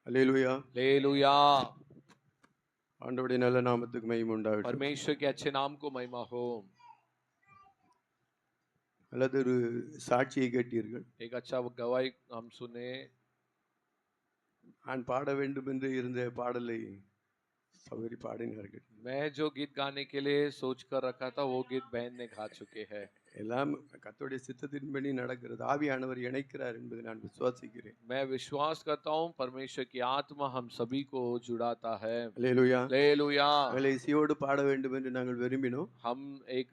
அல்லேலூயா. Hallelujah. ஆண்டவருடைய நல்ல நாமத்துக்கு மகிமை உண்டாகட்டும். परमेश्वर के अच्छे नाम को महिमा हो। அல்லது ஒரு சாட்சியை கேட்டீர்கள். एक अच्छा गवाही हम सुने। நான் பாட வேண்டும் என்று இருந்த பாடலை சகோதரி பாடினார்கள். मैं जो गीत गाने के लिए सोच कर रखा था वो गीत बहन ने गा चुके हैं। எல்லாம் கர்த்தருடைய சித்தத்தின்படி நடக்கிறது. ஆவியானவர் இணைக்கிறார் என்பதை நான் விசுவாசிக்கிறேன். मैं विश्वास करता हूँ परमेश्वर की आत्मा हम सभी को जुड़ाता है। அல்லேலூயா. हालेलुया। அவளை இசையோடு பாட வேண்டும் என்று நாங்கள் விரும்பினோம். हम एक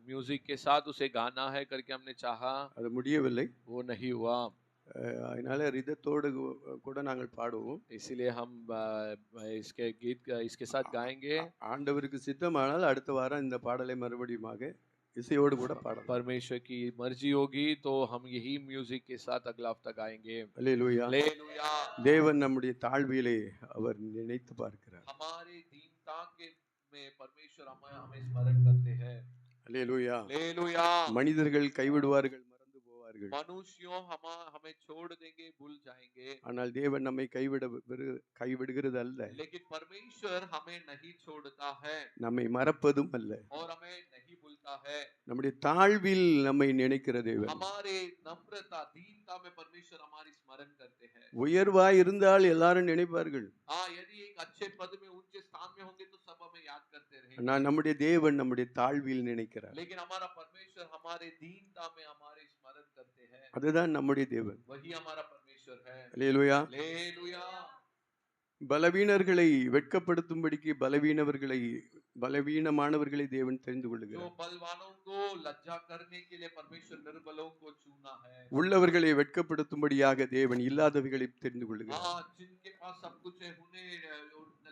म्यूजिक के साथ उसे गाना है करके हमने चाहा, அது முடியவில்லை. वो नहीं हुआ। அதனால ரிதத்தோடு கூட நாங்கள் பாடுவோம். इसीलिए हम इसके गीत इसके साथ गाएंगे। ஆண்டவருக்கு சித்தமானால் அடுத்த வாரம் இந்த பாடலை மறுபடியுமாக இசையோடு கூட பாடலாம். परमेश्वर की मर्जी होगी तो हम यही म्यूजिक के साथ अगला हफ्ता गाएंगे। அல்லேலூயா. हालेलुया। தேவன் நம்முடைய தாழ்விலே அவர் நினைத்து பார்க்கிறார். हमारी दीनता के में परमेश्वर हमें स्मरण करते हैं। அல்லேலூயா. हालेलुया। மனிதர்கள் கைவிடுவார்கள், மறந்து போவார்கள். मनुष्यों हमें छोड़ देंगे, भूल जाएंगे, ஆனால் தேவன் நம்மை கைவிடுகிறது அல்ல, लेकिन परमेश्वर हमें नहीं छोड़ता है நம்மை மறப்பதும் அல்ல. और हमें नहीं भूलता है। நம்முடைய தாழ்வில் நம்மை நினைக்கிற தேவன். हमारे नम्रता दीनता में परमेश्वर हमारी स्मरण करते हैं। உயர்வாய் இருந்தால் எல்லாரும் நினைப்பார்கள். हाँ, यदि एक अच्छे पद में ऊंचे स्थान में होंगे तो सब हमें याद करते रहेंगे। நான் நம்முடைய தேவன் நம்முடைய தாழ்வில் நினைக்கிறார். लेकिन हमारा परमेश्वर हमारे दीनता में हमारे स्मरण करते हैं। அதுதான் நம்முடைய தேவன். वही हमारा परमेश्वर है। அல்லேலூயா. हालेलुया। பலவீனர்களை வெட்கப்படுத்தும்படிக்கு பலவீனமானவர்களை தேவன் தெரிந்து கொள்ளுகிறார். जो बलवानों को लज्जा करने के लिए परमेश्वर निर्बलों को चुना है। உள்ளவர்களை வெட்கப்படுத்தும்படியாக தேவன் இல்லாதவைகளை தெரிந்து கொள்ளுகிறார். हाँ, जिनके पास सब कुछ है उन्हें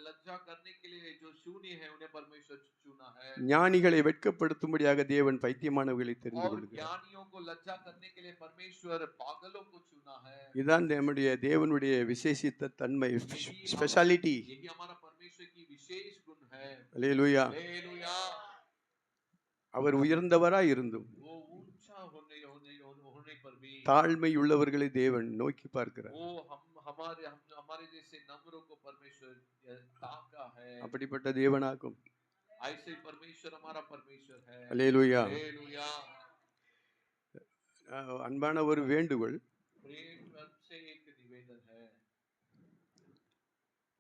लज्जा करने के लिए जो शून्य है उन्हें परमेश्वर चुना है। ஞானிகளை வெட்கப்படுத்தும்படியாக தேவன் பைத்தியமானவர்களை தெரிந்து और கொள்ளுகிறார். ज्ञानियों को लज्जा करने के लिए परमेश्वर पागलों को चुना है। இதுதான் நம்முடைய தேவனுடைய விசேஷித்த தன்மை, ஸ்பெஷாலிட்டி. यही हमारा परमेश्वर की विशेष गुण है। அல்லேலூயா. हालेलुया। அவர் உயர்ந்தவராய் இருந்தும் वो ऊंचा होने पर भी தாழ்மை உள்ளவர்களை தேவன் நோக்கி பார்க்கிறார். वो हमारे जैसे नम्रों को परमेश्वर ताका है। அப்படிப்பட்ட தேவனாகும். ऐसे परमेश्वर हमारा परमेश्वर है। அல்லேலூயா. हालेलुया। அன்பான ஒரு வேண்டுகோள். प्रेम से एक निवेदन है।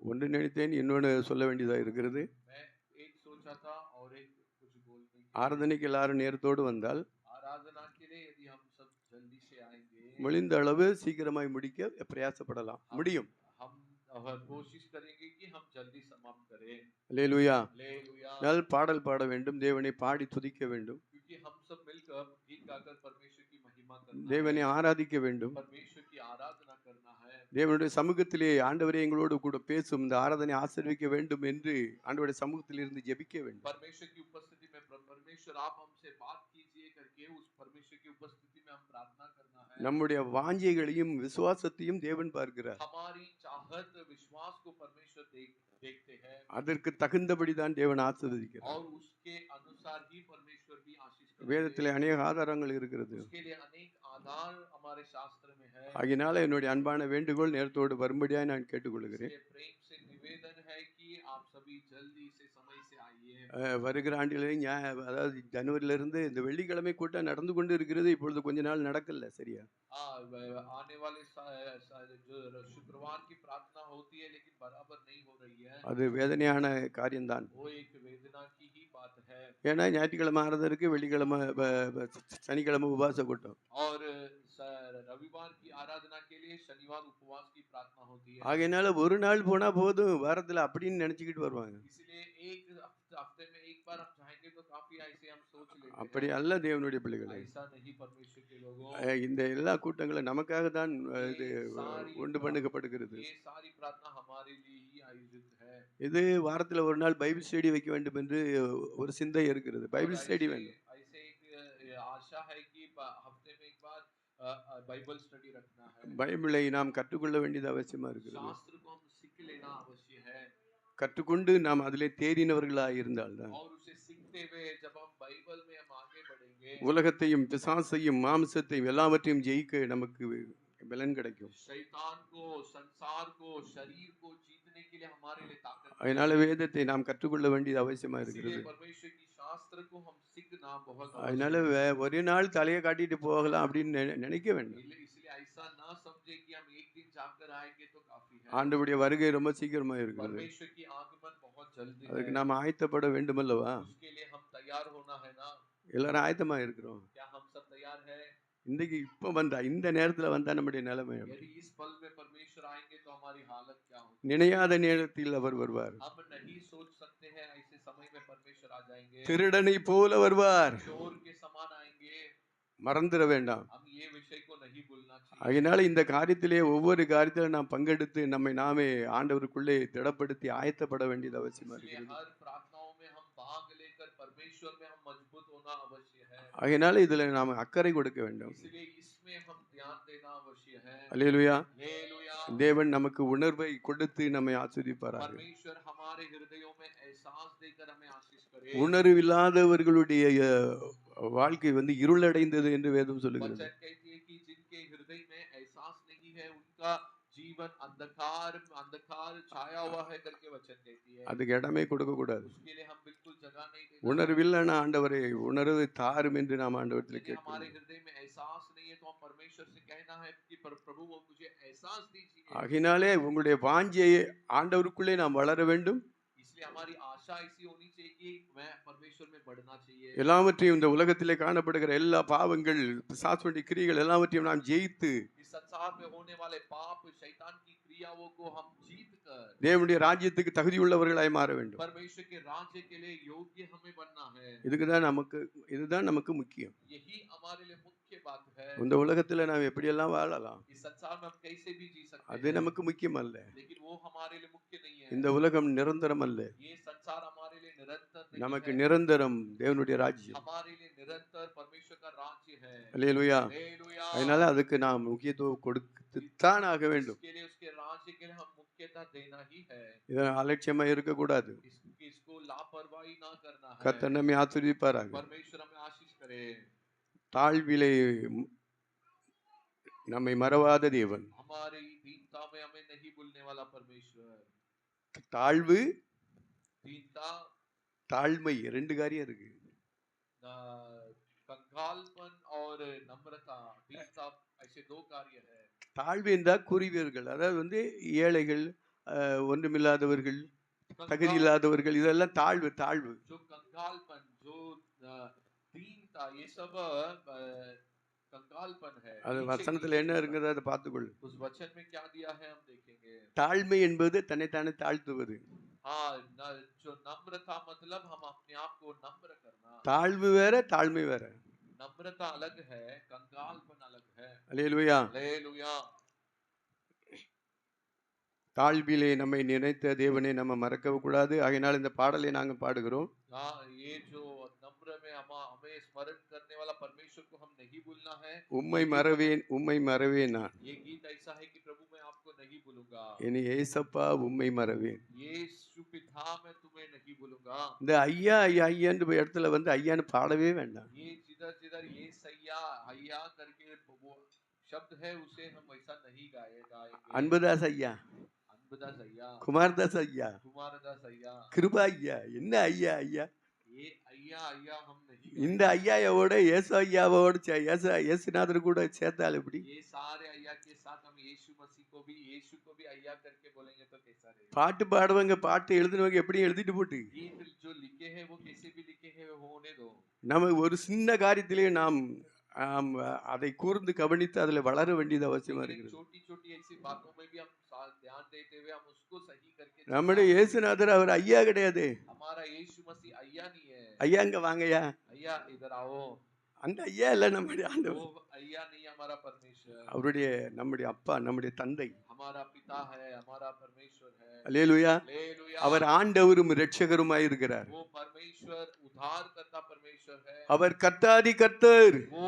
ஒன்று நினைத்தேன், இன்னொன்று சொல்ல வேண்டியதா இருக்கிறது. मैं एक सोचा था और एक कुछ बोलने की। ஆராதனைக்கு எல்லாரும் நேரத்தோடு வந்தால் आराधना के लिए यदि हम सब जल्दी से आएंगे, முடிந்த அளவு சீக்கிரமாய் முடிக்க பிரயாசப்படலாம். முடியும். हम कोशिश करेंगे कि हम जल्दी समाप्त करें। அல்லேலூயா. हालेलुया। நல்ல பாடல் பாட வேண்டும், தேவனை பாடி துதிக்க வேண்டும், क्योंकि हम सब मिलकर गीत गाकर परमेश्वर की महिमा करना தேவனை है, ஆராதிக்க வேண்டும். परमेश्वर की आराधना करना है। தேவனுடைய சமூகத்திலே ஆண்டவரே எங்களோடு கூட பேசும், இந்த ஆராதனை ஆசீர்வதிக்க வேண்டும் என்று ஆண்டவருடைய சமூகத்தில் இருந்து ஜெபிக்க வேண்டும். परमेश्वर की उपस्थिति में परमेश्वर आप हमसे बात कीजिए करके उस परमेश्वर की उपस्थिति में हम प्रार्थना करना है। நம்முடைய வாஞ்சைகளையும் விசுவாசத்தையும் தேவன் பார்க்கிறார். हमारी चाहत विश्वास को परमेश्वर देखते हैं அதற்கு தகுந்தபடிதான் தேவன் ஆசீர்வதிக்கிறார். और उसके अनुसार ही परमेश्वर भी आशीष करते हैं। வேதத்திலே अनेक ஆதாரங்கள் இருக்கிறது. उसके लिए अनेक आधार हमारे शास्त्र में है। ஆகினால என்னுடைய அன்பான வேண்டுகோள் நேரத்தோடு வரும்படியாய் நான் கேட்டுக்கொள்கிறேன். इसलिए प्रेम से निवेदन है कि आप सभी जल्दी से समय से आइए। வருகிற ஆண்டிலே அதாவது ஜனவரியிலிருந்து இந்த வெள்ளிக்கிழமை கூட்டம் நடந்து கொண்டு இருக்கிறது. இப்பொழுது கொஞ்ச நாள் நடக்கல. சரியா? आने वाले जो शुक्रवार की प्रार्थना होती है लेकिन बराबर नहीं हो रही है। அது வேதனையான காரியம்தான். वो एक वेदना की ही बात है। ஏன்னா ஞாயிற்றுக்கிழமை ஆராதனைக்கு வெள்ளிக்கிழமை சனிக்கிழமை உபவாச கூட்டம். और रविवार की आराधना के लिए शनिवार उपवास की प्रार्थना होती है। ஆகையினால ஒரு நாள் போனா போதும் வாரத்துல அப்படின்னு நினைச்சுக்கிட்டு வருவாங்க. इसलिए एक हफ्ते में एक बार हम चाहेंगे तो काफी ऐसे हम सोच लेते हैं। அப்படி அல்ல தேவனுடைய பிள்ளைகளே. ऐसा नहीं परमेश्वर के लोगों। இந்த எல்லா கூட்டங்களும் நமக்காக தான் இது உண்டு பண்ணப்படுகிறது. ये सारी प्रार्थना हमारे लिए ही आयोजित है। இது வாரத்துல ஒரு நாள் பைபிள் ஸ்டடி வைக்க வேண்டும் என்று ஒரு சிந்தை இருக்கிறது. பைபிள் ஸ்டடி வேண்டும். ऐसे एक आशा है कि हफ्ते में एक बार बाइबल स्टडी रखना है। பைபிளை நாம் கற்றுக்கொள்ள வேண்டியது அவசியமா இருக்கிறது. शास्त्र को हम सीख लेना आवश्यक है। கற்றுக்கொண்டு நாம் அதிலே தேறினவர்களாக இருந்தால்தான் और उसे सीखते हुए जब हम बाइबल में हम आगे बढ़ेंगे, உலகத்தையும் பிசாசையும் மாம்சத்தையும் எல்லாவற்றையும் ஜெயிக்க நமக்கு பலன் கிடைக்கும். शैतान को, संसार को, शरीर को जीतने के लिए हमारे लिए ताकत அதனால வேதத்தை நாம் கற்றுக்கொள்ள வேண்டியது அவசியமா इसीलिए இருக்கிறது. परमेश्वर की शास्त्र को हम सीखना बहुत அதனால आवश्यक है। ஒரு நாள் தலையை காட்டிட்டு போகலாம் அப்படின்னு நினைக்க வேண்டாம். इसलिए ऐसा ना समझे कि हम एक दिन जाकर आएंगे तो काफी है। ஆண்டவருடைய வருகை ரொம்ப சீக்கிரமா இருக்கிறது. परमेश्वर की आगमन बहुत जल्दी அதுக்கு है। நாம் ஆயத்தப்பட வேண்டும் அல்லவா? उसके लिए हम तैयार होना है ना। எல்லாரும் ஆயத்தமா இருக்கிறோம். क्या हम सब तैयार है? இன்னைக்கு இப்ப வந்தா இந்த நேரத்துல வந்தா நம்முடைய நிலைமை எப்படி? यदि इस पल में परमेश्वर आएंगे तो हमारी हालत क्या होगी? நினையாத நேரத்தில் அவர் வருவார். हम नहीं सोच सकते हैं ऐसे समय में परमेश्वर आ जाएंगे। திருடனை போல வருவார். चोर के समान आएंगे। மறந்துட வேண்டாம். हम ये विषय को नहीं भूलना चाहिए। அதனால இந்த காரியத்திலே ஒவ்வொரு காரியத்திலும் நாம் பங்கெடுத்து நம்மை நாமே ஆண்டவருக்குள்ளே திடப்படுத்தி ஆயத்தப்பட வேண்டியது அவசியமா इसलिए இருக்கிறது. हर प्रार्थनाओं में हम भाग लेकर परमेश्वर में हम मजबूत होना अवश्य है। அதனால இதுல நாம் அக்கறை கொடுக்க வேண்டும். इसलिए इसमें हम ध्यान देना अवश्य है। அல்லேலூயா. हालेलुया। தேவன் நமக்கு உணர்வை கொடுத்து நம்மை ஆசீர்வதிப்பாராக. परमेश्वर हमारे हृदयों में एहसास देकर हमें आशीष करे। உணர்வு இல்லாதவர்களுடைய வாழ்க்கை இருளடைந்தது என்று வேதம் சொல்லுகிறது. वचन कहती है कि जिनके हृदय में एहसास नहीं है उनका जीवन अंधकार छाया हुआ है करके वचन कहती है। அதுக்கு இடமே கொடுக்க கூடாது. उसके लिए हम बिल्कुल जगह नहीं देना। உணர்வில்லைனா ஆண்டவரே உணர்வு தாரும் என்று நாம் ஆண்டவரிடத்தில் यदि हमारे கேட்கிறோம். हृदय में एहसास नहीं है तो हम परमेश्वर से कहना है कि प्रभु वो मुझे एहसास दीजिए। ஆகினாலே உங்களுடைய வாஞ்சையை ஆண்டவருக்குள்ளே நாம் வளர வேண்டும். इसलिए हमारी आशा ऐसी होनी चाहिए कि मैं परमेश्वर में बढ़ना चाहिए। எல்லாவற்றையும் இந்த உலகத்திலே காணப்படுகிற எல்லா பாவங்கள் பிசாசுடைய கிரியைகள் எல்லாவற்றையும் நாம் ஜெயித்து इस संसार में होने वाले पाप शैतान की क्रियाओं को हम जीत कर தேவனுடைய ராஜ்யத்துக்கு தகுதியுள்ளவர்களாய் மாற வேண்டும். परमेश्वर के राज्य के लिए योग्य हमें बनना है। இதுதான் நமக்கு முக்கியம். यही हमारे लिए मुख्य बात है। இந்த உலகத்துல நாம் எப்படியெல்லாம் வாழலாம் इस संसार में हम कैसे भी जी सकते அது हैं, நமக்கு முக்கியம் அல்ல. लेकिन वो हमारे लिए मुख्य नहीं है। இந்த உலகம் நிரந்தரம் அல்ல. ये संसार हमारे लिए निरंतर नहीं நமக்கு है। நிரந்தரம் தேவனுடைய ராஜ்யம். हमारे लिए निरंतर परमेश्वर का राज्य है। அல்லேலூயா. हालेलुया। அதனால அதுக்கு நாம் முக்கியத்துவம் கொடுத்துத்தான் ஆக வேண்டும். इसके लिए उसके राज्य के लिए हम मुख्यता देना ही है। இதை அலட்சியமா இருக்கக்கூடாது. इसको लापरवाही ना करना है। கர்த்தர் நம்மை ஆசீர்வதிப்பாராக. परमेश्वर हमें आशीष करे। தாழ்விலே நம்மை மறவாத தேவன். हमारी दीनता में हमें नहीं भूलने वाला परमेश्वर। தாழ்வு दीनता தாழ்மை ரெண்டு காரியம் இருக்கு. कंगालपन और नम्रता, दीनता ऐसे दो कार्य है। தாழ்வு என்றால் குருவியர்கள், அதாவது ஏழைகள், ஒன்றுமில்லாதவர்கள், தகுதி இல்லாதவர்கள், இதெல்லாம் தாழ்வு. जो कंगालपन, जो दीनता, ये सब कंगालपन है। அது வசனத்துல என்ன இருக்குதோ அதை பார்த்துக்கொள். उस वचन में क्या दिया है हम देखेंगे। தாழ்மை என்பது தன்னைத்தானே தாழ்த்துவது. हाँ, जो नम्रता मतलब हम अपने आप को नम्र करना। தாழ்வு வேற, தாழ்மை வேற. नम्रता अलग है, कंगालपन अलग है। அல்லேலூயா. हालेलुया। தாழ்விலே நம்மை நினைத்த தேவனை நம்ம மறக்க கூடாது. ஆகையினால் இந்த பாடலை நாங்க பாடுகிறோம். हाँ, ये जो नम्र में हमें स्मरण करने वाला परमेश्वर को हम नहीं भूलना है। உம்மை மறவேன் நான். ये गीत ऐसा है कि प्रभु मैं आपको नहीं भूलूंगा। இனி ஏசப்பா உம்மை மறவேன். यीशु पिता मैं तुम्हें नहीं भूलूंगा। இந்த ஐயான்னு இடத்துல ஐயான்னு பாடவே வேண்டாம். ये जिधर ये सैया हैया करके वो शब्द है उसे हम वैसा नहीं गाएंगे। அன்புதாஸ் ஐயா, अनबदास ஐயா, குமாரதாஸ் ஐயா, कुमारदास ஐயா, கிருபா ஐயா, என்ன ஐயா? ये ஐயா हम नहीं। இந்த ஐயாவோட ஐயாவோட இயேசுநாதர் கூட சேர்த்தால் எப்படி? ये सारे ஐயா के साथ हम यीशु मसीह को भी ஐயா करके बोलेंगे तो कैसा रहेगा? பாட்டு பாடுவாங்க, பாட்டு எழுதுனவங்க எப்படி எழுதிட்டு போட்டு. गीत जो लिखे हैं वो कैसे भी लिखे हैं वो होने दो। நம்ம ஒரு சின்ன காரியத்திலே நாம் அதை கூர்ந்து கவனித்து அதில் வளர வேண்டியது அவசியமா இருக்குது. छोटी ऐसी बातों में भी हम ध्यान देते हुए हम उसको सही करके। நம்முடைய இயேசுநாதர் அவர் ஐயா கிடையாது. हमारा यीशु मसीह ஐயா नहीं है। ஐயா இங்க வாங்கய்யா, ஐயா इधर आओ। அந்த ஐயா இல்ல நம்முடைய ஆண்டவர். वो ஐயா नहीं हमारा परमेश्वर। நம்முடைய அப்பா, நம்முடைய தந்தை, हमारा पिता है, हमारा परमेश्वर है। அல்லேலூயா. हालेलुया। அவர் ஆண்டவரும் இரட்சகருமாய் இருக்கிறார். वो परमेश्वर उद्धार करता परमेश्वर है। அவர் கர்த்தாதி கர்த்தர், वो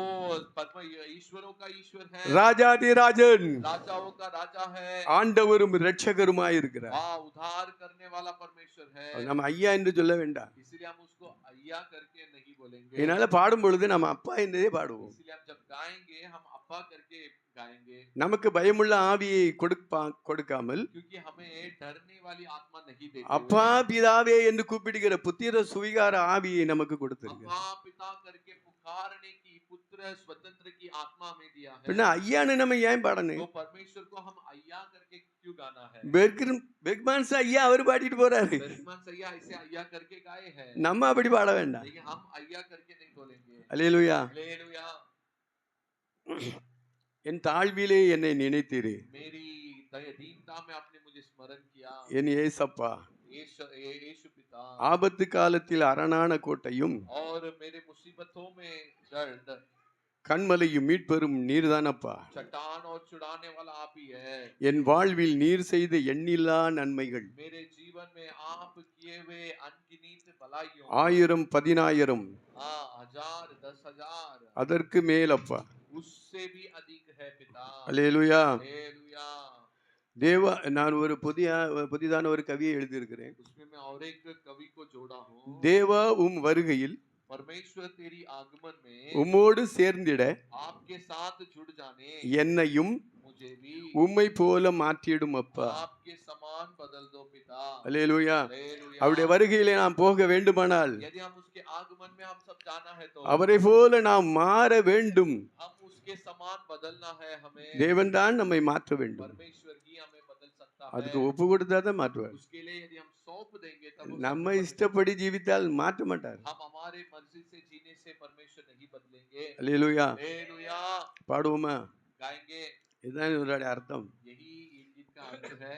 ईश्वरों का ईश्वर है, ராஜாதி ராஜன், राजाओं का राजा है, ஆண்டவரும் இரட்சகருமாய் இருக்கிறார். हाँ उद्धार करने वाला परमेश्वर है। நம்ம ஐயா என்று சொல்ல வேண்டாம். इसलिए हम उसको ஐயா करके नहीं बोलेंगे। இதனால பாடும் பொழுது நம்ம அப்பா என்றே பாடுவோம். इसलिए हम जब गाएंगे हम अप्पा करके गाएंगे, நமக்கு பயமுள்ள ஆவியை கொடுக்காமல் क्योंकि हमें डरने वाली आत्मा नहीं देते அப்பா हुए பிதாவே என்று கூப்பிடுகிற புத்திர சுவிகார ஆவியை நமக்கு கொடுத்திருக்கார். अब्बा पिता करके पुकारने की, पुत्र स्वतंत्र की आत्मा में दिया है। பின்ன ஐயான்னு நம்ம ஏன் பாடணும்? तो परमेश्वर को हम अय्या करके क्यों गाना है? பெர்க்மான்ஸ் ஐயா அவர் பாடிட்டு போறாரு, बेर्गमन सैया ऐसे अय्या करके गाए हैं, நம்ம அப்படி பாட வேண்டாம். लेकिन हम अय्या करके नहीं बोलेंगे। அல்லேலூயா. हालेलुया। என் தாழ்விலே என்னை நினைத்தீரே, मेरी दीनता में आपने मुझे स्मरण किया। என் ஏசப்பா. यीशु पिता, ஆபத்து காலத்தில் அரணான கோட்டையும் और मेरे मुसीबतों में दर्द, கண்மலையும் மீட்பெரும் நீர்தானப்பா. चट्टान और छुड़ाने वाला आप ही है। என் வாழ்வில் நீர் செய்த எண்ணில்லா நன்மைகள், मेरे जीवन में आप किए हुए अनगिनत भलाइयों, 1000 10,000 हजार 10,000 அதற்கு மேலப்பா. उससे भी अधिक है पिता। அல்லேலூயா. हालेलुया। தேவா, நான் ஒரு புதிதான ஒரு கவியை எழுதியிருக்கிறேன். उसमें मैं और एक कवि को जोड़ा हूँ। தேவா உம் வருகையில் परमेश्वर तेरी आगमन में உம்மோடு சேர்ந்திட आपके साथ जुड़ जाने என்னையும் मुझे भी உம்மை போல மாற்றிடும் அப்பா. आपके समान बदल दो पिता। அல்லேலூயா. हालेलुया। அவருடைய வருகையிலே நாம் போக வேண்டுமானால் यदि हम उसके आगमन में हम सब जाना है तो அவரை போல நாம் மாற வேண்டும். हम उसके समान बदलना है हमें। தேவன் தான் நம்மை மாற்ற வேண்டும். परमेश्वर ही हमें बदल सकता அதுக்கு है। ஒப்பு கொடுத்தா தான் மாற்றுவார். उसके लिए यदि हम सौंप देंगे तब वो நம்ம सब இஷ்டப்படி ஜீவித்தால் மாற்ற மாட்டார். हम हमारे मर्जी से जीने से परमेश्वर नहीं बदलेंगे। அல்லேலூயா. हालेलुया। பாடுவோமா? गाएंगे। இதுதான் இதனுடைய அர்த்தம். यही इन गीत का अर्थ है।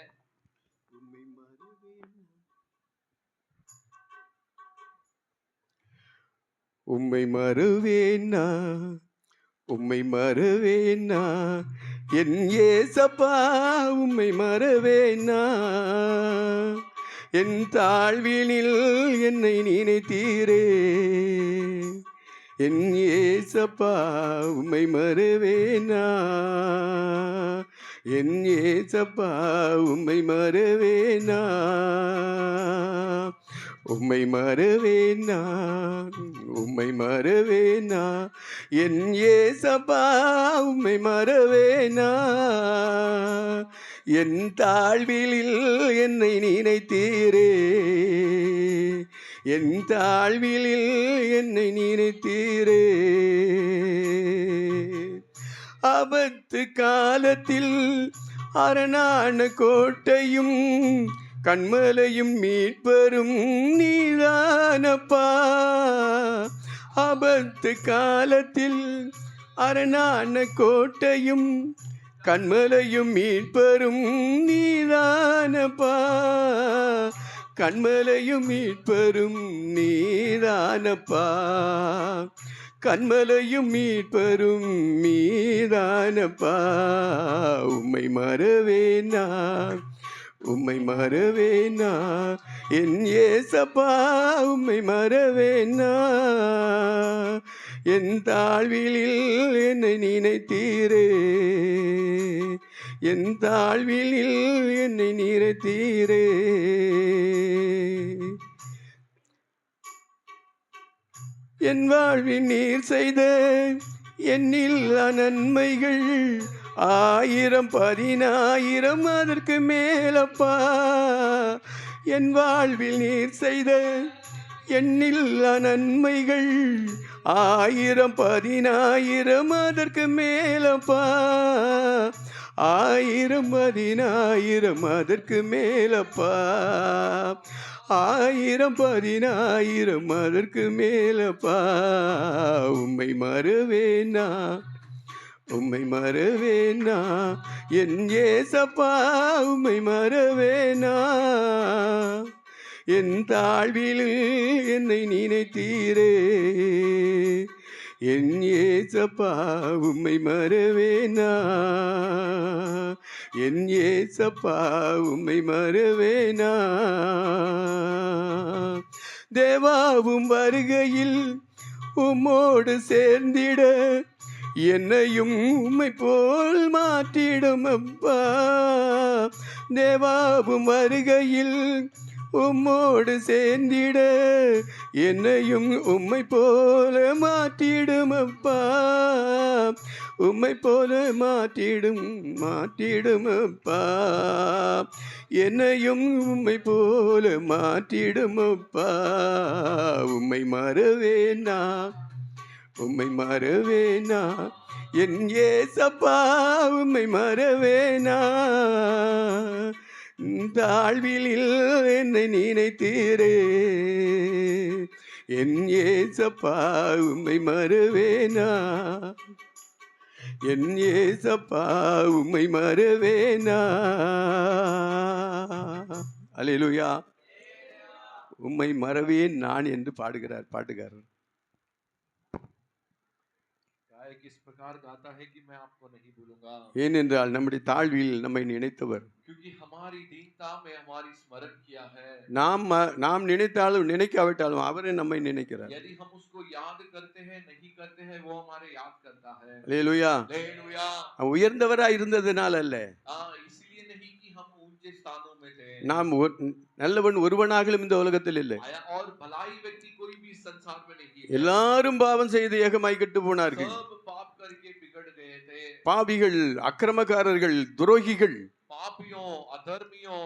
உம்மை மறுவேனா, உம்மை மறுவேனா, என் ஏசப்பா உம்மை மறுவேனா, என் தாழ்வினில் என்னை நினைத்தீரே, என் ஏசப்பா உம்மை மறுவேனா, என் ஏசப்பா உம்மை மறுவேனா, உம்மை மறுவேனா, உம்மை மறுவேனா, என் ஏசப்பா உம்மை மறுவேனா, என் தாழ்விலில் என்னை நினைத்தீரே, என் தாழ்விலில் என்னை நினைத்தீரே. ஆபத்து காலத்தில் அரணான கோட்டையும் கண்மலையும் மீட்பெரும் நீதானப்பா. ஆபத்து காலத்தில் அரணான கோட்டையும் கண்மலையும் மீட்பெரும் நீதானப்பா, கண்மலையும் மீட்பெரும் நீதானப்பா, கண்மலையும் மீட்பெரும் மீதானப்பா. உம்மை மறவேனா, உம்மை மறவேனா, என் ஏசப்பா உம்மை மறவேனா, என் தாழ்விலில் என்னை நினைத்தீரே, என் தாழ்விலில் என்னை நினைத்தீரே. என் வாழ்வில் நீர் செய்த எண்ணில்லா நன்மைகள் 1000 10,000 அதற்கு மேலப்பா. என் வாழ்வில் நீர் செய்த எண்ணில்லா நன்மைகள் 1000 10,000 அதற்கு மேலப்பா, 1000 10,000 அதற்கு மேலப்பா, 1000 10,000 அதற்கு மேலப்பா. உம்மை மறவேனா, உம்மை மறவேனா, என் ஏசப்பா உம்மை மறவேனா, என் தாழ்வில் என்னை நினைத்தீரே, என் ஏசப்பா உம்மை மறவேனா, என் ஏசப்பா உம்மை மறவேனா. தேவாவும் வருகையில் உம்மோடு சேர்ந்திட என்னையும் உம்மை போல் மாற்றிடும் அப்பா. தேவாவும் வருகையில் உம்மோடு சேர்ந்திட என்னையும் உம்மை போல மாற்றிடும் அப்பா. உம்மை போல மாற்றிடும் மாற்றிடும் அப்பா, என்னையும் உம்மை போல மாற்றிடும் அப்பா. உம்மை மறவேனா உம்மை மறவேனா என் ஏசப்பா, உம்மை மறவேனா. தாழ்விலில் என்னை நினைத்தீரே என் ஏசப்பா, உம்மை மறவேனா. என் ஏசப்பா, உம்மை மறவேனா. அல்லேலூயா. உம்மை மறவேன் நான் என்று பாடுகிறார் பாட்டுக்காரர். गायक इस प्रकार गाता है कि मैं आपको नहीं भूलूंगा, ஏனென்றால் நம்முடைய தாழ்வில் நம்மை நினைத்தவர். क्योंकि हमारी दीनता में हमारी स्मरण किया है। நாம் நினைத்தாலும் நினைக்காவிட்டாலும் அவரே நம்மை நினைக்கிறார். यदि हम उसको याद करते हैं नहीं करते हैं, वो हमारे याद करता है। அல்லேலூயா. हालेलुया। உயர்ந்தவராய் இருந்ததனால் அல்ல, इसलिए नहीं कि हम ऊंचे स्थानों में थे, நாம் நல்லவன் ஒருவனாகலும் இந்த உலகத்தில் இல்லை. और भलाई व्यक्ति कोई भी संसार में नहीं है। எல்லாரும் பாவம் செய்து ஏகமாய் கெட்டு போனார்கள். सब पाप करके बिगड़ गए थे। பாவிகள், அக்கிரமக்காரர்கள், துரோகிகள், पापियों, अधर्मियों,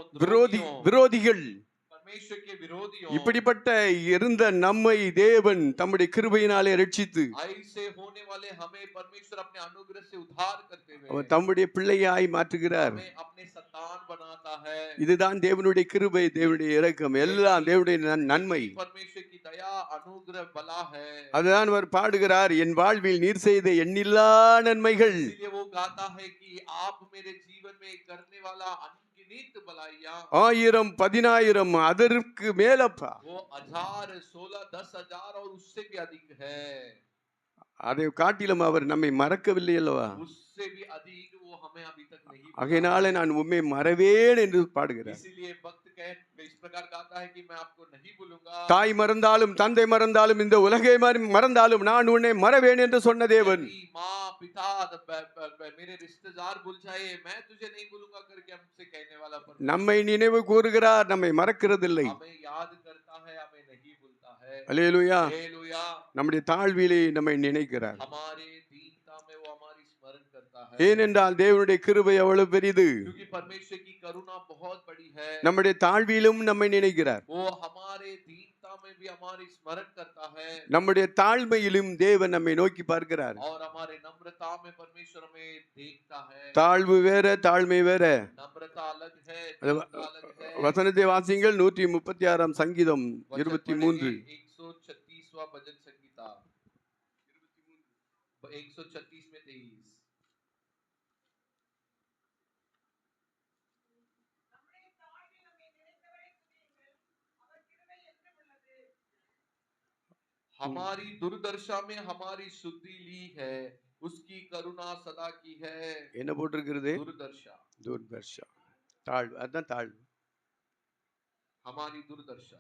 விரோதிகள், परमेश्वर के विरोधियों, இப்படிப்பட்ட இருந்த நம்மை தேவன் தம்முடைய கிருபையினாலே ரட்சித்து ऐसे होने वाले हमें परमेश्वर अपने अनुग्रह से उद्धार करते हुए அவர் தம்முடைய பிள்ளையாய் மாற்றுகிறார். हमें अपने संतान बनाता है। இதுதான் தேவனுடைய கிருபை, தேவனுடைய இரக்கம், எல்லாம் தேவனுடைய நன்மை. परमेश्वर की दया, अनुग्रह, बला है। அதுதான் அவர் பாடுகிறார், என் வாழ்வில் நீர் செய்த எண்ணில்லா நன்மைகள். इसलिए वो गाता है कि आप मेरे जीवन में करने वाला अनगिनत भलाइयां, 1000 10,000 அதற்கு மேலப்பா, वो 1000 16 10,000 और उससे भी अधिक है। அதை காட்டிலும் அவர் நம்மை மறக்கவில்லை அல்லவா. उससे भी अधिक वो हमें अभी तक नहीं भूला। ஆகையினாலே நான் உம்மை மறவேன் என்று பாடுகிறார். इसीलिए भक्त इस प्रकार गाता है कि मैं आपको नहीं भूलूंगा। தாய் மறந்தாலும் தந்தை மறந்தாலும் இந்த உலகை மறந்தாலும் நான் உன்னை மறவேன் என்று சொன்ன தேவன், माँ पिता मेरे रिश्तेदार भूल जाए, मैं तुझे नहीं भूलूंगा करके हमसे कहने वाला परमेश्वर நம்மை நினைவு கூறுகிறார், நம்மை மறக்கிறதில்லை. हमें याद करता है, हमें नहीं भूलता है। அல்லேலூயா. हालेलुया। நம்முடைய தாழ்விலே நம்மை நினைக்கிறார். हमारे दीनता में वो हमारी स्मरण करता है, ஏனென்றால் தேவனுடைய கிருபை அவ்வளவு பெரிது. क्योंकि परमेश्वर की करुणा बहुत बड़ी है। நம்முடைய தாழ்விலும் நம்மை நினைக்கிறார். वो हमारे दीनता में भी हमारी स्मरण करता है, நம்முடைய தாழ்மையிலும் தேவன் நம்மை நோக்கி பார்க்கிறார். और हमारे नम्रता में परमेश्वर हमें देखता है। தாழ்வு வேற, தாழ்மை வேற. नम्रता अलग है, அது दीनता अलग है। வசனத்தை வாசிங்கள். 136 சங்கீதம் 23. 136वां भजन संगीता 136 में 23। हमारी दुर्दशा में हमारी शुद्धि ली है, उसकी करुणा सदा की है। என்ன போட்டிருக்கிறது? दुर्दशा, துர்தர்ஷா, தாழ்வு. அதான் தாழ்வு. हमारी दुर्दशा।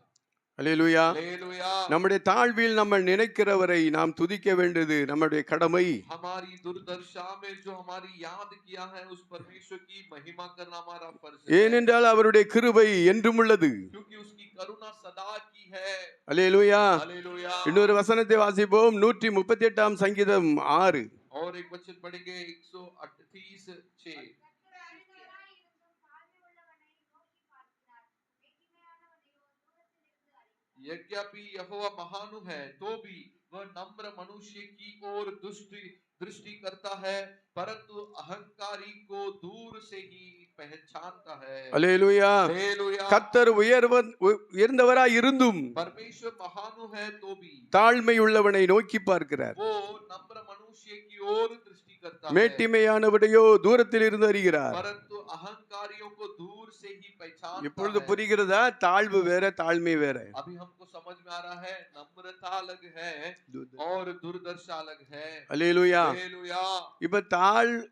அல்லேலூயா. हालेलुया। நம்முடைய தாழ்வில் நம்ம நினைக்கிறவரை நாம் துதிக்க வேண்டியது நம்முடைய கடமை. हमारी दुर्दशा में जो हमारी याद किया है, उस परमेश्वर की महिमा करना हमारा फर्ज है, ஏனென்றால் அவருடைய கிருபை என்றும் உள்ளது. क्योंकि उसकी करुणा सदा की है। அல்லேலூயா. हालेलुया। இன்னொரு வசனத்தை வாசிப்போம். 138 சங்கீதம் 6. और एक वचन पढ़ेंगे 138:6। यद्यपि यहोवा महानु है, तो भी वह नम्र मनुष्य की ओर दृष्टि करता है, परंतु अहंकारी को दूर से ही पहचानता है। அல்லேலூயா. हालेलुया। கர்த்தர் உயர்ந்தவராய் இருந்தும் परमेश्वर महानु है तो भी தாழ்மை உள்ளவனை நோக்கி பார்க்கிறார். वो नम्र मनुष्य की ओर दृष्टि करता है, மேட்டிமையானவரையோ தூரத்தில் இருந்து அறிகிறார். परंतु अहंकारियों को दूर से ही पहचानता இப்பொழுது है। புரிகிறதா? தாழ்வு வேற, தாழ்மை வேற. अभी हमको समझ में आ रहा है, नम्रता अलग है और दुर्दशा अलग है। அல்லேலூயா. हालेलुया। இப்ப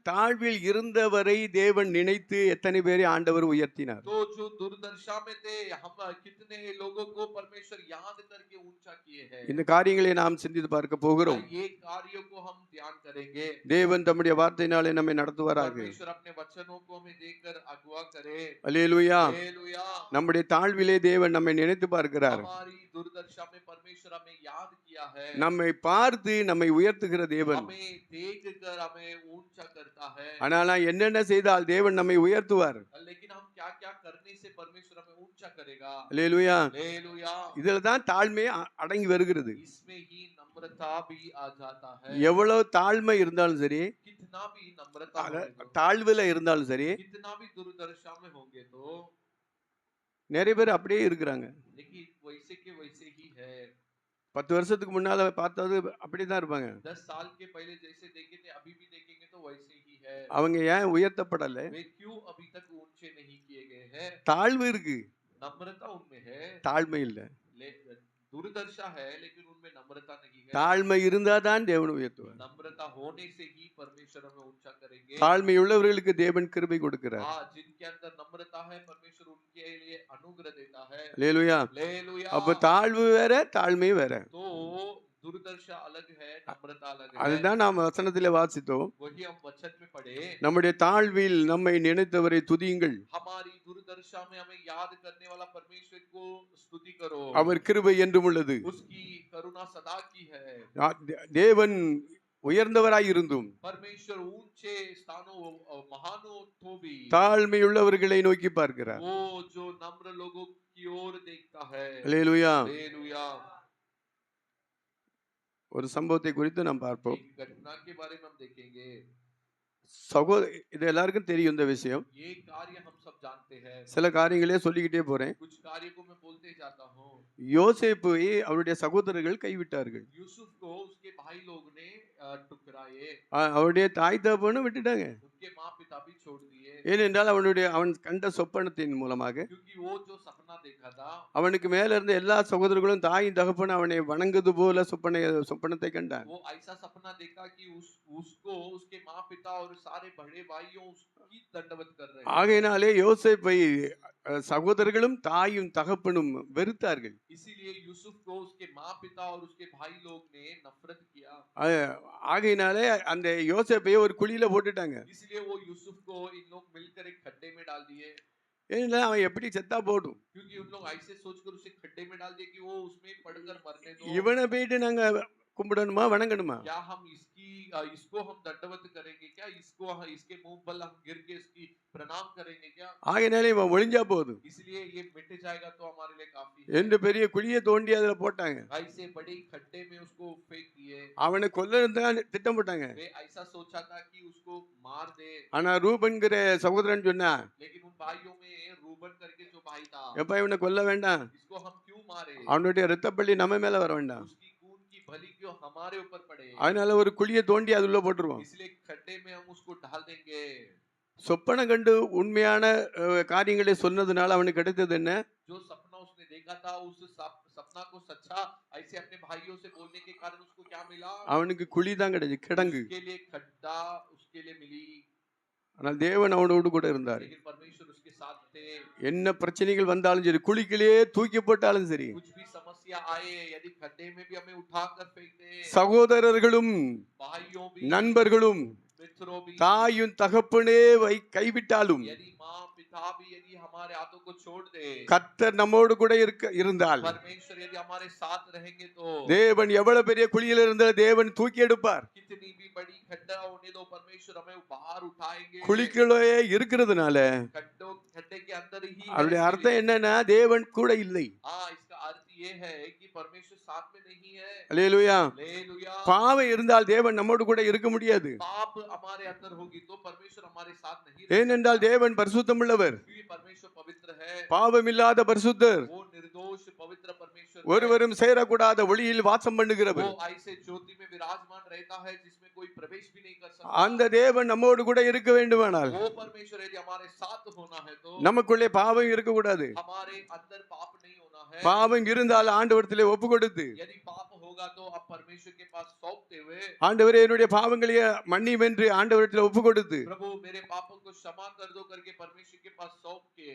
தாழ்வில் இருந்தவரை தேவன் நினைத்து எத்தனை பேரை ஆண்டவர் உயர்த்தினார். तो जो दुर्दशा में थे, हम कितने लोगों को परमेश्वर याद करके ऊंचा किए हैं। இந்த காரியங்களை நாம் சிந்தித்து பார்க்க போகிறோம். ये कार्यों को हम ध्यान करेंगे। தேவன் தம்முடைய வார்த்தையினாலே நம்மை நடத்துவாராக. परमेश्वर अपने वचनों को हमें देकर अगुवा करे। அல்லேலூயா. हालेलुया। நம்முடைய தாழ்விலே தேவன் நம்மை நினைத்து பார்க்கிறார். हमारी दुर्दशा में परमेश्वर हमें याद किया है, நம்மை பார்த்து நம்மை உயர்த்துகிற தேவன். हमें देखकर हमें ऊंचा करता है। ஆனால் நான் என்னென்ன செய்தால் தேவன் நம்மை உயர்த்துவார்? लेकिन हम क्या क्या करने से परमेश्वर हमें ऊंचा करेगा? அல்லேலூயா. हालेलुया। இதுல தான் தாழ்மை அடங்கி வருகிறது. इसमें ही नम्रता भी आ जाता है। எவ்வளவு தாழ்மை இருந்தாலும் சரி, कितना भी नम्रता होगे तो, தாழ்வுல இருந்தாலும் சரி, कितना भी दुर्दशा में होंगे तो, நிறைய பேர் அப்படியே இருக்கிறாங்க. लेकिन वैसे के वैसे ही है। 10 வருஷத்துக்கு முன்னால பார்த்தது அப்படிதான் இருப்பாங்க. 10 साल के पहले जैसे देखे थे अभी भी देखेंगे तो वैसे ही है। அவங்க ஏன் உயர்த்தப்படல? वे क्यों अभी तक ऊंचे नहीं किए गए हैं? தாழ்வு இருக்கு, नम्रता उनमें है, தாழ்மை இல்ல. दुर्दशा है लेकिन उनमें नम्रता नहीं है। தாழ்மை இருந்தா தான் தேவன் உயர்த்துவார். नम्रता होने से ही परमेश्वर हमें ऊंचा करेंगे। தாழ்மை உள்ளவர்களுக்கு தேவன் கிருபை கொடுக்கிறார். हाँ, जिनके अंदर नम्रता है परमेश्वर उनके लिए अनुग्रह देता है। அல்லேலூயா. हालेलुया। அப்ப தாழ்வு வேற, தாழ்மை வேற. तो दुर्दशा अलग है, नम्रता अलग है। அதுதான் நாம் வசனத்திலே வாசித்தோம். वही हम वचन में पढ़े, நம்முடைய தாழ்வில் நம்மை நினைத்தவரை துதியுங்கள், हमारी दुर्दशा में हमें याद करने वाला परमेश्वर को स्तुति करो, அவர் கிருபை என்றும் உள்ளது. उसकी करुणा सदा की है। தேவன் உயர்ந்தவராய் இருந்தும் परमेश्वर ऊंचे स्थानों महानों तो भी தாழ்மையுள்ளவர்களை நோக்கி பார்க்கிறார். वो जो नम्र लोगों की ओर देखता है। அல்லேலூயா. हालेलुया। ஒரு சம்பவத்தை குறித்து நாம் பார்ப்போம். एक घटना के बारे में हम देखेंगे। இது எல்லாருக்கும் தெரியும் இந்த விஷயம். ये कार्य हम सब जानते हैं। சில காரியங்களே சொல்லிக்கிட்டே போறேன். कुछ कार्य को मैं बोलते जाता हूँ। யோசேப்பை அவருடைய சகோதரர்கள் கைவிட்டார்கள். यूसुफ को उसके भाई लोग ने ठुकराए, அவருடைய தாய் தகப்பனும் விட்டுட்டாங்க. उनके माँ पिता भी छोड़ दिए, ஏனென்றால் அவன் கண்ட சொப்பனத்தின் மூலமாக क्योंकि वो जो सपना देखा था, அவனுக்கு மேல இருந்த எல்லா சகோதரர்களும் தாயின் தகப்பனும் அவனை வணங்குது போல சொப்பனத்தை கண்டான். वो ऐसा सपना देखा कि उसको उसके माँ पिता और सारे बड़े भाइयों उसकी दंडवत कर रहे हैं। ஆகையினாலே யோசேப்பை சகோதரர்களும் தாயும் தகப்பனும் வெறுத்தார்கள். इसीलिए यूसुफ को उसके माँ पिता और उसके भाई लोग ने नफरत किया। ஆகையினாலே அந்த யோசேப்பை ஒரு குழியில போட்டுட்டாங்க. इसलिए वो यूसुफ को इन लोग मिलकर एक खड्डे में डाल दिए, ஏன்னா அவன் எப்படி செத்தா போட்டும், क्योंकि उन लोग ऐसे सोचकर उसे खड्डे में डाल दिए कि वो उसमें पड़कर मरने दो। இவனை போயிட்டு நாங்க கும்பிடணுமா வணங்கணுமா? क्या हम इसको हम दंडवत करेंगे क्या? इसके मुंह पर हम गिर के इसकी प्रणाम करेंगे क्या? ஆகையினாலே இவன் ஒளிஞ்சா போதும் इसलिए ये मिट जाएगा तो हमारे लिए काफी है। என்று பெரிய குழியை தோண்டி அதுல போட்டாங்க. ऐसे बड़ी खड्डे में उसको फेंक दिए। அவனை கொல்லதான் திட்டம் போட்டாங்க. वे ऐसा सोचा था कि उसको मार दे, ஆனா ரூபன்கிற சகோதரன் சொன்னா, लेकिन उन भाइयों में रूबन करके जो भाई था, எப்ப இவனை கொல்ல வேண்டாம், इसको हम क्यों मारे, அவனுடைய இரத்தப்பள்ளி நம்ம மேல வர வேண்டாம், उसकी खून की भली क्यों हमारे ऊपर पड़े, அதனால ஒரு குழியை தோண்டி அதுல போட்டுருவோம். इसलिए खड्डे में हम उसको डाल देंगे। சொப்பனம் கண்டு உண்மையான காரியங்களை சொன்னதுனால அவனுக்கு கிடைத்தது என்ன? जो सपना उसने देखा था उस सपना को सच्चा ऐसे अपने भाइयों से बोलने के कारण उसको क्या मिला? அவனுக்கு குழி தான் கிடைச்சு, கிடங்கு. उसके लिए खड्डा उसके लिए मिली, ஆனால் தேவன் அவனோடு கூட இருந்தார். लेकिन परमेश्वर उसके साथ थे। என்ன பிரச்சனைகள் வந்தாலும் சரி, குழிக்கிலே தூக்கி போட்டாலும் சரி, कुछ भी समस्या आए, यदि खड्डे में भी हमें उठाकर फेंक दे, சகோதரர்களும் भाइयों भी நண்பர்களும் मित्रों भी, தாயும் தகப்பனே கைவிட்டாலும் यदि माँ पिता भी यदि हमारे हाथों को छोड़ दे, கர்த்தர் நம்மோடு கூட இருந்தால், परमेश्वर यदि हमारे साथ रहेंगे तो தேவன் எவ்வளவு பெரிய குழியில் இருந்தால் தேவன் தூக்கி எடுப்பார். कितनी भी बड़ी खड्डा होने दो परमेश्वर हमें बाहर उठाएंगे। குழிக்குள்ளே இருக்கிறதுனால खड्डे के अंदर ही அவருடைய அர்த்தம் என்னன்னா தேவன் கூட இல்லை. हाँ, इसका अर्थ ये है कि परमेश्वर साथ में नहीं है। அல்லேலூயா. हालेलुया। பாவம் இருந்தால் தேவன் நம்மோடு கூட இருக்க முடியாது. पाप हमारे अंदर होगी तो परमेश्वर हमारे साथ नहीं ஏனென்றால் தேவன் பரிசுத்தமுள்ளவர், क्योंकि परमेश्वर पवित्र है, பாவம் இல்லாத பரிசுத்தர், वो निर्दोष पवित्र परमेश्वर ஒருவரும் சேரக்கூடாத ஒளியில் வாசம் பண்ணுகிறவர். वो ऐसे ज्योति में विराजमान रहता है जिसमें कोई प्रवेश भी नहीं कर सकता। அந்த தேவன் நம்மோடு கூட இருக்க வேண்டுமானால் वो परमेश्वर यदि हमारे साथ होना है तो நமக்குள்ளே பாவம் இருக்க கூடாது. हमारे अंदर पाप नहीं होना है। பாவம் இருந்தால் ஆண்டவரிடத்திலே ஒப்பு கொடுத்து, यदि पाप होगा तो अब परमेश्वर के पास सौंपते हुए, ஆண்டவரே என்னுடைய பாவங்களை மன்னியும் என்று ஆண்டவரிடத்திலே ஒப்பு கொடுத்து, प्रभु मेरे पापों को क्षमा कर दो करके परमेश्वर के पास सौंप के,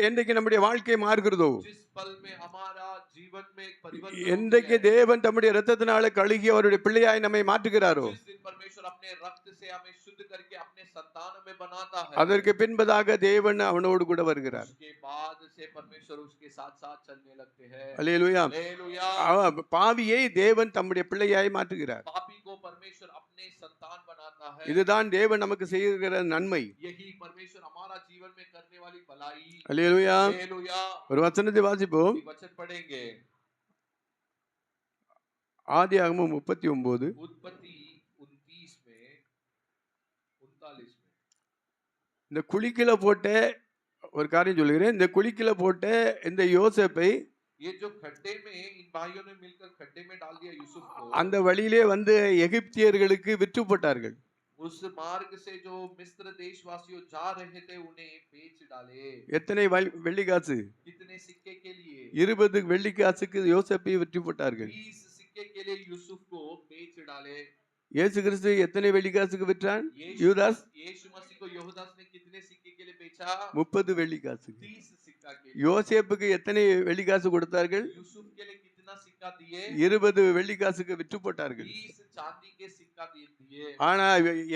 என்றைக்கு நம்முடைய வாழ்க்கை மாறுகிறதோ, जिस पल में हमारा जीवन में एक परिवर्तन என்றைக்கு தேவன் தம்முடைய இரத்தத்தினால கழுகி அவருடைய பிள்ளையாய் நம்மை மாற்றுகிறாரோ, जिस दिन परमेश्वर अपने रक्त से हमें शुद्ध शुद्ध करके अपने संतान में बनाता है, அதற்கு பின்பதாக தேவன் அவனோடு கூட வருகிறார். उसके बाद से परमेश्वर उसके साथ साथ चलने लगते हैं। அல்லேலூயா. हालेलुया। பாவியை தேவன் தம்முடைய பிள்ளையாய் மாற்றுகிறார். पापी को परमेश्वर अपने संतान बनाता है। இதுதான் தேவன் நமக்கு செய்கிற நன்மை. यही परमेश्वर हमारा जीवन में करने वाली भलाई। அல்லேலூயா. हालेलुया। ஒரு வசனத்தை வாசிப்போம். वचन पढ़ेंगे, ஆதியாகமம் 39 उत्पत्ति 29 में 39 में। இந்த குழிக்கில போட்ட ஒரு காரியம் சொல்லுகிறேன். இந்த குழிக்கில போட்ட இந்த யோசேப்பை ये जो खड्डे में इन भाइयों ने मिलकर खड्डे में डाल दिया यूसुफ को, அந்த வழியிலே வந்து எகிப்தியர்களுக்கு விற்று போட்டார்கள். उस मार्ग से जो मिस्र देशवासियों जा रहे थे उन्हें बेच डाले। எத்தனை வெள்ளி காசு? कितने सिक्के के लिए? 20 வெள்ளி காசுக்கு யோசேப்பை விற்று போட்டார்கள். 20 सिक्के के लिए यूसुफ को बेच डाले। இயேசு கிறிஸ்து எத்தனை வெள்ளி காசுக்கு விற்றான்? यीशु யூதாஸ் यीशु मसीह को यहूदास ने कितने सिक्के के लिए बेचा? 30 வெள்ளி காசுக்கு. 30 सिक्का के लिए। யோசேப்புக்கு எத்தனை வெள்ளி காசு கொடுத்தார்கள்? यूसुफ के लिए कितना सिक्का दिए? 20 வெள்ளி காசுக்கு விற்று போட்டார்கள். 20 चांदी के सिक्का दिए। ஆனா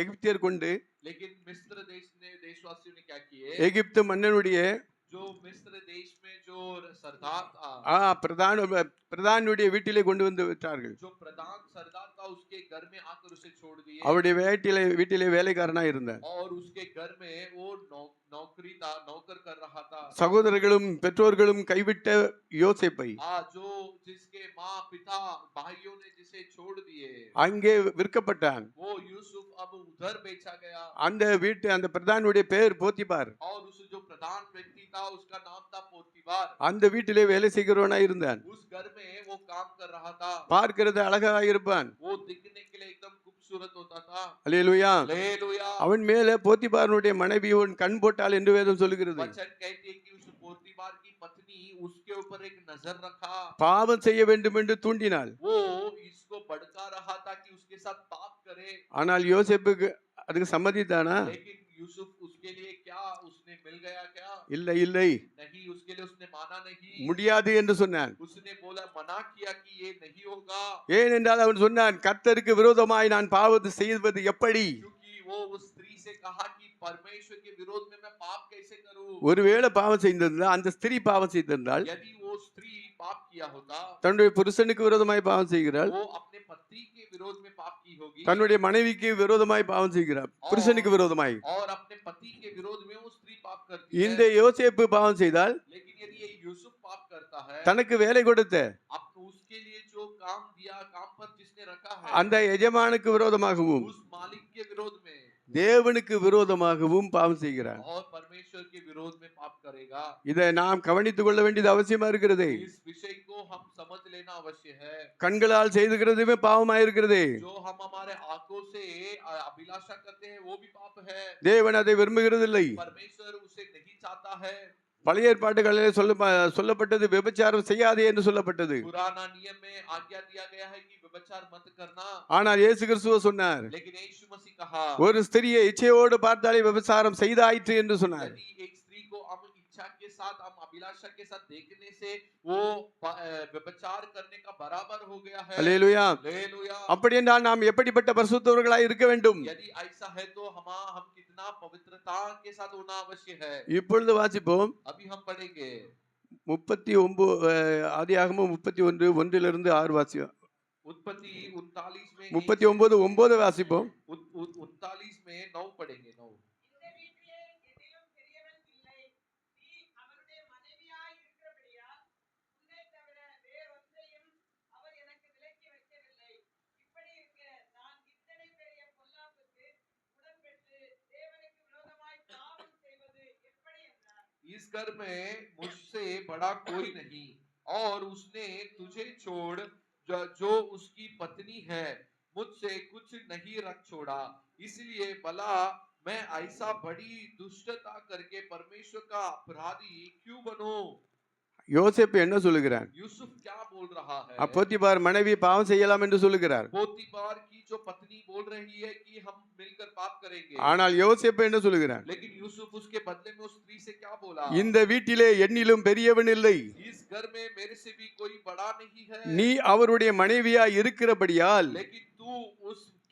எகிப்தியர் கொண்டு लेकिन मिस्र देश ने देशवासियों ने क्या किए? எகிப்து மன்னனுடைய जो मिस्र देश में जो सरदार था, பிரதானுடைய வீட்டிலே கொண்டு வந்து விட்டார்கள். जो प्रधान सरदार था उसके घर में आकर उसे छोड़ दिए। அவருடைய வீட்டிலே வேலைக்காரனா இருந்தார். और उसके घर में वो नौकरी था, नौकर कर रहा था। சகோதரர்களும் பெற்றோர்களும் கைவிட்ட யோசேப்பை जो जिसके माँ पिता भाइयों ने जिसे छोड़ दिए, அங்கே விற்கப்பட்டான். वो यूसुफ अब उधर बेचा गया। அந்த பிரதானுடைய பெயர் போத்திபார். और उस जो प्रधान व्यक्ति था उसका नाम था पोतीबार। அந்த வீட்டிலே வேலை செய்கிறவனா இருந்தான். उस घर में वो काम कर रहा था। பார்க்கிறது அழகாக இருப்பான். वो दिखने के लिए एकदम खूबसूरत होता था। அல்லேலூயா. हालेलुया। அவன் மேலே போத்திபாரனுடைய மனைவி உன் கண் போட்டாள் என்று வேதம் சொல்லுகிறது. वचन कहती है कि उस पोतीबार की पत्नी उसके ऊपर एक नजर रखा। பாவம் செய்ய வேண்டும் என்று தூண்டினாள். वो इसको भड़का रहा था कि उसके साथ पाप करे। ஆனால் யோசேப்புக்கு அதுக்கு சம்மதித்தானா? लेकिन यूसुफ उसके लिए क्या उसने मिल गया क्या? இல்லை नहीं, उसके लिए उसने माना नहीं। முடியாது என்று சொன்னான். उसने बोला, मना किया कि ये नहीं होगा। ஏனென்றால் அவன் சொன்னான், கர்த்தருக்கு விரோதமாய் நான் பாவத்தை செய்வது எப்படி? क्योंकि वो उस स्त्री से कहा कि परमेश्वर के विरोध में मैं पाप कैसे करूं? ஒருவேளை பாவம் செய்திருந்தால், அந்த ஸ்திரீ பாவம் செய்திருந்தால், यदि वो स्त्री पाप किया होता, தன்னுடைய புருஷனுக்கு விரோதமாய் பாவம் செய்கிறாள், वो अपने पति के विरोध में पाप की होगी, தன்னுடைய மனைவிக்கு விரோதமாய் பாவம் செய்கிறார், புருஷனுக்கு விரோதமாய். और अपने पति के विरोध में वो स्त्री पाप करती है। இந்த யோசேப்பு பாவம் செய்தால், लेकिन यदि ये यूसुफ पाप करता है, தனக்கு வேலை கொடுத்த अब उसके लिए जो काम दिया, काम पर जिसने रखा है, அந்த எஜமானுக்கு விரோதமாகவும் उस मालिक के विरोध में, தேவனுக்கு விரோதமாகவும் பாவம் செய்கிறார். और परमेश्वर के विरोध में पाप करेगा। இதை நாம் கவனித்துக் கொள்ள வேண்டியது அவசியமா இருக்கிறது. इस विषय को हम समझ लेना अवश्य है। கண்களால் செய்துகிறதுமே பாவமா இருக்கிறது. जो हम हमारे आंखों से अभिलाषा करते हैं वो भी पाप है। தேவன் அதை விரும்புகிறதில்லை. परमेश्वर उसे नहीं चाहता है। பழைய ஏற்பாட்டுகளிலே சொல்லப்பட்டது விபச்சாரம் செய்யாதே என்று சொல்லப்பட்டது. पुराना नियम में आज्ञा दिया गया है कि व्यभिचार मत करना। ஆனால் இயேசு கிறிஸ்து சொன்னார், लेकिन यीशु मसीह कहा, ஒரு ஸ்திரியை இச்சையோடு பார்த்தாலே விபச்சாரம் செய்தாயிற்று என்று சொன்னார். यदि एक स्त्री को हम इच्छा के साथ, हम अभिलाषा के साथ देखने से वो व्यभिचार करने का बराबर हो गया है। அல்லேலூயா. हालेलुया। அப்படி என்றால் நாம் எப்படிப்பட்ட பரிசுத்தவர்களாய் இருக்க வேண்டும்? यदि ऐसा है तो हम कितना पवित्रता के साथ होना आवश्यक है। இப்பொழுது வாசிப்போம். अभी हम पढ़ेंगे 39 ஆதியாகமம் 31 1 6 வாசிப்போம். उत्पत्ति 39 में 39 9 வாசிப்போம். 39 में 9 पढ़ेंगे। 9 इस घर में मुझसे बड़ा कोई नहीं, और उसने तुझे छोड़ जो उसकी पत्नी है मुझसे कुछ नहीं रख छोड़ा, इसलिए भला मैं ऐसा बड़ी दुष्टता करके परमेश्वर का अपराधी क्यों बनूं? யோசேப்பு என்ன சொல்லுகிறார்? यूसुफ क्या बोल रहा है? போத்திபார் மனைவி பாவம் செய்யலாம் என்று சொல்லுகிறார். पोतीबार की जो पत्नी बोल रही है कि हम मिलकर पाप करेंगे, ஆனால் யோசேப்பு என்ன சொல்லுகிறார்? लेकिन यूसुफ उसके बदले में उस स्त्री से क्या बोला? இந்த வீட்டிலே என்னிலும் பெரியவன் இல்லை, इस घर में मेरे से भी कोई बड़ा नहीं है, நீ அவருடைய மனைவியாய் இருக்கிறபடியால் लेकिन तू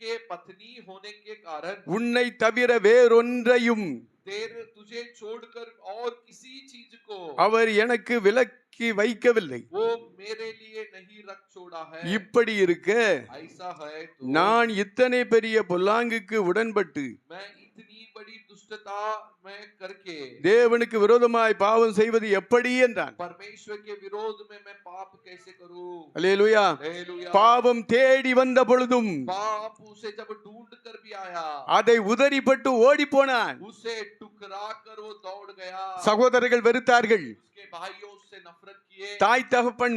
के पत्नी होने के कारण உன்னை தவிர வேறொன்றையும் तुझे छोड़कर और किसी चीज को அவர் எனக்கு விலக்கி வைக்கவில்லை. वो मेरे लिए नहीं रख छोड़ा है। இப்படி இருக்க ऐसा है तो நான் இத்தனை பெரிய பொல்லாங்குக்கு உடன்பட்டு मैं इतनी बड़ी दुष्टता मैं करके தேவனுக்கு விரோதமாய் பாவம் செய்வது எப்படி என்றான். परमेश्वर के विरोध में मैं पाप कैसे करूं? அல்லேலூயா. हालेलुया। பாவம் தேடி வந்த பொழுதும் पाप उसे जब ढूंढ कर भी आया, அதை உதறிப்பட்டு ஓடி போனான். उसे टुकरा कर वो दौड़ गया। சகோதரர்கள் வெறுத்தார்கள், उसके भाइयों उससे नफरत किए, தாய் தகப்பன்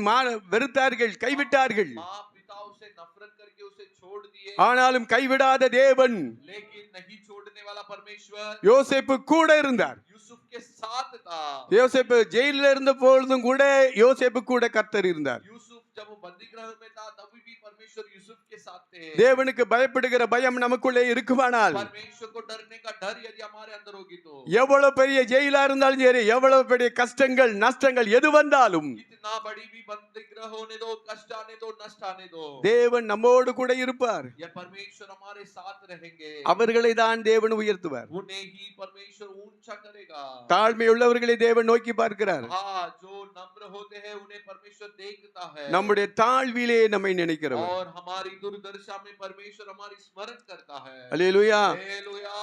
வெறுத்தார்கள், கைவிட்டார்கள். माँ पिता उसे नफरत करके उसे छोड़ दिए, ஆனாலும் கைவிடாத தேவன் लेकिन नहीं छोड़ने वाला परमेश्वर யோசேப்பு கூட இருந்தார். यूसुफ के साथ था। யோசேப்பு ஜெயிலில் இருந்த பொழுதும் கூட யோசேப்பு கூட கர்த்தர் இருந்தார். यूसुफ जब वो बंदी गृह में था तभी भी परमेश्वर यूसुफ के साथ थे। தேவனுக்கு பயப்படுகிற பயம் நமக்குள்ளே இருக்குமானால், परमेश्वर को डरने का डर यदि हमारे अंदर होगी तो எவ்வளவு பெரிய ஜெயிலா இருந்தாலும் சரி, எவ்வளவு பெரிய கஷ்டங்கள் நஷ்டங்கள் எது வந்தாலும் कितना बड़ी भी बंदी गृह होने दो, कष्ट आने दो, नष्ट आने दो, தேவன் நம்மோடு கூட இருப்பார். यह परमेश्वर हमारे साथ रहेंगे। அவர்களை தான் தேவன் உயர்த்துவார். उन्हें ही परमेश्वर ऊंचा करेगा। தாழ்மை உள்ளவர்களை தேவன் நோக்கி பார்க்கிறார். हाँ, जो नम्र होते हैं उन्हें परमेश्वर देखता है நம்முடைய தாழ்விலே நம்மை நினைக்கிறவர். और हमारी दुर्दशा में परमेश्वर हमारी स्मरण करता है। அல்லேலூயா. हालेलुया।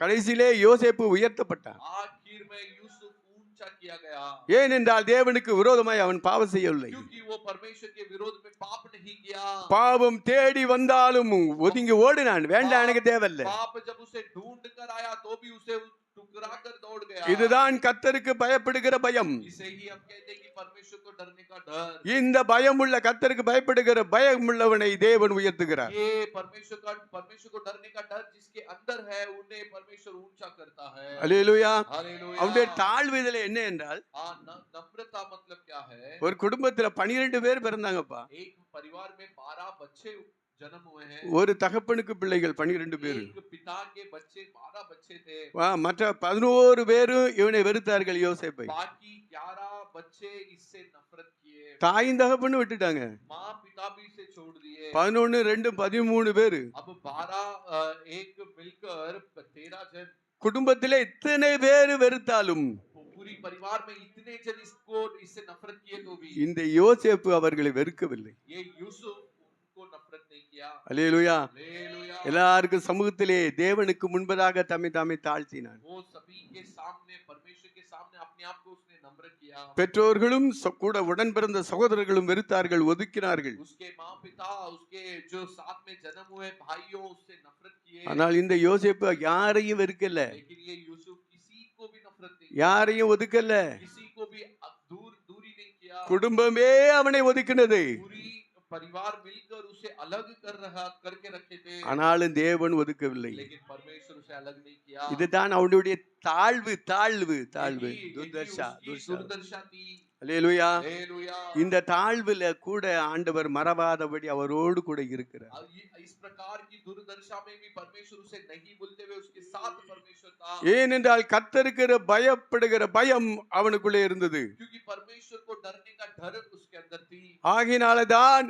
கடைசியிலே யோசேப்பு உயர்த்தப்பட்டான். आखिर में यूसुफ ऊंचा किया गया, ஏனென்றால் தேவனுக்கு விரோதமாய் அவன் பாவம் செய்யவில்லை. क्योंकि वो परमेश्वर के विरोध में पाप नहीं किया। பாவம் தேடி வந்தாலும் ஒதுங்கி ஓடினான். வேண்டாம், எனக்கு தேவையில்லை. पाप जब उसे ढूंढ कर आया तो भी उसे टुकरा कर दौड़ गया। இதுதான் கர்த்தருக்கு பயப்படுகிற பயம். इसे ही हम कहते हैं कि परमेश्वर को डरने का डर। இந்த பயமுள்ள கர்த்தருக்கு பயப்படுகிற பயமுள்ளவனை தேவன் உயர்த்துகிறார். ये परमेश्वर को डरने का डर जिसके अंदर है उन्हें परमेश्वर ऊंचा करता है। அல்லேலூயா. हालेलुया। அவனுடைய தாழ்வுதல் என்ன என்றால், नम्रता मतलब क्या है? ஒரு குடும்பத்துல 12 பேர் பிறந்தாங்கப்பா. एक परिवार में 12 बच्चे जन्म हुए हैं। ஒரு தகப்பனுக்கு பிள்ளைகள் 12 பேர். एक पिता के बच्चे 12 बच्चे थे। மற்ற 11 பேரும் இவனை வெறுத்தார்கள், யோசேப்பை. बाकी 11 बच्चे इससे नफरत किए। தாயும் தகப்பனும் விட்டுட்டாங்க. माँ पिता भी इसे छोड़ दिए। 11 2 13 பேரு. अब 12 एक मिलकर 13 जन। குடும்பத்திலே இத்தனை பேர் வெறுத்தாலும் पूरी परिवार में इतने जन इससे नफरत किए तो भी இந்த யோசேப்பு அவர்களை வெறுக்கவில்லை. ये यूसुफ उनको नफरत नहीं किया। அல்லேலூயா. हालेलुया। எல்லாருக்கும் சமூகத்திலே தேவனுக்கு முன்பதாக தம்மை தாமே தாழ்த்தினான். वो सभी के सामने परमेश्वर के सामने अपने आप को उसने नम्र किया। பெற்றோர்களும் கூட உடன் பிறந்த சகோதரர்களும் வெறுத்தார்கள், ஒதுக்கினார்கள். उसके माँ पिता उसके जो साथ में जन्म हुए भाइयों उससे नफरत किए। ஆனால் இந்த யோசேப்பு யாரையும் வெறுக்கல, लेकिन ये यूसुफ किसी को भी नफरत नहीं किया, யாரையும் ஒதுக்கல. किसी को भी दूरी नहीं किया। குடும்பமே அவனை ஒதுக்கினது. पूरी परिवार मिलकर उसे अलग करके रखे थे, ஆனாலும் தேவன் ஒதுக்கவில்லை. लेकिन परमेश्वर उसे अलग नहीं किया। இதுதான் அவனுடைய தாழ்வு தாழ்வு தாழ்வு यही துர்தர்ஷா उसकी துர்ஷா. दुर्दशा थी। அல்லேலூயா. हालेलुया। இந்த தாழ்வுல கூட ஆண்டவர் மறவாதபடி அவரோடு கூட இருக்கிறார். इस प्रकार की दुर्दशा में भी परमेश्वर उसे नहीं भूलते हुए उसके साथ परमेश्वर था। ஏனென்றால் கர்த்தருக்கு பயப்படுகிற பயம் அவனுக்குள்ளே இருந்தது. क्योंकि परमेश्वर को डरने का डर उसके अंदर थी। ஆகினால்தான்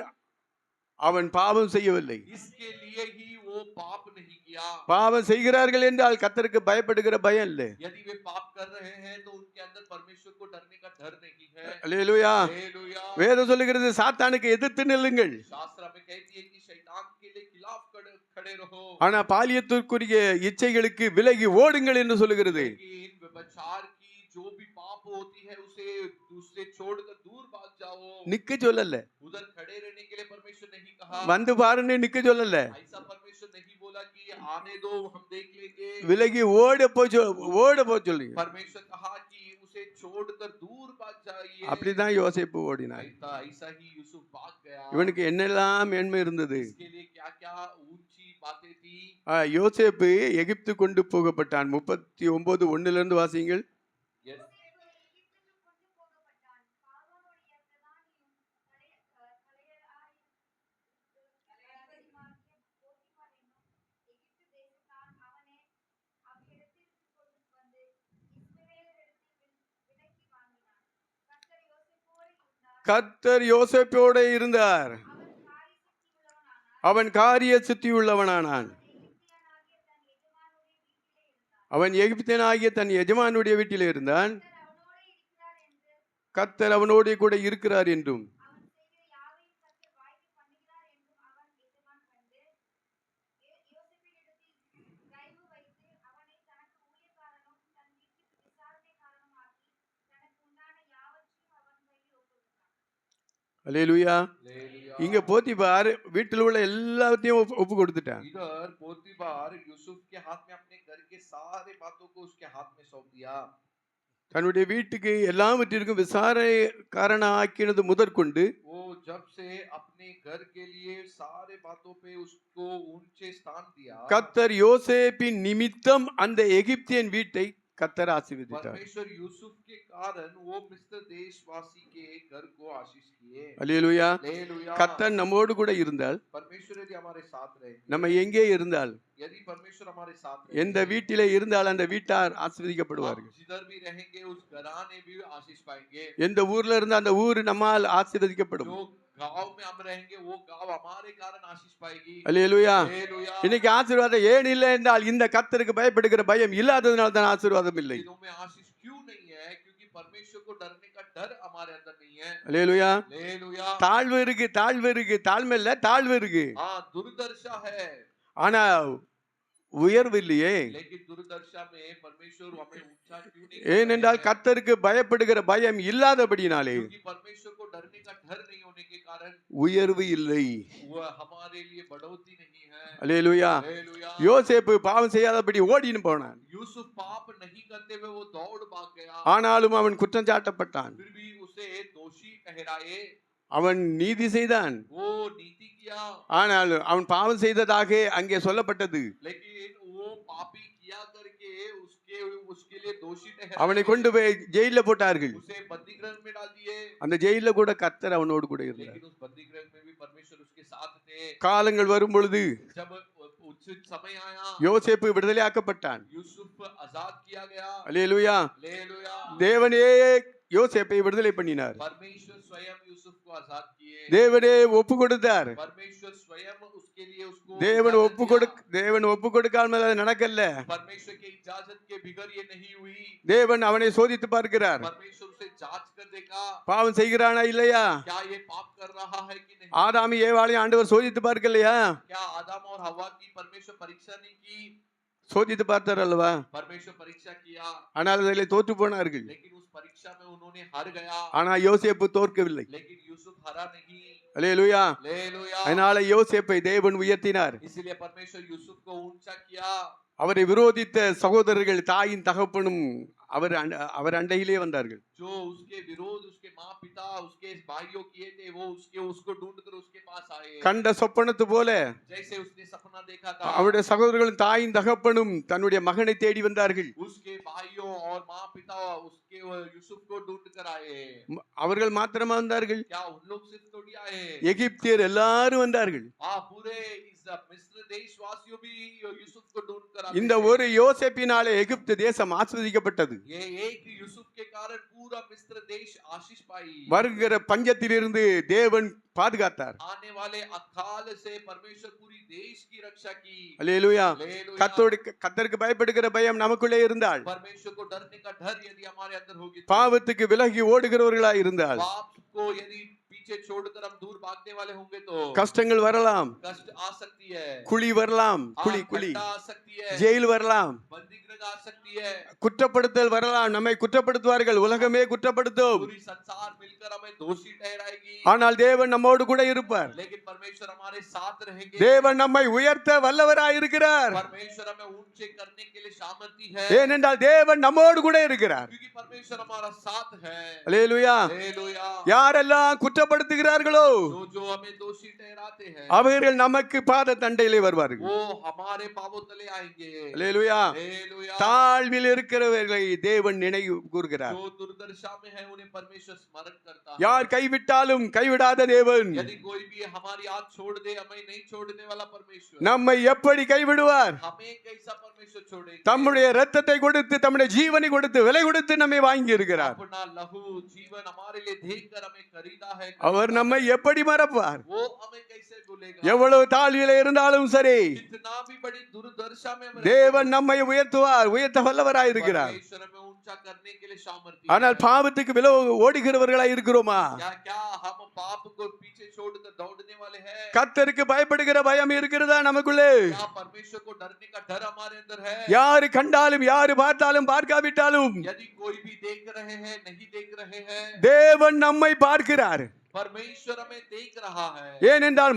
அவன் பாவம் செய்யவில்லை. इसके लिए ही वो पाप नहीं किया। பாவம் செய்கிறார்கள் என்றால் கர்த்தருக்கு பயப்படுகிற பயம் இல்லை. यदि वे पाप कर रहे हैं तो उनके अंदर परमेश्वर को डरने का डर नहीं है। அல்லேலூயா. हालेलुया। வேதம் சொல்லுகிறது, சாத்தானுக்கு எதிர்த்து நில்லுங்கள், शास्त्र में कहती है कि शैतान के लिए खिलाफ खड़े रहो, ஆனா பாலியத்திற்குரிய இச்சைகளுக்கு விலகி ஓடுங்கள் என்று சொல்லுகிறது. लेकिन व्यभिचार की जो भी पाप होती है उसे छोड़कर दूर भाग जाओ। நிக்க சொல்லல, उधर खड़े रहने के लिए परमेश्वर नहीं कहा। வந்து பாருன்னு நிக்க சொல்லல, ऐसा परमेश्वर नहीं बोला कि आने दो हम देख लेंगे। விலகி ஓட போ சொல்லி. परमेश्वर कहा कि उसे छोड़कर दूर भाग जाइए। அப்படிதான் யோசேப்பு ஓடினார். ऐसा ही यूसुफ भाग गया। இவனுக்கு என்னெல்லாம் மேன்மை இருந்தது. इसके लिए क्या क्या ऊंची बातें थी। யோசேப்பு எகிப்து கொண்டு போகப்பட்டான். 39:1 வாசியுங்கள். Yes. கர்த்தர் யோசேப்போடு இருந்தார். அவன் காரிய சித்தியுள்ளவனானான். அவன் எகிப்தியனாகிய தன் எஜமானுடைய வீட்டில் இருந்தான். கர்த்தர் அவனோடு கூட இருக்கிறார் என்றும் அல்லேலூயா. Hallelujah. இங்க போத்திபார் வீட்டில் உள்ள எல்லாத்தையும் ஒப்பு கொடுத்துட்டான். इधर पोतीबार यूसुफ के हाथ में अपने घर के सारे बातों को उसके हाथ में सौंप दिया. தன்னுடைய வீட்டுக்கு எல்லாவற்றிற்கும் விசாரணைக்காரனா ஆக்கினது முதற்கொண்டு वो जब से अपने घर के लिए सारे बातों पे उसको ऊंचे स्थान दिया. கர்த்தர் யோசேப்பின் நிமித்தம் அந்த எகிப்தியன் வீட்டை கர்த்தர் ஆசீர்வதித்தார். परमेश्वर यूसुफ के कारण वो मिस्र देशवासी के घर को आशीष किए. அல்லேலூயா. हालेलुया. கர்த்தர் நம்மோடு கூட இருந்தால், परमेश्वर यदि हमारे साथ रहे, நம்ம எங்கே இருந்தால், यदि परमेश्वर हमारे साथ रहे, எந்த வீட்டிலே இருந்தால் அந்த வீட்டார் ஆசீர்வதிக்கப்படுவார்கள். हम जिधर भी रहेंगे उस घराने भी आशीष पाएंगे. எந்த ஊர்ல இருந்தா அந்த ஊர் நம்மால் ஆசீர்வதிக்கப்படும். जो गांव में हम रहेंगे वो गांव हमारे कारण आशीष पाएगी. அல்லேலூயா. हालेलुया. இன்னைக்கு ஆசீர்வாதம் ஏன் இல்லை என்றால் இந்த கர்த்தருக்கு பயப்படுகிற பயம் இல்லாததனால தான் ஆசீர்வாதம் இல்லை. दिनों में आशीष क्यों नहीं है? क्योंकि परमेश्वर को डरने का डर हमारे अंदर नहीं है. அல்லேலூயா. हालेलुया. தாழ்வு இருக்கு, தாழ்வு இருக்கு, தாழ்மை இல்ல, தாழ்வு இருக்கு. हाँ, दुर्दशा है, ஆனா உயர்வு இல்லையே. लेकिन दुर्दशा में परमेश्वर हमें ऊंचा क्यों नहीं ஏனென்றால் करता है? கர்த்தருக்கு பயப்படுகிற பயம் இல்லாதபடினாலே क्योंकि परमेश्वर को डरने का डर नहीं होने के कारण உயர்வு இல்லை. वो हमारे लिए बढ़ोतरी नहीं है. அல்லேலூயா. हालेलुया. யோசேப்பு பாவம் செய்யாதபடி ஓடின்னு போனான். यूसुफ पाप नहीं करते हुए वो दौड़ भाग गया. ஆனாலும் அவன் குற்றம் சாட்டப்பட்டான். फिर भी उसे दोषी ठहराए. அவன் நீதி செய்தான். वो नीति किया, ஆனால் அவன் பாவம் செய்ததாக அங்கே சொல்லப்பட்டது. लेकिन वो पापी किया करके उसके उसके लिए दोषी அவனை ठहराए. கொண்டு போய் ஜெயில போட்டார்கள். उसे बंदीगृह में डाल दिए. அந்த ஜெயில கூட கர்த்தர் அவனோடு கூட இருந்தார். लेकिन उस बंदीगृह में भी परमेश्वर उसके साथ थे. காலங்கள் வரும் பொழுது जब उचित समय आया, யோசேப்பு விடுதலையாக்கப்பட்டான். यूसुफ आजाद किया गया. அல்லேலூயா. हालेलुया. தேவனே யோசேப்பை விடுதலை பண்ணினார். परमेश्वर स्वयं यूसुफ को आजाद किए. தேவனே ஒப்பு கொடுத்தார். परमेश्वर स्वयं उसके लिए उसको தேவன் इजाजत ஒப்பு दिया. தேவன் ஒப்பு கொடுக்காமல் அது நடக்கல. परमेश्वर के इजाजत के बिगर ये नहीं हुई. தேவன் அவனை சோதித்து பார்க்கிறார். परमेश्वर उसे जांच कर देखा, பாவம் செய்கிறானா இல்லையா? क्या ये पाप कर रहा है कि नहीं. ஆதாம் ஏவாளையும் ஆண்டவர் சோதித்து பார்க்கலையா? क्या आदम और हवा की परमेश्वर परीक्षा नहीं की. சோதித்து பார்த்தார் அல்லவா? परमेश्वर परीक्षा किया, ஆனால் அதில் தோற்று போனார்கள். लेकिन उस परीक्षा में उन्होंने हार गया. ஆனா யோசேப்பு தோற்கவில்லை. लेकिन यूसुफ हारा नहीं. அல்லேலூயா. हालेलुया. அதனால யோசேப்பை தேவன் உயர்த்தினார். इसलिए परमेश्वर यूसुफ को ऊंचा किया. அவரை விரோதித்த சகோதரர்கள் தாயின் தகப்பனும் அவர் அண்டையிலே வந்தார்கள். जो उसके विरोध उसके माँ पिता उसके भाइयों किए थे, वो उसको ढूंढकर उसके पास आए. கண்ட சொப்பனத்து போல जैसे उसने सपना देखा था, அவருடைய சகோதரர்களும் தாயின் தகப்பனும் தன்னுடைய மகனை தேடி வந்தார்கள். उसके भाइयों और माँ पिता उसके यूसुफ को ढूंढ कर आए. அவர்கள் மாத்திரமா வந்தார்கள்? क्या उन लोग सिर्फ थोड़ी आए? எகிப்தியர் எல்லாரும் வந்தார்கள். हाँ, पूरे इस मिस्र देशवासियों भी यूसुफ को ढूंढ कर आए. இந்த ஒரு யோசேப்பினாலே எகிப்து தேசம் ஆசீர்வதிக்கப்பட்டது. ये एक यूसुफ के कारण पूरा मिस्र देश आशीष पाई. வருகிற பஞ்சத்திலிருந்து தேவன் பாதுகாத்தார். आने वाले अकाल से परमेश्वर पूरी देश की रक्षा की. அல்லேலூயா. हालेलुया. கர்த்தருக்கு பயப்படுகிற பயம் நமக்குள்ளே இருந்தால், परमेश्वर को डरने का डर यदि हमारे अंदर होगी, பாவத்துக்கு விலகி ஓடுகிறவர்களாய் இருந்தால், पाप को यदि पीछे छोड़कर हम दूर भागने वाले होंगे तो கஷ்டங்கள் வரலாம், कष्ट आ सकती है. குழி வரலாம், குழி खड्डा आ सकती है. ஜெயில் வரலாம், बंदीगृह आ सकती है. குற்றப்படுத்தல் வரலாம், நம்மை குற்றப்படுத்துவார்கள், உலகமே குற்றப்படுத்தும். पूरी संसार मिलकर हमें दोषी ठहराएगी. ஆனால் தேவன் நம்மோடு கூட இருப்பார். लेकिन परमेश्वर हमारे साथ रहेंगे. தேவன் நம்மை உயர்த்த வல்லவராய் இருக்கிறார். परमेश्वर हमें ऊंचे करने के लिए सामर्थ्य है. ஏனென்றால் தேவன் நம்மோடு கூட இருக்கிறார். क्योंकि परमेश्वर हमारा साथ है. அல்லேலூயா. हालेलुया. யாரெல்லாம் குற்றப்படுத்துகிறார்களோ जो हमें दोषी ठहराते हैं, அவர்கள் நமக்கு பாத தண்டையிலே வருவார்கள். वो हमारे पापों तले आएंगे. அல்லேலூயா. हालेलुया. தாழ்வில் இருக்கிறவர்களை தேவன் நினைவு கூர்கிறார். जो दुर्दशा में है उन्हें परमेश्वर स्मरण करता है. யார் கைவிட்டாலும் கைவிடாத தேவன் यदि कोई भी हमारी हाथ छोड़ दे, हमें नहीं छोड़ने वाला परमेश्वर நம்மை எப்படி கைவிடுவார்? हमें कैसा परमेश्वर छोड़ेगा? தம்முடைய இரத்தத்தை கொடுத்து, தம்முடைய ஜீவனை கொடுத்து, விலை கொடுத்து நம்மை வாங்கி இருக்கிறார். अपना लहू जीवन हमारे लिए देकर हमें खरीदा है. அவர் நம்மை எப்படி மறப்பார்? वो हमें कैसे भूलेगा? எவ்வளவு தாழ்வில இருந்தாலும் சரி, कितना भी बड़ी दुर्दशा में हम தேவன் நம்மை உயர்த்துவார், உயர்த்த வல்லவராய் இருக்கிறார். परमेश्वर हमें ऊंचा करने के लिए सामर्थ्य ஆனால் பாவத்துக்கு வில ஓடுகிறவர்களாய் இருக்கிறோமா? क्या क्या हम पाप को पीछे छोड़कर दौड़ने वाले हैं? கர்த்தருக்கு பயப்படுகிற பயம் இருக்கிறதா நமக்குள்ளே? क्या परमेश्वर को डरने का डर हमारे अंदर है? யாரு கண்டாலும், யாரு பார்த்தாலும், பார்க்காவிட்டாலும் यदि कोई भी देख रहे हैं नहीं देख रहे हैं, தேவன் நம்மை பார்க்கிறார். परमेश्वर हमें देख रहा है, ஏனென்றால்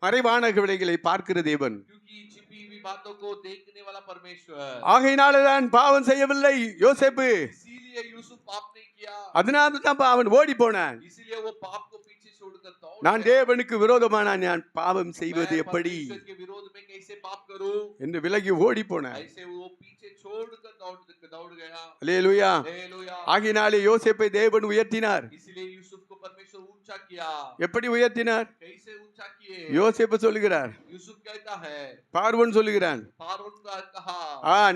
மறைவான விடைகளை பார்க்கிற தேவன். क्योंकि छिपी हुई बातों को देखने वाला परमेश्वर। ஆகையினாலதான் பாவம் செய்யவில்லை யோசேப்பு. इसीलिए यूसुफ पाप नहीं किया, அதனால தான் அவன் ஓடி போனான். इसीलिए वो पाप को पीछे छोड़कर दौड़ நான் गया। தேவனுக்கு விரோதமான நான் பாவம் செய்வது मैं எப்படி परमेश्वर के विरोध में कैसे पाप करूं? என்று விலகி ஓடி போனான். ऐसे वो पीछे छोड़कर दौड़ गया। அல்லேலூயா. हालेलुया। ஆகையினாலே யோசேப்பை தேவன் உயர்த்தினார். इसलिए यूसुफ को परमेश्वर ऊंचा किया। எப்படி உயர்த்தினார்? कैसे ऊंचा किए? யோசேப்பு சொல்லுகிறார், यूसुफ कहता है, பார்வோன் சொல்லுகிறான், फारून का कहा,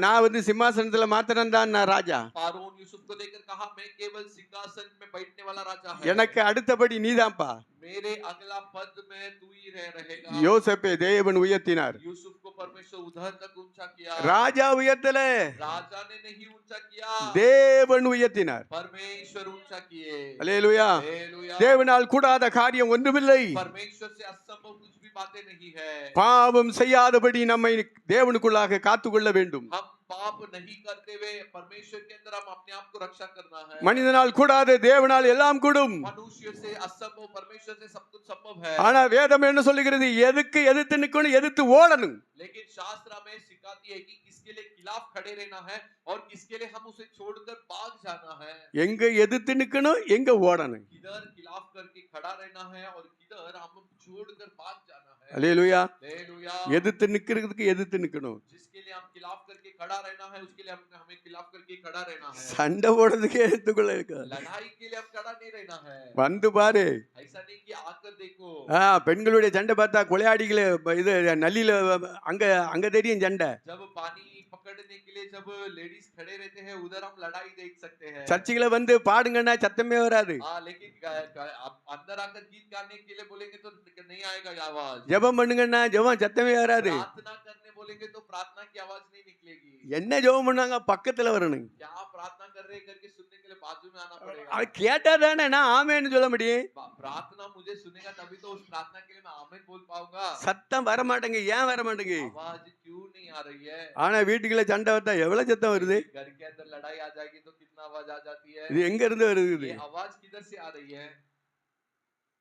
நான் வந்து சிம்மாசனத்துல மாத்திரம் தான் நான் ராஜா, फारून यूसुफ को देखकर कहा, मैं केवल सिंहासन में बैठने वाला राजा है, எனக்கு அடுத்தபடி நீதான்ப்பா. मेरे अगला पद में तू ही रहेगा। யோசேப்பை தேவன் உயர்த்தினார். यूसुफ को परमेश्वर उधर तक ऊंचा किया। ராஜா உயர்த்தல, राजा ने नहीं ऊंचा किया, தேவன் உயர்த்தினார். परमेश्वर ऊंचा किए। அல்லேலூயா. हालेलुया। தேவனால் கூடாத காரியம் ஒன்றுமில்லை. परमेश्वर से असंभव कुछ भी बातें नहीं है। பாவம் செய்யாதபடி நம்மை தேவனுக்குள்ளாக காத்துக்கொள்ள வேண்டும். हम पाप नहीं करते हुए परमेश्वर के अंदर हम अपने आप को रक्षा करना है। மனிதனால் கூடாது, தேவனால் எல்லாம் கூடும். मनुष्य से असंभव, परमेश्वर से सब कुछ संभव है। ஆனா வேதம் என்ன சொல்லுகிறது? எதுக்கு எதிர்த்து நிக்கணும், எதிர்த்து ஓடணும். लेकिन शास्त्र हमें सिखाती है कि किसके लिए खिलाफ खड़े रहना है और किसके लिए हम उसे छोड़कर भाग जाना है। எங்க எதிர்த்து நிக்கணும், எங்க ஓடணும். किधर खिलाफ करके खड़ा रहना है और किधर हम छोड़कर भाग जाना है। அல்லேலூயா. हालेलुया। எதிர்த்து நிக்கிறதுக்கு எதிர்த்து நிக்கணும். जिसके लिए हम खिलाफ करके खड़ा रहना है उसके लिए हमें खिलाफ करके खड़ा रहना है। சண்டை போடுறதுக்கு எடுத்துக்கொள்ள இருக்க लड़ाई के लिए हम खड़ा नहीं रहना है। வந்து பாரு. ऐसा नहीं कि आकर देखो। பெண்களுடைய சண்டை பார்த்தா கொலையாடிகளை இது நலியில அங்க அங்க தெரியும் சண்டை. जब पानी पकड़ने के लिए जब लेडीज खड़े रहते हैं उधर हम लड़ाई देख सकते हैं। சர்ச்சுகளை வந்து பாடுங்கன்னா சத்தமே வராது. लेकिन अंदर आकर गीत गाने के लिए बोलेंगे तो नहीं आएगा आवाज। ஜெபம் பண்ணுங்கன்னா ஜெபம் சத்தமே வராது. प्रार्थना करने बोलेंगे तो प्रार्थना की आवाज नहीं निकलेगी। என்ன ஜெபம் பண்ணாங்க, பக்கத்துல வரணும். क्या प्रार्थना कर रहे करके सुनने के लिए बाजू में आना पड़ेगा। அது கேட்டா தானே நான் ஆமேன்னு சொல்ல முடியும். प्रार्थना मुझे सुनेगा तभी तो उस प्रार्थना के लिए मैं आमीन बोल पाऊंगा। சத்தம் வர மாட்டேங்க. ஏன் வர மாட்டேங்க? आवाज क्यों नहीं आ रही है? ஆனா வீட்டுக்குள்ள சண்டை வந்தா எவ்வளவு சத்தம் வருது. घर के अंदर लड़ाई आ जाएगी तो कितना आवाज आ जाती है। இது எங்க இருந்து வருது? ये आवाज किधर से आ रही है?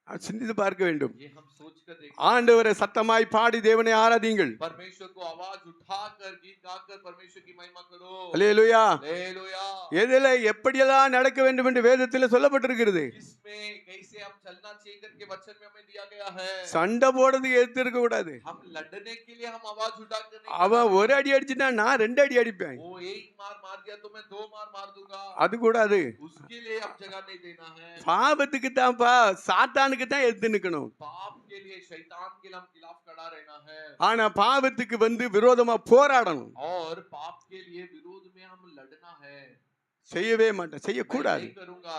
சிந்தித்து பார்க்க வேண்டும். ये हम सोच कर देखें। ஆண்டவரை சத்தமாய் பாடி தேவனை ஆராதிங்கள். परमेश्वर को आवाज उठाकर गीत गाकर परमेश्वर की महिमा करो। அல்லேலூயா. हालेलुया। எதில எப்படியெல்லாம் நடக்க வேண்டும் என்று வேதத்தில் சொல்லப்பட்டிருக்கிறது. इसमें कैसे हम चलना चाहिए करके वचन में हमें दिया गया है। சண்டை போடுறதுக்கு எடுத்து இருக்க கூடாது. हम लड़ने के लिए हम आवाज उठाकर नहीं, அவன் ஒரு அடி அடிச்சுட்டா நான் 2 அடி அடிப்பேன். वो एक मार मार दिया तो मैं 2 मार मार दूंगा। அது கூடாது. उसके लिए अब जगह नहीं देना है। பாவத்துக்கு தான்ப்பா, சாத்தானுக்கு தான் எடுத்து நிக்கணும். पाप के लिए, शैतान के लिए हम खिलाफ खड़ा रहना है। ஆனா பாவத்துக்கு வந்து விரோதமா போராடணும். और पाप के लिए विरोध में हम लड़ना है। செய்யவே மாட்டேன், செய்யக்கூடாது.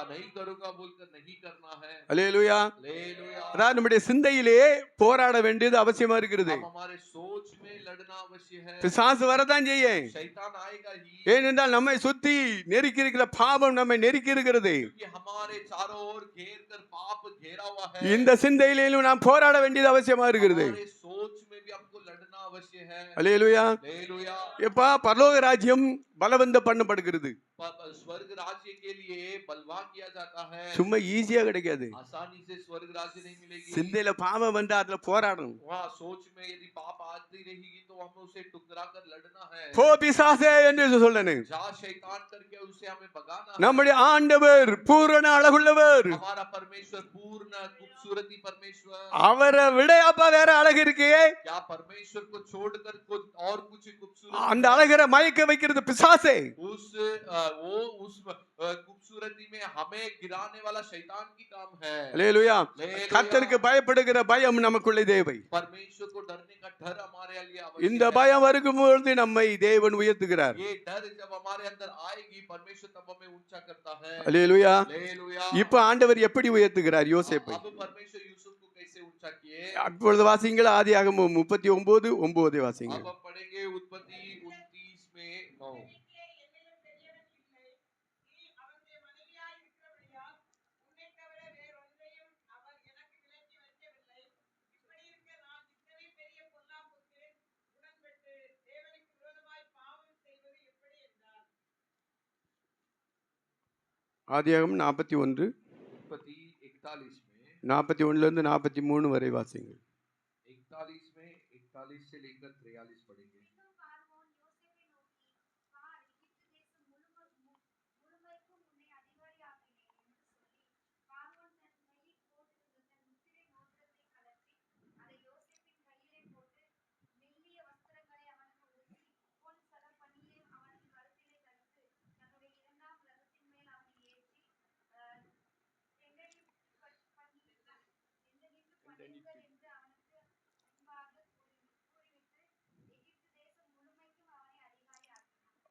नहीं करूंगा बोलकर नहीं करना है। அல்லேலூயா. हालेलुया। அதான் நம்முடைய சிந்தையிலே போராட வேண்டியது அவசியமா இருக்கிறது. हम हमारे सोच में लड़ना अवश्य है। பிசாசு வரதான் செய்யும். शैतान आएगा ही। ஏனென்றால் நம்மை சுத்தி நெருக்கி இருக்கிற பாவம் நம்மை நெருக்கி இருக்கிறது. क्योंकि हमारे चारों ओर घेर कर पाप घेरा हुआ है। இந்த சிந்தையிலும் நாம் போராட வேண்டியது அவசியமா இருக்கிறது. हमारे सोच में भी हमको लड़ना अवश्य है। அல்லேலூயா. हालेलुया। எப்பா பரலோக ராஜ்யம் பலவந்த பண்ணப்படுகிறது. स्वर्ग राज्य के लिए बलवा किया जाता है। சும்மா ஈஸியா கிடைக்காது. आसानी से स्वर्ग राज्य नहीं मिलेगी। சிந்தையில பாவம் வந்து அதுல போராடணும். वहाँ सोच में यदि पाप आती रहेगी तो हमें उसे टुकरा कर लड़ना है। போ பிசாசே என்று சொல்லணும். जा शैतान करके उसे हमें भगाना है। நம்முடைய ஆண்டவர் பூரண அழகுள்ளவர். हमारा परमेश्वर पूर्ण खूबसूरती परमेश्वर। அவரை விட அப்பா வேற அழகு இருக்கே. क्या परमेश्वर को छोड़कर कुछ और कुछ खूबसूरत? அந்த அழகரை மயக்க வைக்கிறது பிசாசே. उस खूबसूरत विकृति में हमें गिराने वाला शैतान की काम है। அல்லேலூயா. हालेलुया। கர்த்தருக்கு பயப்படுகிற பயம் நமக்குள்ளே தேவை. परमेश्वर को डरने का डर हमारे लिए இந்த आवश्यक है। பயம் வரும்பொழுது நம்மை தேவன் உயர்த்துகிறார். ये डर जब हमारे अंदर आएगी परमेश्वर तब हमें ऊंचा करता है। அல்லேலூயா. हालेलुया। இப்ப ஆண்டவர் எப்படி உயர்த்துகிறார் யோசேப்பை? अब परमेश्वर यूसुफ को कैसे ऊंचा किए? அப்பொழுது வாசிங்கள் ஆதியாகமம் 39:9 வாசிங்க. अब हम पढ़ेंगे उत्पत्ति 29 में 9। ஆதியாகமம் 41 उत्पत्ति 41 में 41 இருந்து 43 வரை வாசிங்க. 41 में 41 से लेकर 43 पढ़ेंगे।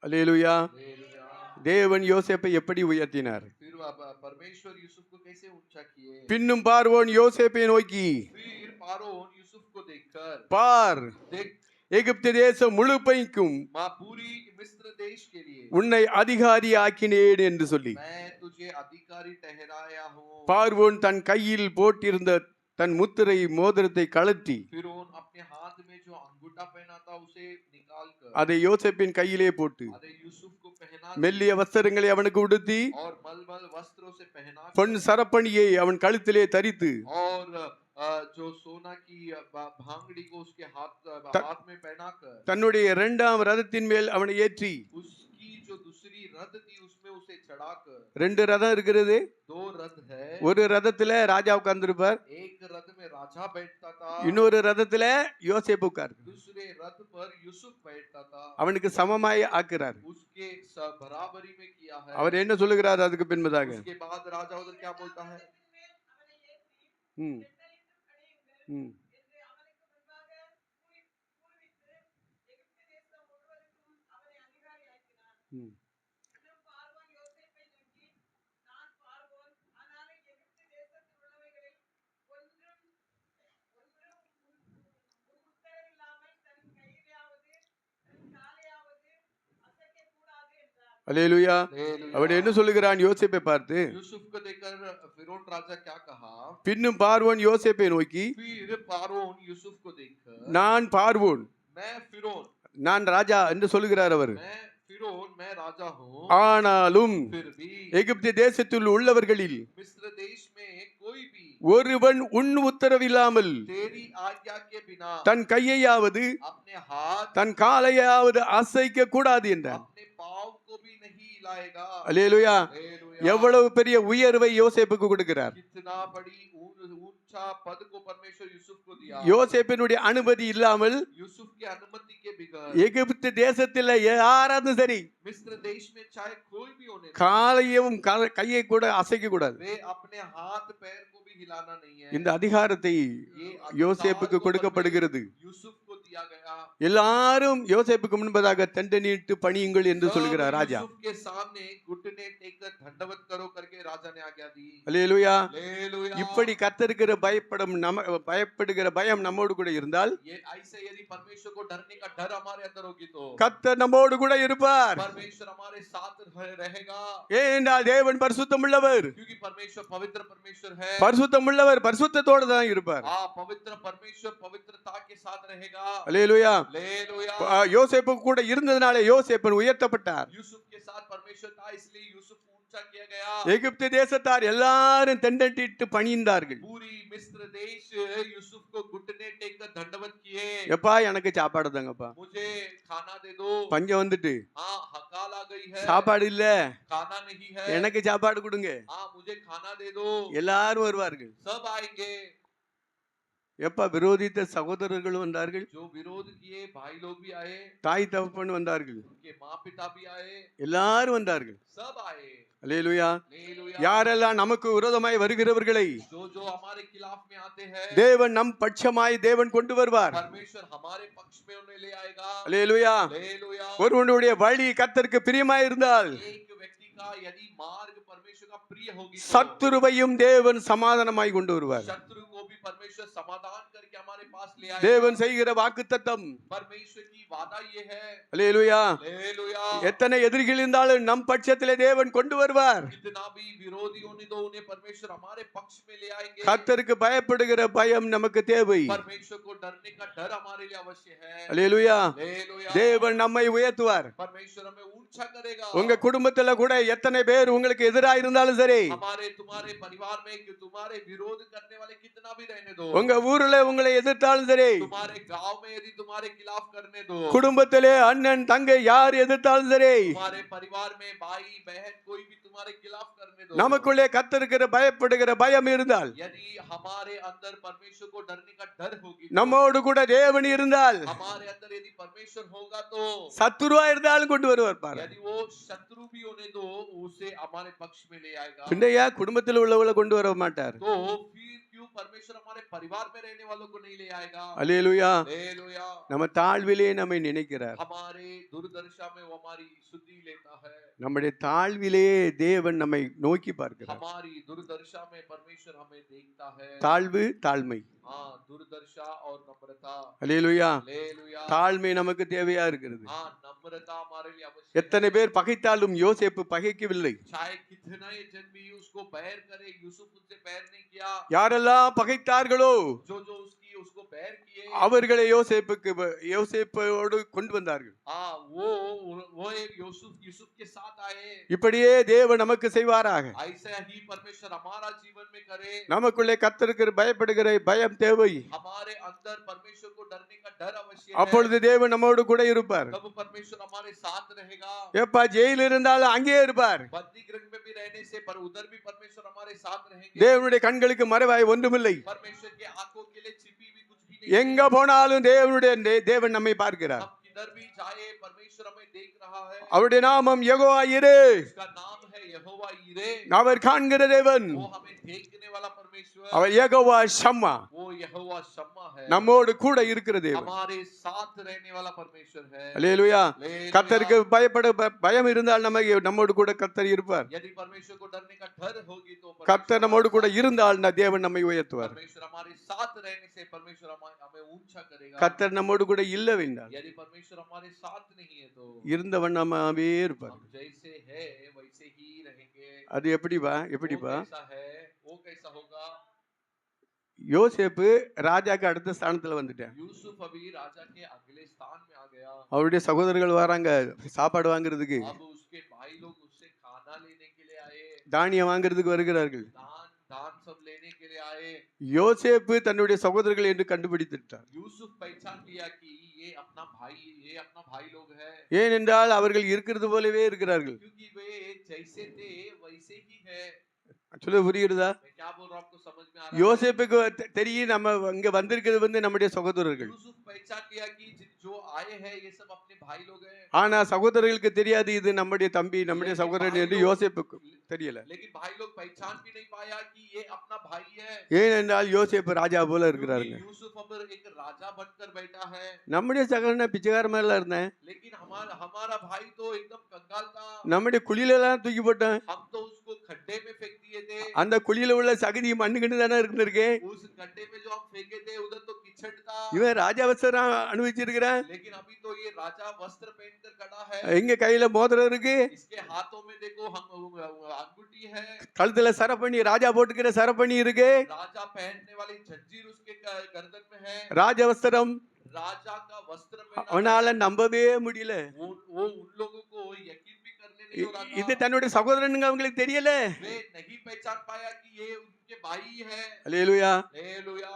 அல்லேலூயா. हालेलुया। தேவன் யோசேப்பை எப்படி உயர்த்தினார்? फिर परमेश्वर यूसुफ को कैसे ऊंचा किए? பின்னும் பார்வோன் யோசேப்பை நோக்கி, फिर पारोन यूसुफ को देखकर, பார், देख எகிப்து தேசம் முழுமைக்கும் मां पूरी मिस्र देश के लिए உன்னை அதிகாரி ஆக்கினேன் என்று சொல்லி, मैं तुझे अधिकारी ठहराया हूँ। பார்வோன் தன் கையில் போட்டிருந்த தன் முத்திரை மோதிரத்தை கழற்றி फिरौन अपने हाथ में जो अंगूठा पहना था उसे निकाल कर அதை யோசேப்பின் கையிலே போட்டு अरे यूसुफ को पहना மெல்லிய வஸ்திரங்களை அவனுக்கு உடுத்தி और मलमल वस्त्रों से पहना பொன் சரப்பணியை அவன் கழுத்திலே தரித்து और जो सोना की भांगड़ी को उसके हाथ में पहनाकर தன்னுடைய இரண்டாம் ரதத்தின் மேல் அவனை ஏற்றி, उसकी जो दूसरी रथ थी उसमें उसे चढ़ाकर, 2 ரதம் இருக்கிறது, 2 रथ है, ஒரு ரதத்துல ராஜா உட்கார்ந்திருப்பார், एक रथ में राजा बैठता था, இன்னொரு ரதத்துல யோசேப்பு உட்கார். दूसरे रथ पर यूसुफ बैठता था। அவனுக்கு சமமாய் ஆக்குறார். उसके बराबरी में किया है। அவர் என்ன சொல்லுகிறார் அதுக்கு பின்பதாக? उसके बाद राजा उधर क्या बोलता है? ம் ம் ம் அல்லேலூயா. हालेलुया। அவன் என்ன சொல்லுகிறான் யோசேப்பை பார்த்து? यूसुफ को देखकर फिरौन राजा क्या कहा? பின்னும் பார்வோன் யோசேப்பை நோக்கி, फिर पारोन यूसुफ को देखकर, நான் பார்வோன், मैं फिरौन, நான் ராஜா என்று சொல்லுகிறார் அவர். मैं फिरौन, मैं राजा हूँ। ஆனாலும் फिर भी எகிப்து தேசத்தில் உள்ளவர்களில் मिस्र देश में कोई भी ஒருவன் உன் உத்தரவில்லாமல் तेरी आज्ञा के बिना தன் கையையாவது अपने हाथ தன் காலையாவது அசைக்க கூடாது என்றார். अपने पाँव को भी नहीं हिलाएगा। அல்லேலூயா. हालेलुया। எவ்வளவு பெரிய உயர்வை யோசேப்புக்கு கொடுக்கிறார். कितना बड़ी ऊंचा पद को परमेश्वर यूसुफ को दिया। யோசேப்பினுடைய அனுமதி இல்லாமல் यूसुफ की अनुमति के बगैर எகிப்து தேசத்தில் யாராலும் சரி मिस्र देश में चाहे कोई भी होने दे, காலையும் கையை கூட அசைக்க கூடாது. वे अपने हाथ पैर को भी हिलाना नहीं है। இந்த அதிகாரத்தை ये யோசேப்புக்கு अधिकार को கொடுக்கப்படுகிறது. यूसुफ को दिया गया। எல்லாரும் யோசேப்புக்கு முன்பதாக தண்டனிட்டு பணியுங்கள் என்று सब சொல்கிறார் ராஜா. यूसुफ के सामने घुटने टेककर दंडवत करो करके राजा ने आज्ञा दी। அல்லேலூயா. हालेलुया। இப்படி கர்த்தருக்கு பயப்படுகிற பயம் நம்மோடு கூட இருந்தால், ये ऐसे यदि परमेश्वर को डरने का डर हमारे अंदर होगी तो கர்த்தர் நம்மோடு கூட இருப்பார். परमेश्वर हमारे साथ रहेगा। ஏனென்றால் தேவன் பரிசுத்தம் உள்ளவர். क्योंकि परमेश्वर पवित्र परमेश्वर है। பரிசுத்தம் உள்ளவர் பரிசுத்தத்தோடு தான் இருப்பார். हाँ, पवित्र परमेश्वर पवित्रता के साथ रहेगा। அல்லேலூயா. हालेलुया। யோசேப்பு கூட இருந்ததனாலே யோசேப்பன் உயர்த்தப்பட்டார். यूसुफ के साथ परमेश्वर था इसलिए यूसुफ ऊंचा किया गया। எகிப்து தேசத்தார் எல்லாரும் தண்டனிட்டு பணிந்தார்கள். पूरी मिस्र देश यूसुफ को घुटने टेककर दंडवत किए। எப்பா எனக்கு சாப்பாடு தாங்கப்பா, मुझे खाना दे दो। பஞ்சம் வந்துட்டு हाँ, हकाल आ गई है, சாப்பாடு இல்ல, खाना नहीं है। எனக்கு சாப்பாடு கொடுங்க. हाँ, मुझे खाना दे दो। எல்லாரும் வருவார்கள். सब आएंगे। எப்ப விரோதித்த சகோதரர்கள் வந்தார்கள், जो विरोध किए भाई लोग भी आए, தாய் தகப்பன் வந்தார்கள், उनके माँ पिता भी आए, எல்லாரும் வந்தார்கள். सब आए. அல்லேலூயா. हालेलुया. யாரெல்லாம் நமக்கு விரோதமாய் வருகிறவர்களை जो जो हमारे खिलाफ में आते हैं, தேவன் நம் பட்சமாய் தேவன் கொண்டு வருவார். परमेश्वर हमारे पक्ष में उन्हें ले आएगा. அல்லேலூயா. हालेलुया. ஒருவனுடைய வழி கர்த்தருக்கு பிரியமாய் இருந்தால் एक व्यक्ति का यदि मार्ग परमेश्वर का प्रिय होगी तो சத்துருவையும் தேவன் சமாதானமாய் கொண்டு வருவார். शत्रु को भी परमेश्वर समाधान करके हमारे पास ले தேவன் आएगा. செய்கிற வாக்குத்தத்தம். परमेश्वर की वादा ये है. அல்லேலூயா. हालेलुया. எத்தனை எதிரிகள் இருந்தாலும் நம் பட்சத்திலே தேவன் கொண்டு வருவார். कितना भी विरोधी होने दो, उन्हें परमेश्वर हमारे पक्ष में ले आएंगे. கர்த்தருக்கு பயப்படுகிற பயம் நமக்கு தேவை. परमेश्वर को डरने का डर हमारे लिए अवश्य है. அல்லேலூயா. हालेलुया. தேவன் நம்மை உயர்த்துவார். परमेश्वर हमें ऊंचा करेगा. உங்க குடும்பத்துல கூட எத்தனை பேர் உங்களுக்கு எதிரா இருந்தாலும் சரி, हमारे तुम्हारे परिवार में कि तुम्हारे विरोध करने वाले कितना भी रहने दो, உங்க ஊர்ல உங்களை எதிர்த்தாலும் சரி, तुम्हारे गांव में यदि तुम्हारे खिलाफ करने दो, குடும்பத்திலே அண்ணன் தங்கை யார் எதிர்த்தாலும் சரி, तुम्हारे परिवार में भाई बहन कोई भी तुम्हारे खिलाफ करने दो, நமக்குள்ளே கர்த்தருக்கு பயப்படுகிற பயம் இருந்தால், यदि हमारे अंदर परमेश्वर को डरने का डर होगी, நம்மோடு கூட தேவன் இருந்தால், हमारे अंदर यदि परमेश्वर होगा तो சத்துருவா இருந்தாலும் கொண்டு வருவார் பாரு. यदि वो शत्रु भी होने दो, उसे हमारे पक्ष में ले आएगा. பின்னையா குடும்பத்தில் உள்ளவங்களை கொண்டு வர மாட்டார். तो फिर क्यों परमेश्वर हमारे परिवार में रहने वालों को नहीं ले आएगा? அல்லேலூயா. हालेलुया. நம்ம தாழ்விலே நம்மை நினைக்கிறார். हमारे दुर्दशा में वो हमारी शुद्धि लेता है. நம்முடைய தாழ்விலே தேவன் நம்மை நோக்கி பார்க்கிறார். हमारी दुर्दशा में परमेश्वर हमें देखता है. தாழ்வு, தாழ்மை. हाँ, दुर्दशा और नम्रता. அல்லேலூயா. हालेलुया. தாழ்மை நமக்கு தேவையா இருக்கிறது. हाँ, नम्रता हमारे लिए आवश्यक எத்தனை है. பேர் பகைத்தாலும் யோசேப்பு பகைக்கவில்லை. चाहे कितना जन भी उसको बैर करे, यूसुफ उससे बैर नहीं किया. யாரெல்லாம் பகைத்தார்களோ जो जो उसको बैर किए, அவர்களை யோசேப்போடு கொண்டு வந்தார்கள். हाँ, वो एक यूसुफ के साथ आए. இப்படியே தேவன் நமக்கு செய்வாராக. ऐसा ही परमेश्वर हमारा जीवन में करे. நமக்குள்ளே கர்த்தருக்கு பயப்படுகிற பயம் தேவை. हमारे अंदर परमेश्वर को डरने का डर अवश्य அப்பொழுது है. தேவன் நம்மோடு கூட இருப்பார். तब परमेश्वर हमारे साथ रहेगा. எப்பா ஜெயில இருந்தாலும் அங்கேயே இருப்பார். बंदी गृह में भी रहने से पर उधर भी परमेश्वर हमारे साथ रहेंगे. தேவனுடைய கண்களுக்கு மறைவாய் ஒன்றுமில்லை. परमेश्वर के आंखों के लिए छिपी हुई कुछ भी नहीं எங்க है. போனாலும் தேவன் நம்மை பார்க்கிறார். हम किधर भी जाए परमेश्वर हमें देख रहा है. அவருடைய நாமம் யெகோவா யிரே. उसका नाम है यहोवा यिरे. அவர் காண்கிற தேவன். वो हमें देखने वाला परमेश्वर. அவர் யெகோவா ஷம்மா. वो यहोवा शम्मा है. நம்மோடு கூட இருக்கிற தேவன். हमारे साथ रहने वाला परमेश्वर है. அல்லேலூயா. हालेलुया. கர்த்தருக்கு பயம் இருந்தால் நம்மோடு கூட கர்த்தர் இருப்பார். यदि परमेश्वर को डरने का डर होगी तो கர்த்தர் நம்மோடு கூட இருந்தால் தேவன் நம்மை உயர்த்துவார். परमेश्वर हमारे साथ रहने से परमेश्वर हमें ऊंचा करेगा. கர்த்தர் நம்மோடு கூட இல்லவென்றால் यदि परमेश्वर हमारे साथ नहीं है तो இருந்தவன் நம்மவே இருப்பார். हम जैसे है वैसे ही रहेंगे. அது எப்படிப்பா? वो कैसा है, वो कैसा होगा? யோசேப்பு ராஜாக்கு அடுத்த ஸ்தானத்துல வந்துட்டான். यूसुफ अभी राजा के अगले स्थान में आ गया. அவருடைய சகோதரர்கள் வராங்க சாப்பாடு வாங்குறதுக்கு, अब उसके भाई लोग उससे खाना लेने के लिए आए. தானியம் வாங்குறதுக்கு வருகிறார்கள். दान सब लेने के लिए आए. யோசேப்பு தன்னுடைய சகோதரர்கள் என்று கண்டுபிடித்துட்டார். यूसुफ पहचान लिया कि ये अपना भाई लोग है. ஏனென்றால் அவர்கள் இருக்கிறது போலவே இருக்கிறார்கள். क्योंकि वे जैसे थे वैसे ही है. சொல்ல புரியுறதா? मैं क्या बोल रहा हूं, आपको समझ में आ रहा है? யோசேப்புக்கு தெரியும் நம்ம இங்க வந்திருக்கிறது நம்முடைய சகோதரர்கள். यूसुफ पहचान लिया कि जो आए हैं ये सब अपने भाई लोग हैं. ஆனா சகோதரர்களுக்கு தெரியாது இது நம்முடைய தம்பி நம்முடைய சகோதரன் என்று யோசேப்புக்கு தெரியல. लेकिन भाई लोग पहचान भी नहीं पाया कि ये अपना भाई है. ஏனென்றால் யோசேப்பு ராஜா போல இருக்கிறாருங்க. यूसुफ अब एक राजा बनकर बैठा है. நம்முடைய சகோதரன் பிச்சைக்கார மாதிரிலாம் இருந்தேன். लेकिन हमारा भाई तो एकदम कंगाल था. நம்முடைய குழியில எல்லாம் தூக்கி போட்டேன். हम तो उसको खड्डे में फेंक दिए थे. அந்த குழியில உள்ள சகதி மண்ணுகிட்டு தானே இருந்திருக்கேன். उस गड्ढे में जो हम फेंके थे उधर तो कीचड़ था. இவன் ராஜாவசரம் அனுபவிச்சிருக்கிறான். लेकिन अभी तो ये राजा वस्त्र पहनकर खड़ा है. எங்க கையில மோதிரம் இருக்கு, इसके हाथों में देखो हम अंगूठी है. கழுத்துல சரப்பணி ராஜா போட்டுக்கிற சரப்பணி இருக்கு. राजा पहनने वाली जंजीर उसके गर्दन में है. ராஜவஸ்திரம் राजा का वस्त्र அவனால நம்பவே முடியல. वो उन लोगों को यकीन भी करने नहीं हो रहा था. இது தன்னுடைய சகோதரனுங்க அவங்களுக்கு தெரியல. वे नहीं पहचान पाया कि ये उनके भाई है. அல்லேலூயா. हालेलुया.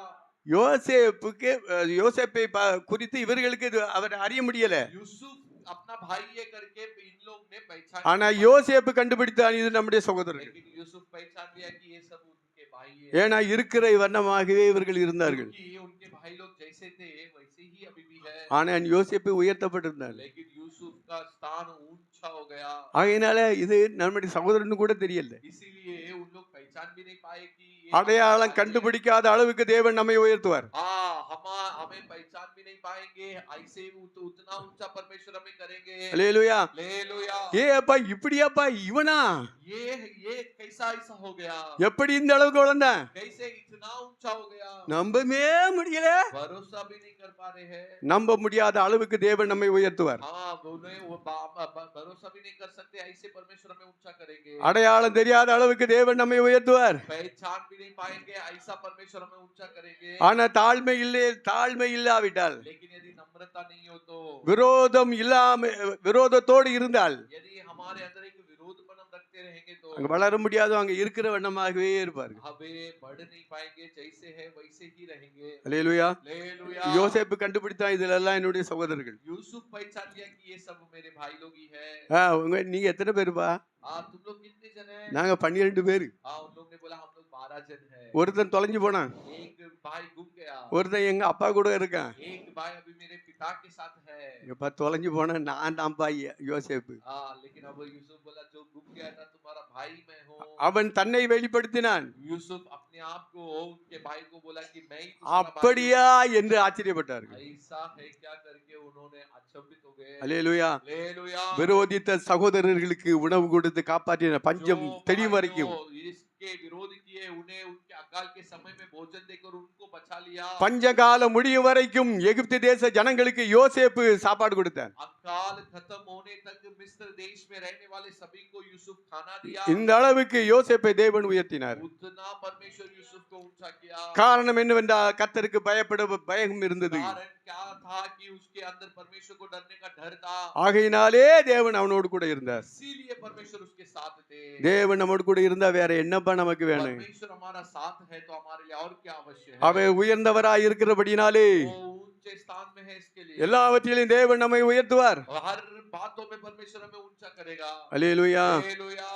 யோசேப்பை குறித்து இவர்களுக்கு அவர் அறிய முடியல. यूसुफ अपना भाई है करके इन लोग ने पहचान. ஆனா யோசேப்பு கண்டுபிடித்தான் இது நம்முடைய சகோதரர்கள். लेकिन यूसुफ पहचान लिया कि ये सब उनके भाई है, ஏன்னா இருக்கிற வண்ணமாகவே இவர்கள் இருந்தார்கள். क्योंकि उनके भाई लोग जैसे थे वैसे ही अभी भी है, ஆனால் யோசேப்பு உயர்த்தப்பட்டிருந்தார். लेकिन यूसुफ का स्थान ऊंचा हो गया, ஆகையினால இது நம்முடைய சகோதரன்னு கூட தெரியல. इसीलिए उन लोग पहचान भी नहीं पाए कि ये அடையாளம் हमारा भाई है। கண்டுபிடிக்காத அளவுக்கு தேவன் நம்மை உயர்த்துவார். हाँ, हमें पहचान भी नहीं पाएंगे, ऐसे उतना ऊंचा परमेश्वर हमें करेंगे। அல்லேலூயா. हालेलुया। ஏ அப்பா இப்படியாப்பா இவனா ये कैसा ऐसा हो गया, எப்படி இந்த அளவுக்கு வளர்ந்தான்? कैसे इतना ऊंचा हो गया, நம்பவே முடியல. भरोसा भी नहीं कर पा रहे हैं। நம்ப முடியாத அளவுக்கு தேவன் நம்மை உயர்த்துவார். हाँ, उन्हें वो भरोसा भी नहीं कर सकते, ऐसे परमेश्वर हमें ऊंचा करेंगे। அடையாளம் தெரியாத அளவுக்கு தேவன் நம்மை உயர்த்துவார். पहचान भी नहीं पाएंगे, ऐसा परमेश्वर हमें ऊंचा करेंगे। ஆனா தாழ்மை இல்லாவிட்டால், लेकिन यदि नम्रता नहीं हो तो, விரோதத்தோடு இருந்தால், यदि हमारे अंदर एक विरोधपन हम रखते रहेंगे तो அங்க வளர முடியாது. அங்க இருக்கிற வண்ணமாகவே இருப்பார்கள். हमें बढ़ नहीं पाएंगे, जैसे है वैसे ही रहेंगे। அல்லேலூயா. हालेलुया। யோசேப்பு கண்டுபிடித்தான் இதுல எல்லாம் என்னுடைய சகோதரர்கள். यूसुफ पहचान लिया कि ये सब मेरे भाई लोग ही है। நீங்க எத்தனை பேருப்பா? तुम लोग कितने जन हैं? நாங்க 12 பேரு. उन लोग ने बोला हम लोग 12 जन हैं। ஒருத்தன் தொலைஞ்சு போனான். एक भाई गुम गया, ஒருத்தன் எங்க அப்பா கூட இருக்கான். एक भाई अभी मेरे पिता के साथ है। இப்ப தொலைஞ்சு போன நான் தான்ப்பா யோசேப்பு. लेकिन अब यूसुफ बोला जो गुम गया था तुम्हारा भाई मैं हूँ। அவன் தன்னை வெளிப்படுத்தினான். यूसुफ अपने आप को उनके भाई को बोला कि मैं ही तुम्हारा भाई அப்படியா என்று ஆச்சரியப்பட்டார்கள். हूँ। ऐसा है क्या करके उन्होंने अचंभित हो गए। அல்லேலூயா. हालेलुया। விரோதித்த சகோதரர்களுக்கு உணவு கொடுத்து காப்பாற்றின பஞ்சம் जो தெரியும் भाइयों வரைக்கும். इसके विरोध किए, उन्हें उनके अकाल के समय में भोजन देकर उनको बचा लिया। பஞ்சகாலம் முடியும் வரைக்கும் எகிப்து தேச ஜனங்களுக்கு யோசேப்பு சாப்பாடு கொடுத்தார். अकाल खत्म होने तक मिस्र देश में रहने वाले सभी को यूसुफ खाना दिया। இந்த அளவுக்கு யோசேப்பை தேவன் உயர்த்தினார். उतना परमेश्वर यूसुफ को ऊंचा किया। காரணம் என்னவென்றால் கர்த்தருக்கு பயப்பட பயம் இருந்தது. कारण क्या था कि उसके अंदर परमेश्वर को डरने का डर था। ஆகையினாலே தேவன் அவனோடு கூட இருந்தார். इसीलिए परमेश्वर उसके साथ थे। தேவன் நம்மோடு கூட இருந்தா வேற என்னப்பா நமக்கு வேணும்? परमेश्वर हमारा साथ है तो हमारे लिए और क्या आवश्यक है? அவர் உயர்ந்தவராய் இருக்கிறபடினாலே वो ऊंचे स्थान में है, इसके लिए எல்லாவற்றிலும் தேவன் நம்மை உயர்த்துவார். और हर बातों में परमेश्वर हमें ऊंचा करेगा। அல்லேலூயா. हालेलुया।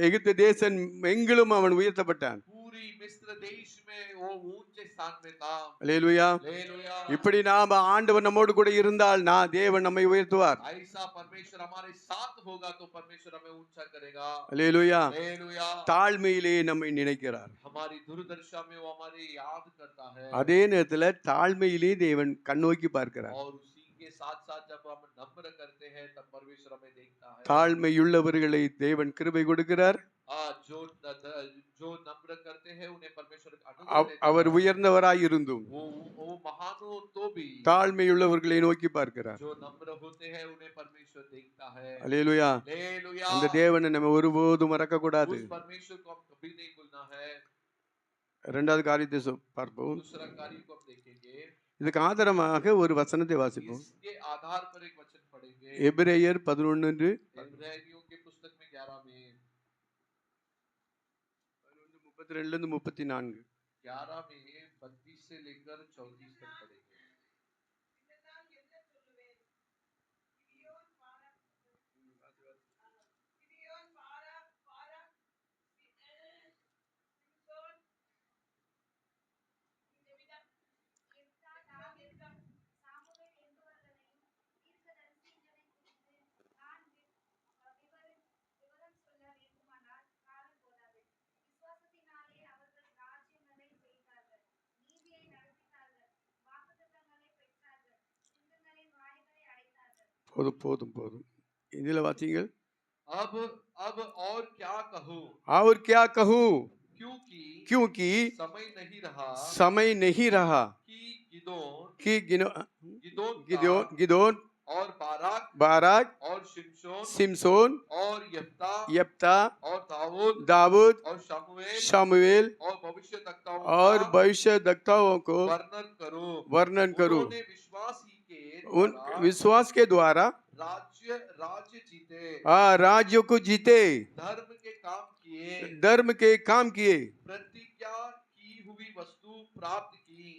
எகிப்து தேசம் எங்கிலும் அவன் உயர்த்தப்பட்டான். पूरी मिस्र देश में वो ऊंचे स्थान में था। அல்லேலூயா. हालेलुया। இப்படி நாம ஆண்டவர் நம்மோடு கூட இருந்தால் தேவன் நம்மை உயர்த்துவார். ऐसा परमेश्वर हमारे साथ होगा तो परमेश्वर हमें ऊंचा करेगा। அல்லேலூயா. हालेलुया। தாழ்மையிலே நம்மை நினைக்கிறார். हमारी दुर्दशा में वो हमारे याद करता है। அதே நேரத்துல தாழ்மையிலே தேவன் கண்ணோக்கி பார்க்கிறார். और उसी के साथ साथ जब हम नम्र करते हैं तब परमेश्वर हमें देखता है। தாழ்மையுள்ளவர்களை தேவன் கிருபை கொடுக்கிறார். जो नम्र करते हैं उन्हें परमेश्वर அவர் உயர்ந்தவராய் இருந்தும் वो महान हो तो भी தாழ்மையுள்ளவர்களை நோக்கி பார்க்கிறார். जो नम्र होते हैं उन्हें परमेश्वर देखता है। அல்லேலூயா. हालेलुया। அந்த தேவனை நம்ம ஒருபோதும் மறக்க கூடாது. उस परमेश्वर को हम कभी नहीं भूलना है। இரண்டாவது காரியத்தை பார்ப்போம். दूसरा कार्य को हम देखेंगे। இதுக்கு ஆதாரமாக ஒரு வசனத்தை வாசிப்போம். इसके आधार पर एक वचन पढ़ेंगे। எபிரேயர் 11 इब्रानियों के पुस्तक में 11 में 32 34 11 में 32 से लेकर 34 तक पढ़ेंगे। போதும் இதுல வாசிங்க. अब और क्या कहूं? और क्या कहूं? क्योंकि समय नहीं रहा कि गिदोन और बाराक और सिमसोन और यप्ता और दाऊद और शमूएल और भविष्यद्वक्ताओं को वर्णन करूं। उन विश्वास के द्वारा राज्य जीते, राज्यों को जीते, धर्म के काम किए, प्रतिज्ञा की हुई वस्तु प्राप्त की,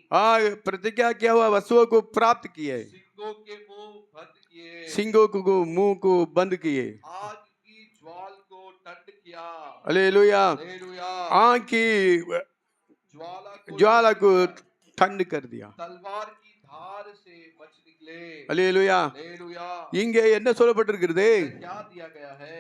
प्रतिज्ञा किया हुआ वस्तुओं को प्राप्त किए, सिंगों के मुंह को बंद किए, आग की ज्वाल को ठंड किया, हालेलुया हालेलुया आग की ज्वाला को ठंड कर दिया तलवार की धार से बच निकले हालेलुया हालेलुया இங்கே என்ன சொல்லப்பட்டிருக்கிறது क्या दिया गया है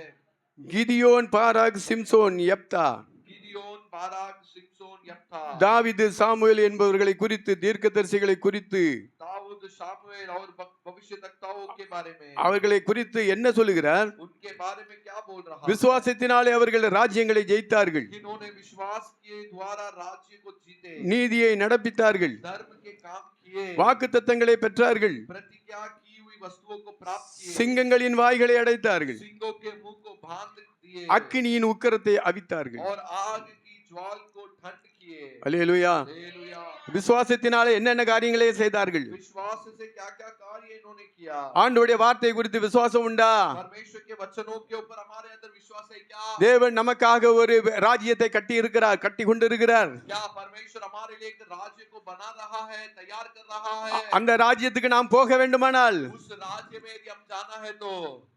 கிதியோன் பாராக் சிம்சோன் யப்தா गिदियोन बाराक सिमसोन यफ्ता தாவீது சாமுவேல் என்பவர்களை குறித்து தீர்க்கதரிசிகளை குறித்து दाऊद शामुएल और भविष्यवक्ताओं के बारे में அவர்களை குறித்து என்ன சொல்லுகிறார் उनके बारे में क्या बोल रहा है விசுவாசத்தினாலே அவர்கள் ராஜ்யங்களை ஜெயித்தார்கள் जिन्होंने विश्वास के द्वारा राज्य को जीते நீதியை நடப்பித்தார்கள் धर्म के काम किए வாக்குத்தத்தங்களை பெற்றார்கள் प्रतिज्ञा की हुई वस्तुओं को प्राप्त किए சிங்கங்களின் வாய்களை அடைத்தார்கள் सिंहों के मुंह को बांध दिए அக்கினியின் உக்கிரத்தை அவித்தார்கள் और आग की ज्वाल को ठंड किए அல்லேலூயா हालेलुया விசுவாசத்தினாலே என்னென்ன காரியங்களை செய்தார்கள் विश्वास से क्या क्या कार्य इन्होंने किया ஆண்டவருடைய வார்த்தை குறித்து விசுவாசம் உண்டா परमेश्वर के वचनों के ऊपर हमारे अंदर विश्वास है क्या தேவன் நமக்காக ஒரு ராஜ்யத்தை கட்டி இருக்கிறார் கட்டி கொண்டிருக்கிறார் क्या परमेश्वर हमारे लिए एक राज्य को बना रहा है तैयार कर रहा है அந்த ராஜ்யத்துக்கு நாம் போக வேண்டுமானால் उस राज्य में यदि हम जाना है तो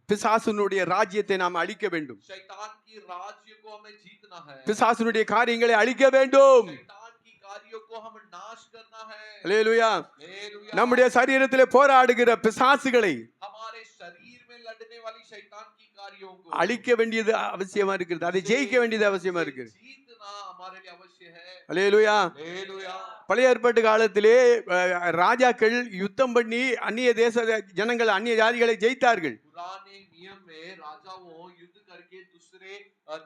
பிசாசுனுடைய ராஜ்யத்தை நாம் அழிக்க வேண்டும் शैतान की राज्य को हमें जीतना है பிசாசுனுடைய காரியங்களை அழிக்க வேண்டும் शैतान की कार्यों को हमें नाश करना है அல்லேலூயா हालेलुया நம்முடைய சரீரத்திலே போராடுகிற பிசாசுகளை हमारे शरीर में लड़ने वाली शैतान की कार्यों को அழிக்க வேண்டியது அவசியமா இருக்கிறது அதை ஜெயிக்க வேண்டியது அவசியமா இருக்கு जीतना हमारे लिए अवश्य है அல்லேலூயா हालेलुया பழைய ஏற்பாட்டு காலத்திலே ராஜாக்கள் யுத்தம் பண்ணி அந்நிய தேச ஜனங்கள் அந்நிய ஜாதிகளை ஜெயித்தார்கள் पुराने नियम में राजाओं युद्ध करके दूसरे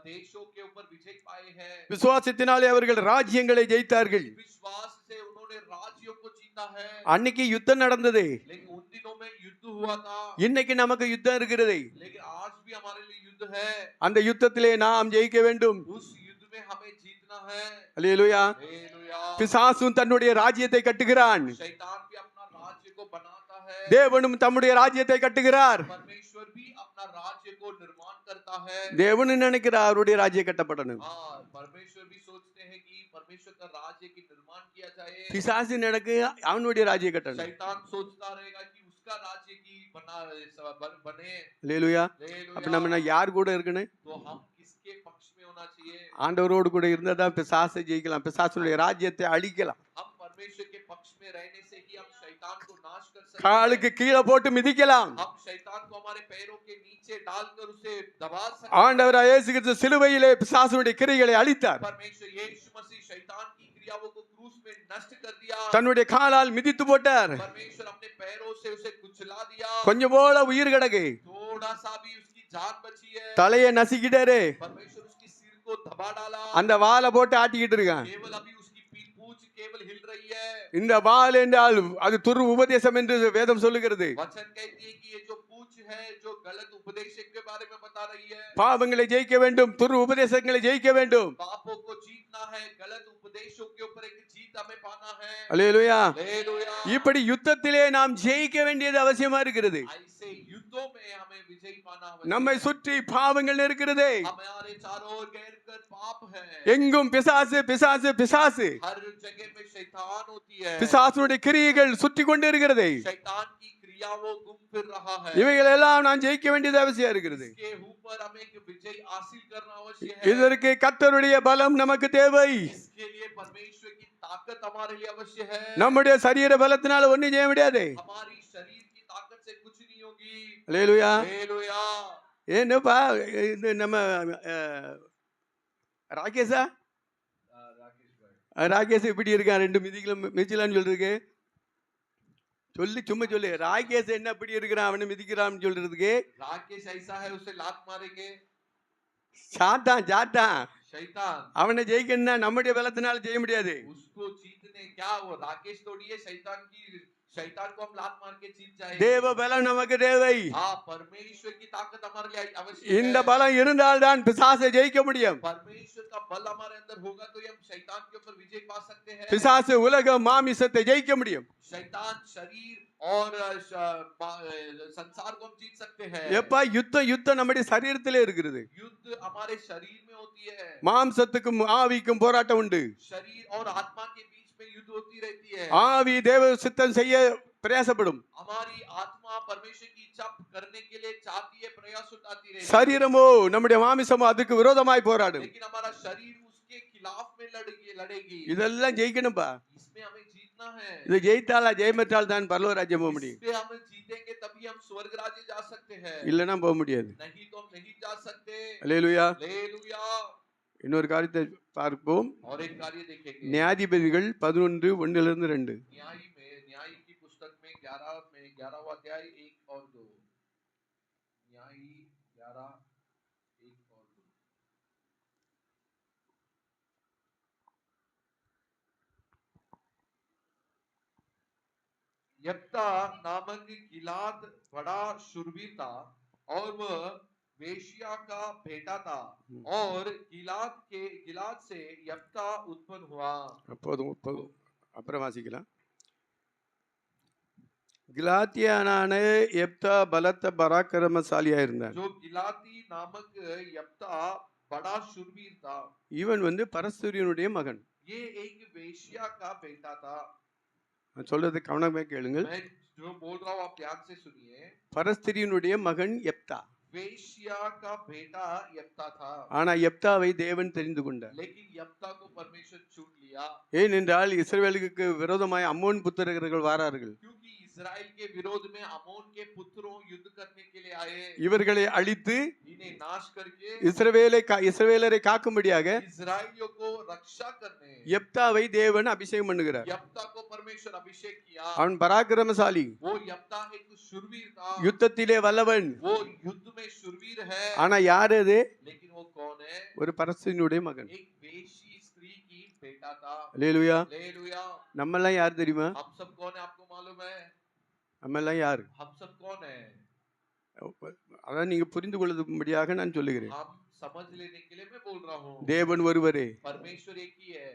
देशों के ऊपर विजय पाए हैं விசுவாசத்தினாலே அவர்கள் ராஜ்யங்களை ஜெயித்தார்கள் विश्वास से उन्होंने राज्यों को जीता है அன்னைக்கு யுத்தம் நடந்தது लेकिन उन दिनों में युद्ध हुआ था இன்னைக்கு நமக்கு யுத்தம் இருக்கிறது लेकिन आज भी हमारे लिए युद्ध है அந்த யுத்தத்திலே நாம் ஜெயிக்க வேண்டும் उस युद्ध में हमें जीतना है அல்லேலூயா हालेलुया பிசாசும் தன்னுடைய ராஜ்யத்தை கட்டுகிறான் शैतान भी अपना राज्य को बनाता है தேவனும் தம்முடைய ராஜ்யத்தை கட்டுகிறார் परमेश्वर भी अपना राज्य को निर्माण करता है தேவனும் நினைக்கிறார் அவருடைய ராஜ்யம் கட்டப்படணும் हाँ परमेश्वर भी सोचते हैं कि परमेश्वर का राज्य की निर्माण किया जाए பிசாசு நடக்கு அவனுடைய ராஜ்யம் கட்டணும் शैतान सोचता रहेगा कि उसका राज्य की बने அல்லேலூயா அப்ப हालेलुया நம்ம யார் கூட இருக்கணும் तो हम किसके पक्ष में होना चाहिए ஆண்டவரோடு கூட இருந்தா தான் பிசாசை ஜெயிக்கலாம் பிசாசுடைய ராஜ்யத்தை அழிக்கலாம் हम परमेश्वर के पक्ष में रहने से ही हम शैतान को नाश कर सकते हैं காலுக்கு கீழே போட்டு மிதிக்கலாம் हम शैतान को हमारे पैरों के नीचे डालकर उसे दबा सकते ஆண்டவராய் இயேசு கிறிஸ்து சிலுவையிலே பிசாசுடைய கிரியைகளை அழித்தார் हैं परमेश्वर यीशु मसीह शैतान की क्रियाओं को क्रूस में नष्ट कर दिया தன்னுடைய காலால் மிதித்து போட்டார் परमेश्वर अपने पैरों से उसे कुचला दिया கொஞ்சம் போல உயிர் கிடக்கு थोड़ा सा भी उसकी जान बची है தலையை நசுக்கிட்டாரு परमेश्वर उसकी सिर को दबा डाला அந்த வாளை போட்டு ஆட்டிக்கிட்டு இருக்கான் केवल अभी उसकी पूंछ केवल हिल रही है இந்த வாள் என்றால் அது துரு உபதேசம் என்று வேதம் சொல்லுகிறது वचन कहती है कि ये जो पूंछ है जो गलत उपदेश के बारे में बता रही है பாவங்களை ஜெயிக்க வேண்டும் துரு உபதேசங்களை ஜெயிக்க வேண்டும் पापों को जीतना है गलत उपदेशों के ऊपर एक जीत हमें पाना है அல்லேலூயா हालेलुया இப்படி யுத்தத்திலே நாம் ஜெயிக்க வேண்டியது அவசியமா இருக்கிறது ऐसे युद्धों में हमें विजयी पाना நம்மை आवश्यक சுற்றி பாவங்கள் இருக்கிறது है हमारे चारों ओर गैर कर पाप है எங்கும் பிசாசு பிசாசு பிசாசு हर जगह पे शैतान होती है பிசாசுடைய கிரியைகள் சுற்றி கொண்டு இருக்கிறது शैतान की क्रियाओं घूम फिर रहा है இவைகள் எல்லாம் நான் ஜெயிக்க வேண்டியது அவசியம் இருக்கிறது इसके ऊपर हमें एक विजय हासिल करना आवश्यक है இதற்கு கர்த்தருடைய பலம் நமக்கு தேவை इसके लिए परमेश्वर की ताकत हमारे लिए अवश्य है நம்முடைய சரீர பலத்தினால ஒண்ணும் செய்ய முடியாது हमारी शरीर की ताकत से कुछ नहीं होगी அல்லேலூயா हालेलुया ஏன்னுப்பா இது நம்ம ராகேஷா राकेश भाई ராகேஷ் இப்படி இருக்கான் ரெண்டு மிதிக்கலான்னு சொல்றதுக்கு சொல்லி சும்மா சொல்லு ராகேஷ் என்ன இப்படி இருக்கிறான் அவனை மிதிக்கிறான்னு சொல்றதுக்கு राकेश ऐसा है उसे लात मारेंगे சாத்தான் शैतान அவனை ஜெயிக்கணும்னா நம்முடைய பலத்தினால செய்ய முடியாது उसको जीतने क्या वो राकेश तोड़ी है शैतान को हम लात मार के जीत जाएंगे தேவ பலம் நமக்கு தேவை हाँ परमेश्वर की ताकत हमारे लिए आवश्यक இந்த है பலம் இருந்தால்தான் பிசாசை ஜெயிக்க முடியும் परमेश्वर का बल हमारे अंदर होगा तो ही हम शैतान के ऊपर विजय पा सकते हैं பிசாசு உலக மாமிசத்தை ஜெயிக்க முடியும் शैतान शरीर और संसार को हम जीत सकते हैं எப்ப யுத்தம் நம்முடைய சரீரத்திலே இருக்கிறது युद्ध हमारे शरीर में होती है மாம்சத்துக்கும் ஆவிக்கும் போராட்டம் உண்டு शरीर और आत्मा के बीच में युद्ध होती रहती है ஆவி தேவ சித்தம் செய்ய பிரயாசப்படும். हमारी आत्मा परमेश्वर की इच्छा करने के लिए चाहती है, प्रयास उठाती रहती है, சரீரமோ நம்முடைய மாமிசமோ அதுக்கு விரோதமாய் போராடும். लेकिन हमारा शरीर उसके खिलाफ में लड़ेगी। இதெல்லாம் ஜெயிக்கணும்பா. इसमें हमें जीतना है, இதை ஜெயித்தாலா ஜெயமெற்றால் தான் பரலோக ராஜ்யம் போக முடியும். इसमें हम जीतेंगे तभी हम स्वर्ग राज्य जा सकते हैं, இல்லைன்னா போக முடியாது. नहीं तो हम नहीं जा सकते। அல்லேலூயா. हालेलुया। இன்னொரு காரியத்தை பார்ப்போம். और एक कार्य देखेंगे, நியாயாதிபதிகள் 11:1-2. न्याय की पुस्तक में 11वां अध्याय 1 और 2। न्याय 11 1 और 2। यप्ता नामक गिलाद बड़ा शूरवीर था और वह वेश्या का बेटा था, और गिलाद से यप्ता उत्पन्न हुआ। போதும் அப்புறம் வாசிக்கலாம். கிலாத்தியானான எப்தா பலத்த பராக்கிரமசாலியா இருந்தான். जो गिलाती नामक यप्ता बड़ा शूरवीर था, இவன் பரஸ்தூரியனுடைய மகன். ये एक वेश्या का बेटा था। நான் சொல்றதை கவனமாக கேளுங்கள். मैं जो बोल रहा हूँ आप ध्यान से सुनिए। பரஸ்திரியினுடைய மகன் எப்தா. वेश्या का बेटा यप्ता था, ஆனா எப்தாவை தேவன் தெரிந்து கொண்டார். लेकिन यप्ता को परमेश्वर चुन लिया। ஏனென்றால் இஸ்ரவேலுக்கு விரோதமாய் அம்மோன் புத்திரர்கள் வாரார்கள். क्योंकि इस्राएल के विरोध में अमोन के पुत्रों युद्ध करने के लिए आए। இவர்களை அழித்து इन्हें नाश करके இஸ்ரவேலரை காக்கும்படியாக इस्राएलियों को रक्षा करने எப்தாவை தேவன் அபிஷேகம் பண்ணுகிறார். यप्ता को परमेश्वर अभिषेक किया। அவன் பராக்கிரமசாலி, वो यप्ता एक शूरवीर था, யுத்தத்திலே வல்லவன். वो युद्ध में शूरवीर है। ஆனா யார் அது? लेकिन वो कौन है? ஒரு பரஸ்திரியினுடைய மகன். एक वेशी स्त्री की बेटा था। அல்லேலூயா. हालेलुया। நம்ம எல்லாம் யார் தெரியுமா? हम सब कौन है आपको मालूम है? நம்ம எல்லாம் யார்? हम सब कौन है? அதான் நீங்க புரிந்து கொள்ளும்படியாக நான் சொல்லுகிறேன். हम समझ लेने के लिए मैं बोल रहा हूँ। தேவன் ஒருவரே, परमेश्वर एक ही है,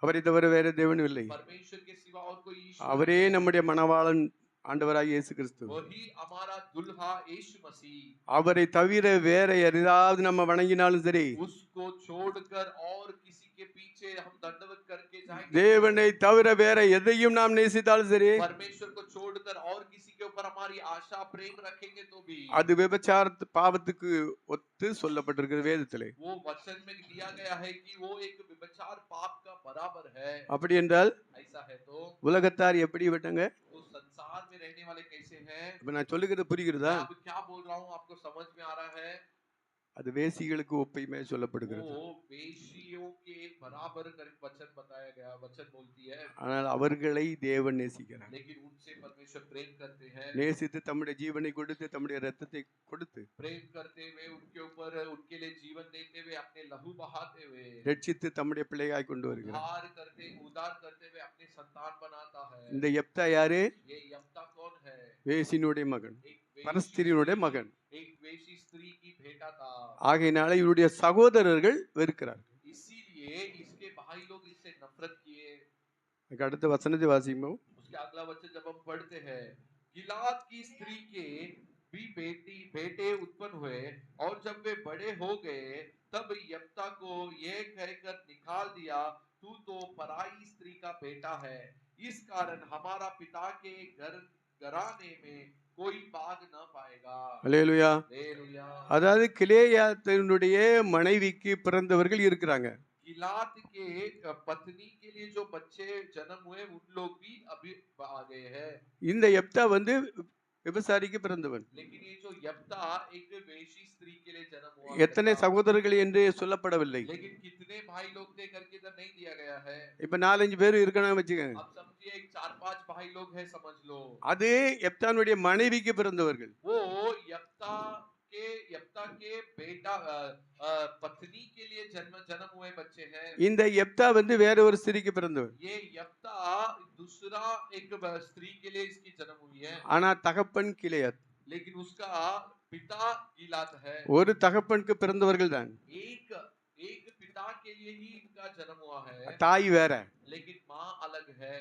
அவரை தவிர வேற தேவனும் இல்லை. परमेश्वर के सिवा और कोई ईश्वर அவரே नहीं है। நம்முடைய மணவாளன் ஆண்டவராகிய இயேசு கிறிஸ்து. वही हमारा दुल्हा यीशु मसीह। அவரை தவிர வேற யாராவது நம்ம வணங்கினாலும் சரி, उसको छोड़कर और किसी के पीछे हम दंडवत करके जाएंगे, தேவனை தவிர வேற எதையும் நாம் நேசித்தாலும் சரி, परमेश्वर को छोड़कर और किसी के ऊपर हमारी आशा प्रेम रखेंगे तो भी அது விபச்சார பாவத்துக்கு ஒத்து சொல்லப்பட்டிருக்கிறது வேதத்திலே. वो वचन में दिया गया है कि वो एक व्यभिचार पाप का बराबर है। அப்படி என்றால் ऐसा है तो உலகத்தார் எப்படி விட்டாங்க? उस संसार में रहने वाले कैसे हैं? இப்ப நான் சொல்லுகிறது புரிகிறதா? मैं अब क्या बोल रहा हूँ आपको समझ में आ रहा है? அது வேசிகளுக்கு ஒப்பையுமே சொல்லப்படுகிறது. वो वेश्यों के बराबर कर वचन बताया गया, वचन बोलती है। ஆனால் அவர்களை தேவன் நேசிக்கிறார். लेकिन उनसे परमेश्वर प्रेम करते हैं, நேசித்து தம்முடைய ஜீவனை கொடுத்து தம்முடைய இரத்தத்தை கொடுத்து प्रेम करते हुए उनके ऊपर उनके लिए जीवन देते हुए अपने लहू बहाते हुए ரட்சித்து தம்முடைய பிள்ளையாய் கொண்டு வருகிறார். उद्धार करते हुए अपने संतान बनाता है। இந்த எப்தா யாரு? ये यप्ता कौन है? வேசினுடைய மகன், एक वेशी பரஸ்திரியினுடைய மகன். एक वेशी स्त्री की बेटा था। ஆகையினால இவருடைய சகோதரர்கள் வெறுக்கிறார்கள். इसीलिए इसके भाई लोग इससे नफरत किए। அதுக்கு அடுத்த வசனத்தை வாசிப்போம். उसके अगला वचन जब हम पढ़ते हैं, गिलाद की स्त्री के भी बेटे उत्पन्न हुए, और जब वे बड़े हो गए तब यप्ता को यह कहकर निकाल दिया, तू तो पराई स्त्री का बेटा है, इस कारण हमारा पिता के घराने में कोई भाग न पाएगा। அல்லேலூயா. हालेलुया। அதாவது கிலேயாத்தினுடைய மனைவிக்கு பிறந்தவர்கள் இருக்கிறாங்க. गिलाद के पत्नी के लिए जो बच्चे जन्म हुए उन लोग भी अभी आ गए हैं। இந்த எப்தா விபசாரிக்கு பிறந்தவன். लेकिन ये जो यप्ता एक वेशी स्त्री के लिए जन्म हुआ, எத்தனை சகோதரர்கள் என்று சொல்லப்படவில்லை. लेकिन कितने भाई लोग थे करके इधर नहीं दिया गया है। இப்ப 4-5 பேர் இருக்கணும் வச்சுக்கோங்க. अब समझिए एक 4-5 भाई लोग हैं, समझ लो। அது எப்தானுடைய மனைவிக்கு பிறந்தவர்கள். वो यप्ता के बेटा पत्नी के लिए जन्म हुए बच्चे हैं। இந்த எப்தா வேற ஒரு ஸ்திரிக்கு பிறந்தவர். ये यप्ता दूसरा एक स्त्री के लिए इसकी जन्म हुई है, ஆனா தகப்பன் கிலேயாத். लेकिन उसका पिता गिलाद है। ஒரு தகப்பனுக்கு பிறந்தவர்கள் தான். एक पिता के लिए ही इनका जन्म हुआ है, தாய் வேற. लेकिन माँ अलग है।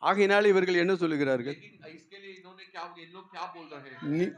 ஆகையினால இவர்கள் என்ன சொல்லுகிறார்கள்? लेकिन इसके लिए इन्होंने ये लोग क्या बोल रहे हैं?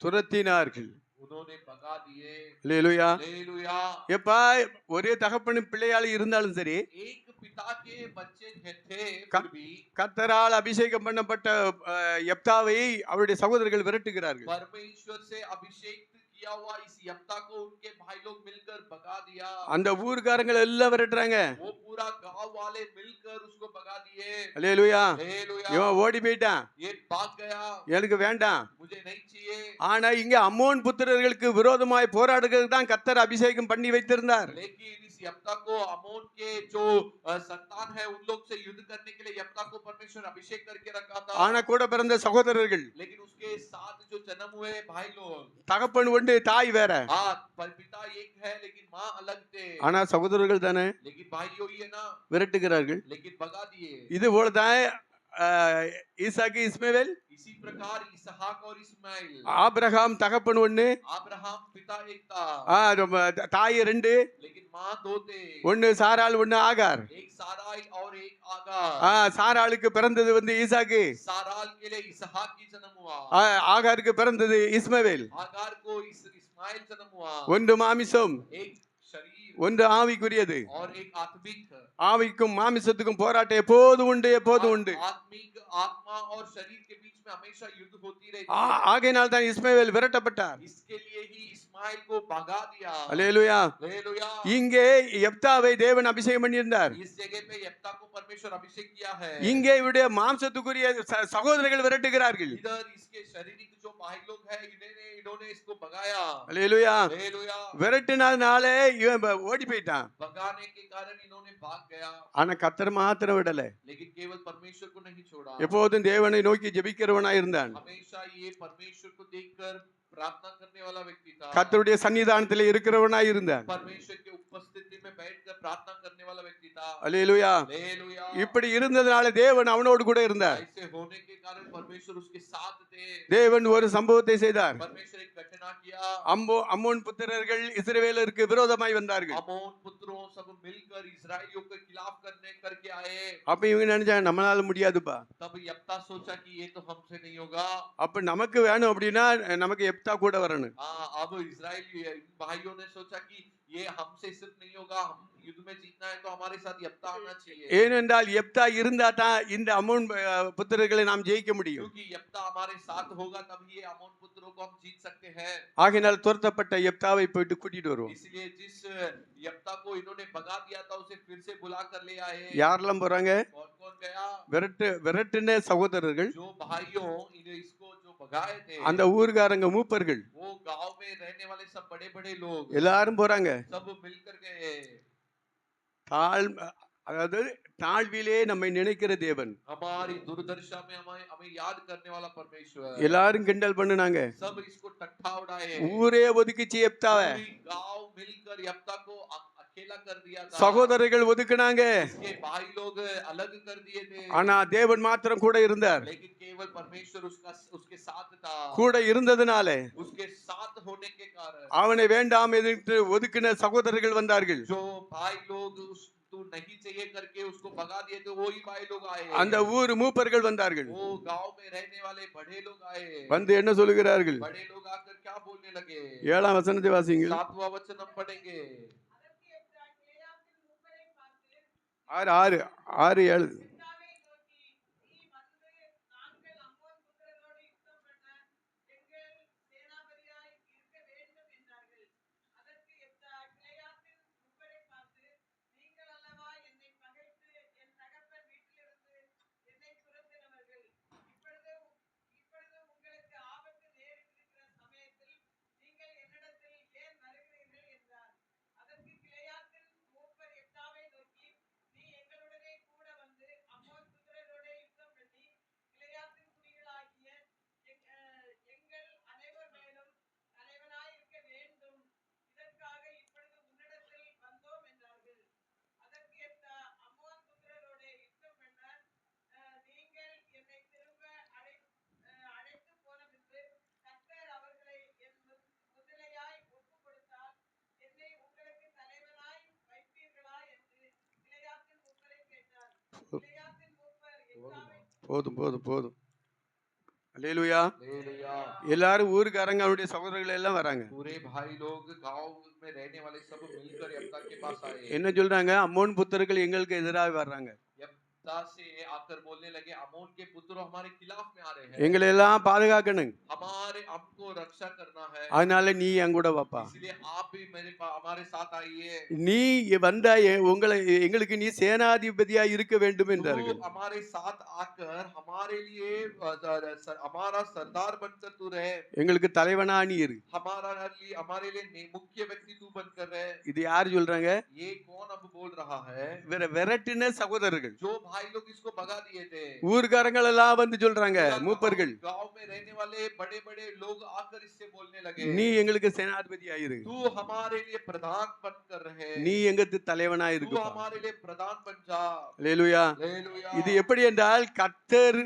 துரத்தினார்கள். उन्होंने भगा दिए। அல்லேலூயா. हालेलुया। எப்பா ஒரே தகப்பனும் பிள்ளையால இருந்தாலும் சரி, एक पिता के बच्चे थे க- फिर भी கர்த்தரால் அபிஷேகம் பண்ணப்பட்ட யெப்தாவை அவருடைய சகோதரர்கள் விரட்டுகிறார்கள். परमेश्वर से अभिषेक किया हुआ इस यप्ता को उनके भाई लोग मिलकर भगा दिया। அந்த ஊர்க்காரங்கள் எல்லாம் விரட்டுறாங்க. वो पूरा गांव वाले मिलकर उसको भगा दिए। அல்லேலூயா. हालेलुया। இவன் ஓடி போயிட்டான், ये भाग गया, எனக்கு வேண்டாம். मुझे नहीं चाहिए। ஆனா இங்க அம்மோன் புத்திரர்களுக்கு விரோதமாய் போராடுகிறது தான் கர்த்தர் அபிஷேகம் பண்ணி வைத்திருந்தார். लेकिन इस यप्ता को अमोन के जो संतान है उन लोग से युद्ध करने के लिए यप्ता को परमेश्वर अभिषेक करके रखा था। ஆனா கூட பிறந்த சகோதரர்கள், लेकिन उसके साथ जो जन्म हुए भाई लोग, தகப்பன் ஒன்று தாய் வேற, हाँ पिता एक है लेकिन माँ अलग थे, ஆனா சகோதரர்கள் தானே लेकिन भाई ही है ना, விரட்டுகிறார்கள். लेकिन भगा दिए। இது போலதான் ஈசாக்கு இஸ்மவேல், इसी प्रकार इसहाक और इस्माइल, ஆபிரகாம் தகப்பன் ஒண்ணு, अब्राहम पिता एक था, தாய் ரெண்டு, लेकिन माँ दो थे, ஒண்ணு சாராள் ஒண்ணு ஆகார். एक साराई और एक आगार। சாராளுக்கு பிறந்தது ஈசாக்கு, साराल के लिए इसहाक की जन्म हुआ, ஆகாருக்கு பிறந்தது இஸ்மவேல். आगार को इस्माइल जन्म हुआ। ஒன்று மாமிசம், एक शरीर ஒன்று ஆவிக்குரியது. और एक आत्मिक। ஆவிக்கும் மாமிசத்துக்கும் போராட்டம் எப்போதும் உண்டு, எப்போதும் உண்டு. आत्मिक आत्मा और शरीर के बीच में हमेशा युद्ध होती रहती ஆ- है। ஆகையினால் தான் இஸ்மவேல் விரட்டப்பட்டார். इसके लिए ही इस्माइल को भगा दिया। அல்லேலூயா. हालेलुया। இங்கே யெப்தாவை தேவன் அபிஷேகம் பண்ணியிருந்தார். इस जगह पे यप्ता को परमेश्वर अभिषेक किया है। இங்கே இவருடைய மாம்சத்துக்குரிய சகோதரர்கள் விரட்டுகிறார்கள். इधर इसके शारीरिक जो भाई लोग हैं इन्होंने इसको भगाया। அல்லேலூயா. हालेलुया। விரட்டினாலே இவன் ஓடி போயிட்டான். भगाने के कारण इन्होंने भाग गया, ஆனா கர்த்தர் மாத்திரம் விடல. लेकिन केवल परमेश्वर को नहीं छोड़ा। எப்போதும் தேவனை நோக்கி ஜெபிக்கிறவனா இருந்தான். हमेशा ये परमेश्वर को देखकर प्रार्थना करने वाला व्यक्ति था। கர்த்தருடைய சன்னிதானத்திலே இருக்கிறவனா இருந்தான். परमेश्वर के उपस्थिति में बैठकर प्रार्थना करने वाला व्यक्ति था। அல்லேலூயா. हालेलुया। இப்படி இருந்ததனால தேவன் அவனோடு கூட இருந்தார். ऐसे होने के कारण परमेश्वर उसके साथ थे। தேவன் ஒரு சம்பவத்தை செய்தார். परमेश्वर एक घटना किया। அம்மோன் புத்திரர்கள் இஸ்ரவேலருக்கு விரோதமாய் வந்தார்கள். अमोन पुत्रों सब मिलकर इस्राएलियों के खिलाफ करके आए। அப்ப इवங்க நினைச்சாங்க நம்மளால முடியாதுப்பா. तब यप्ता सोचा कि ये तो हमसे नहीं होगा। அப்ப நமக்கு வேணும் அப்படின்னா நமக்கு யெப்தா கூட வரணும். अब इस्राएली भाइयों ने सोचा कि ये हमसे सिर्फ नहीं होगा, हम युद्ध में जीतना है तो हमारे साथ यप्ता आना चाहिए। ஏனென்றால் யெப்தா இருந்தா தான் இந்த அம்மோன் புத்திரர்களை நாம் ஜெயிக்க முடியும். क्योंकि यप्ता हमारे साथ होगा तभी ये अमोन पुत्रों को हम जीत सकते हैं। ஆகையினால் துரத்தப்பட்ட யெப்தாவை போயிட்டு கூட்டிட்டு வருவோம். इसलिए जिस यप्ता को इन्होंने भगा दिया था उसे फिर से बुला कर ले आए। யாரெல்லாம் போறாங்க? कौन कौन गया? விரட்டின சகோதரர்கள், जो भाइयों इसको जो भगाए थे, அந்த ஊர்காரங்க மூப்பர்கள் वो गांव में रहने वाले सब बड़े बड़े लोग எல்லாரும் போறாங்க. सब मिलकर गए। அதாவது தாழ்விலே நம்மை நினைக்கிற தேவன். हमारी दुर्दशा में हमें याद करने वाला परमेश्वर। எல்லாரும் கிண்டல் பண்ணுனாங்க. सब इसको टट्ठा उड़ाए। ஊரே ஒதுக்கிச்சு யெப்தாவை. पूरी गांव मिलकर यप्ता को अकेला कर दिया था। சகோதரர்கள் ஒதுக்குனாங்க. इसके भाई लोग अलग कर दिए थे। ஆனா தேவன் மாத்திரம் கூட இருந்தார். लेकिन केवल परमेश्वर उसके साथ था। கூட இருந்ததனால उसके साथ होने के कारण அவனை வேண்டாம் என்று ஒதுக்கின சகோதரர்கள் வந்தார்கள். जो भाई लोग तू नहीं चाहिए करके उसको भगा दिए थे वही भाई लोग आए। அந்த ஊர் மூப்பர்கள் வந்தார்கள். वो गांव में रहने वाले बड़े लोग आए। வந்து என்ன சொல்லுகிறார்கள்? बड़े लोग आकर क्या बोलने लगे? 7ஆம் वचனத்தை வாசிங்கள். 7वां वचन हम पढ़ेंगे। 6 7 போதும் போதும் போதும். அல்லேலூயா. हालेलुया। எல்லாரும் ஊருக்காரங்க அவருடைய சகோதரர்கள் எல்லாம் வராங்க. पूरे भाई लोग गांव में रहने वाले सब मिलकर यप्ता के पास आए। என்ன சொல்றாங்க? அம்மோன் புத்திரர்கள் எங்களுக்கு எதிராக வர்றாங்க. यप्ता से आकर बोलने लगे, अमोन के पुत्र हमारे खिलाफ में आ रहे हैं, எங்களை எல்லாம் பாதுகாக்கணும். हमारे हमको रक्षा करना है, அதனால நீ என் கூட வாப்பா. इसलिए आप भी हमारे साथ आइए। நீ வந்தா உங்களை எங்களுக்கு நீ சேனாதிபதியா இருக்க வேண்டும் तू என்றார்கள். हमारे साथ आकर हमारे लिए हमारा सरदार बनकर तू रहे, எங்களுக்கு தலைவனா நீ இரு. हमारे लिए मुख्य व्यक्ति तू बनकर रहे। இது யார் சொல்றாங்க? ये कौन अब बोल रहा है? விரட்டின சகோதரர்கள். जो भाई लोग इसको भगा दिए थे, ஊர்க்காரங்கள் எல்லாம் வந்து சொல்றாங்க, மூப்பர்கள், गांव में रहने वाले बड़े बड़े लोग आकर इससे बोलने लगे, நீ எங்களுக்கு சேனாதிபதி ஆயிரு, तू हमारे लिए प्रधान बनकर रहे, நீ எங்களுக்கு தலைவனா तू இருக்கு. हमारे लिए प्रधान बन जा। அல்லேலூயா. हालेलुया। இது எப்படி என்றால் கர்த்தர்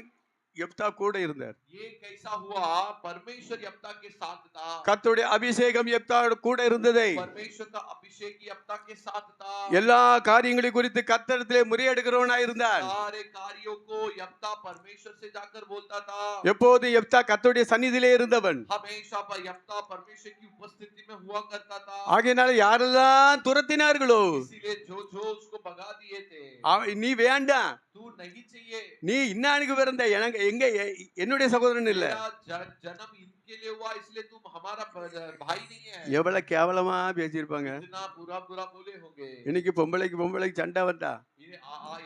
யெப்தா கூட இருந்தார். ये कैसा हुआ? परमेश्वर यप्ता के साथ था, கர்த்தருடைய அபிஷேகம் யெப்தா கூட இருந்ததை, परमेश्वर का अभिषेक यप्ता के साथ था। எல்லா காரியங்களை குறித்து கர்த்தரிடத்திலே முறையெடுக்கிறவனா இருந்தார். सारे कार्यों को यप्ता परमेश्वर से जाकर बोलता था। எப்போது யெப்தா கர்த்தருடைய சந்நிதியிலே இருந்தவன். हमेशा पर यप्ता परमेश्वर की उपस्थिति में हुआ करता था। ஆகையினால யாரெல்லாம் துரத்தினார்களோ, इसीलिए जो जो उसको भगा दिए थे, நீ வேண்டாம், तू नहीं चाहिए, நீ இன்னானுக்கு பிறந்த எனக்கு எங்க என்னுடைய சகோதரன் இல்ல. तेरा जन्म इनके लिए हुआ, इसलिए तुम हमारा भाई नहीं है। எவ்வளவு கேவலமா பேசியிருப்பாங்க. इतना बुरा बुरा बोले होंगे। இன்னைக்கு பொம்பளைக்கு சண்டை வந்தா,